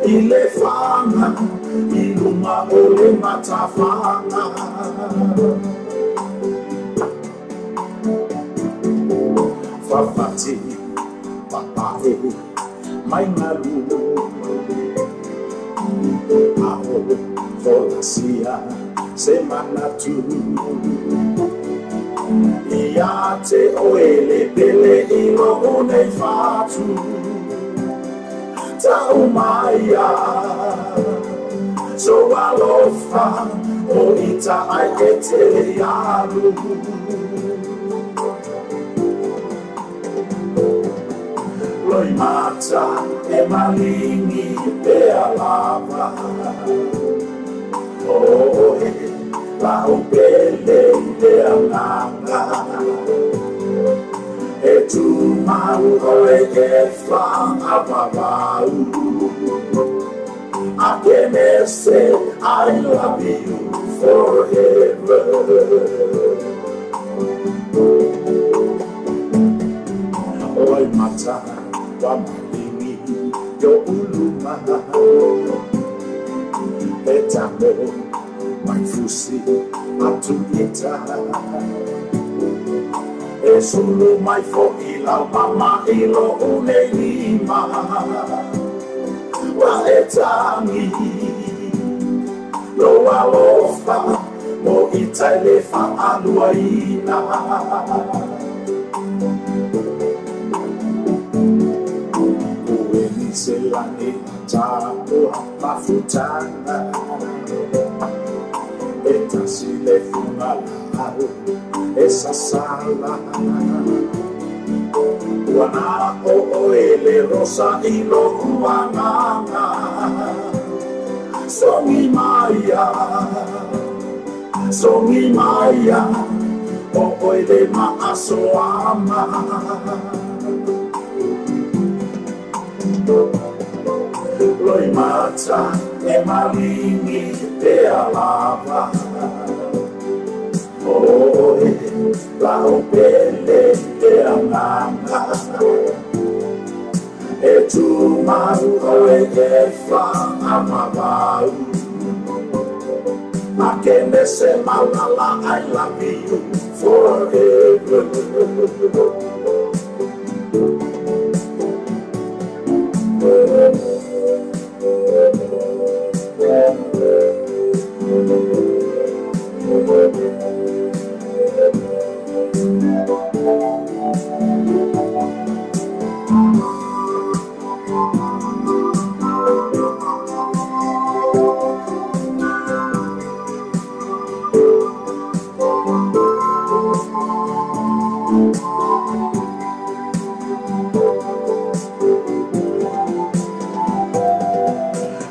Ilefana Iluma ole matafana Fafati Papae Mainalu Ao Folasia Semana tu Iate oele pele ilo une fatu Taumaya So alofa O ita aikete yalu Loi mata e malingi pe alava Oh, la upele de alanga E tu mauro e che fa ababau I can say I love you forever Oi mata wa malingi yo uluma Etamo, my fusi, atuita. E solo mai fo ila mama ilo unelima. Wa etami, lo alofa, mo italefa aluaina. Ueni selane tapo mafutana. Eta sile fungalao esa sala Wana o ele rosa ilo uananga Songi maya o ele maasoama Loi mata e malingi te alava Oh, la opele te amanga E tu maru e che fa amavau I can say malala, I love you forever.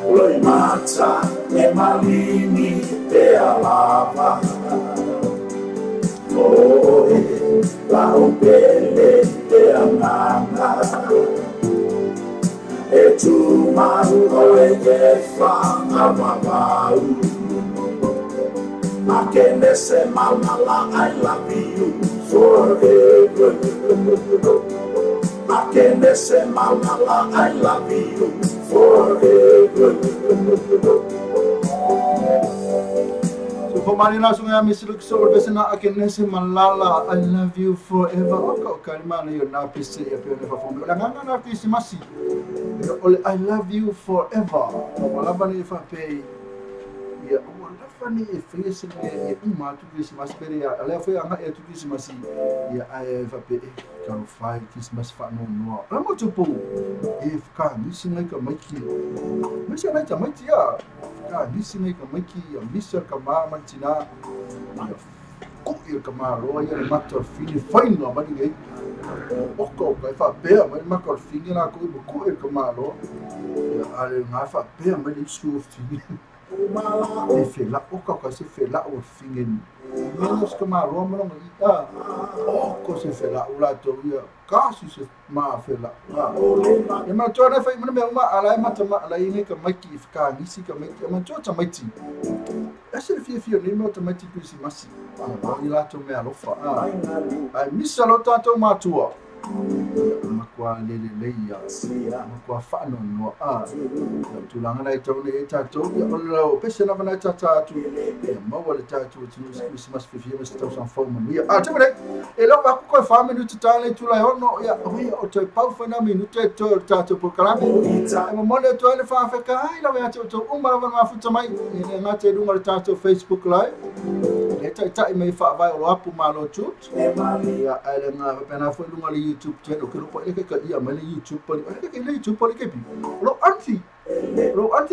Loi mata e malini e alava. Oe la opele e amanga. E tu maru e che fa amavau. I can say malala, I love you forever. I can say malala, I love you forever. So for mani na sunga mi siluk so besena I can say malala, I love you forever. Oko kalima yo na pisi e pe ne fa fomlo. La nganga na pisi masi. I love you forever. Malaba ni fa pe ya fani e fesi e uma tu Christmas pere ya ale foi anga e tu Christmas ya ai fa pe kan fai Christmas fa no la mo tu po e ka mi singa ka maki mi singa ka maki ya ka mi singa ka maki ya mi sa ka ma tina ko e ka ma ro ya ma to fini fai no ma ni o ko ka fa pe ma ko fini na ko e ka ma ro ale nga fa pe ma ni su fini e fela o ka se fela o fingen menos que ma roma no ita o ko se fela o la to ia ka se ma fela e ma to na fa me ma ala ma tama ala ini ka maki fika ngisi ka maki ma to ta mati ese fio ni mo ta mati ku si masi ni la to me alofa ai misalo tanto ma tua makwa lele ya makwa fano no tulanga na ito ni tato ya lo pese na bana tatu ma wala tatu tu Christmas fifi mas tau san forma ya tebele e lo ba ko fa minuto tale tu la no ya o to pa fa na minuto to tatu por kalami ma mo le to le fa fa ka ai la ya to umma ma futa mai ni na te dunga tatu Facebook live eta mai fa vai o apu malo tut ya ale na pena foi dunga YouTube channel que rupo ele que ia mali YouTube poli ele que YouTube poli que lo anti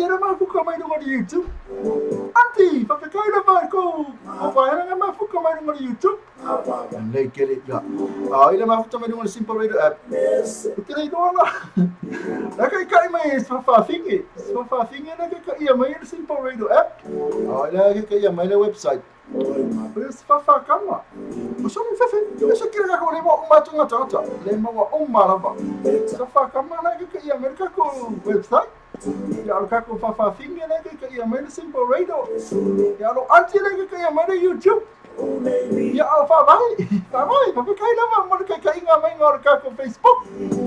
era mais fuka mai no YouTube anti fa kai na mai ko era mais fuka mai no YouTube lei que ele ya ele mais fuka mai no simple radio app que ele do lá na kai mai fa fingi na que ia mai no simple radio app ele que ia mai no website Mas fa kama. Muso ni fefe. Esa kira ko lemo umma tunga tata. Lemo wa umma lava. Fa kama na ke ya America ko website. Ya lo kako fa finga na ke ya America simple radio. Ya lo anti na ke ya America YouTube. Ya fa vai fa kai na ma kai nga mai ngor kako Facebook.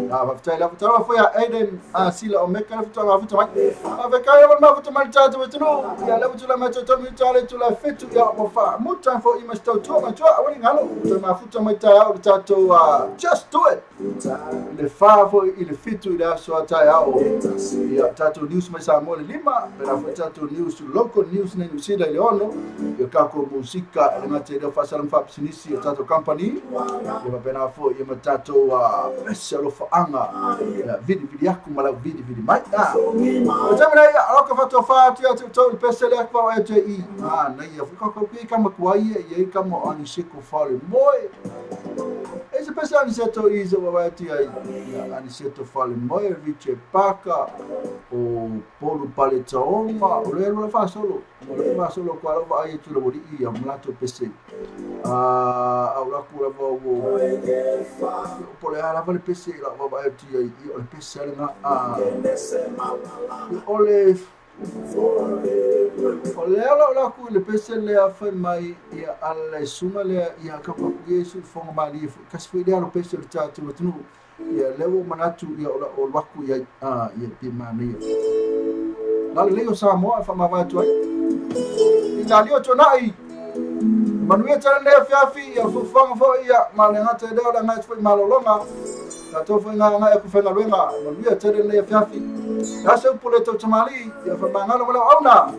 Va tala foi a Eden sila o meka futa ma futa mai. Va kai ma futa mai tata no. Ya la futa ma tata mi tala tu la fetu ya mo fa mo time for ima sto tu ma tu awani ngalo ma futa mai tata o tato just do it. Le fa foi il fetu da so tata o ya tato news mai sa mo lima pero foi tato news local news na New Zealand leono ya kako musika na te do fa salam fa sinisi tato company ya pena foi ya tato special for anga video aku malau video mai jamana ya aloka fato fatu ya to pesele kwa ya te na ya ko kama kwai ya kama ani siko fale boy esse pessoal ni seto izo wa ti ani seto fale boy vice paka o polo paletaoma o le fa solo kwa va ai tu lo bodi ya mlato pese aula kula vo pole ala vale pese la va ai ti o pese na ole la ku le pese le afa mai ya alla suma le ya kapa yesu fonga mali kasfi le lo pese le tatu tunu ya lewo manatu ya o waku ya ya pimani la le yo samo fa ma va tu ai talio tonai manuia tala le fiafi ia fufanga fo ia malenga te deo da ngai fo malolonga ta to fo nga e ku fenga luenga manuia tala le fiafi ya se pule to tamali ia fa mangalo wala auna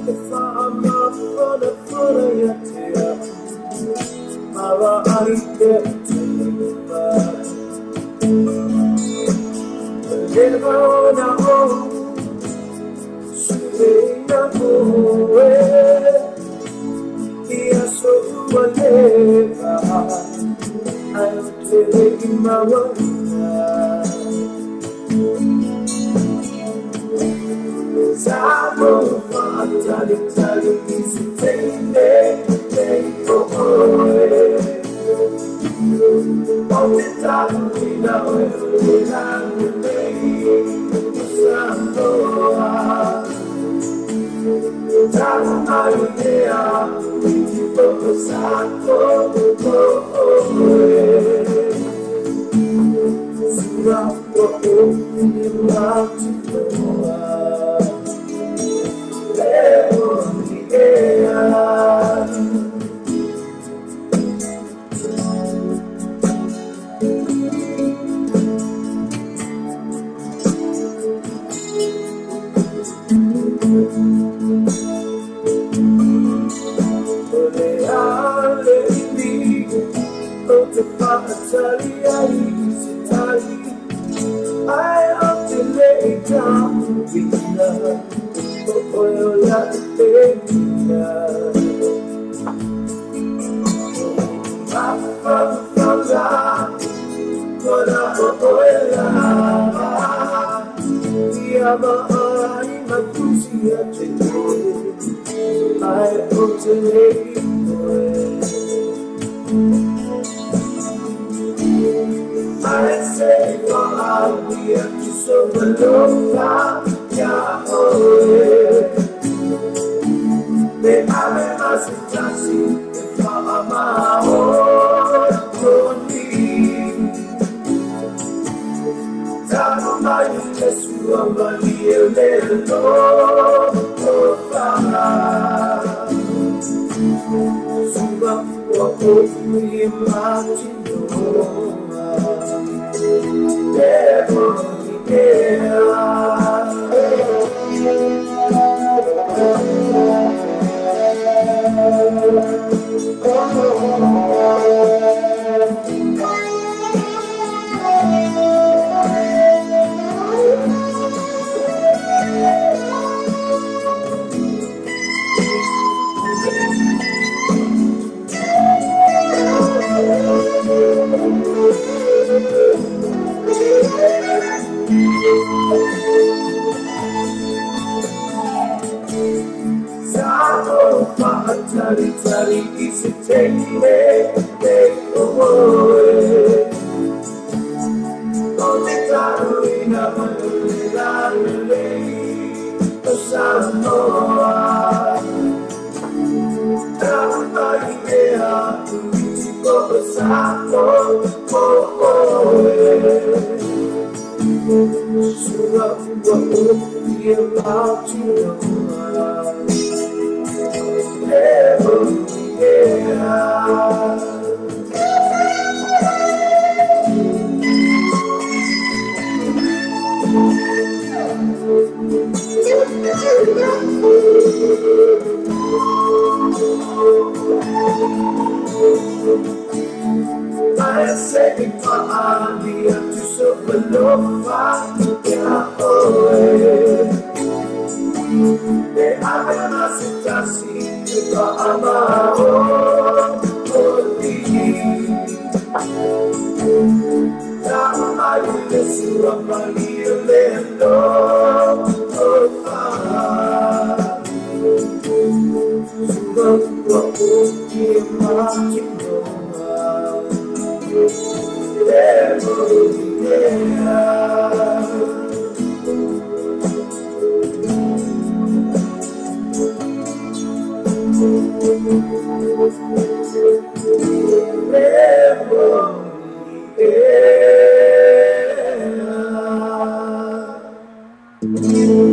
if I'm not gonna follow you here, how I get to you back. Never know, say no way. Yes, so whatever, I'm taking my word. Sabo fatali tali isitende oe Otitali na wewe na Sabo Tama idea Tipo sato oe Sura I often lay down with love, for your love to take me up. I often lay I say, I'll be up to so long, yeah, oh, they have a massive dancing, if my own, only. Tell my yes, you are my little Suba, what would we imagine? Tari is a take away. On the time we never relay, the sun more. Down by the air, we go the sun so what would be about you? I say if I'm the to so below yeah, oh, they have a sitasi if I'm a holy. Now I will listen to my little Thank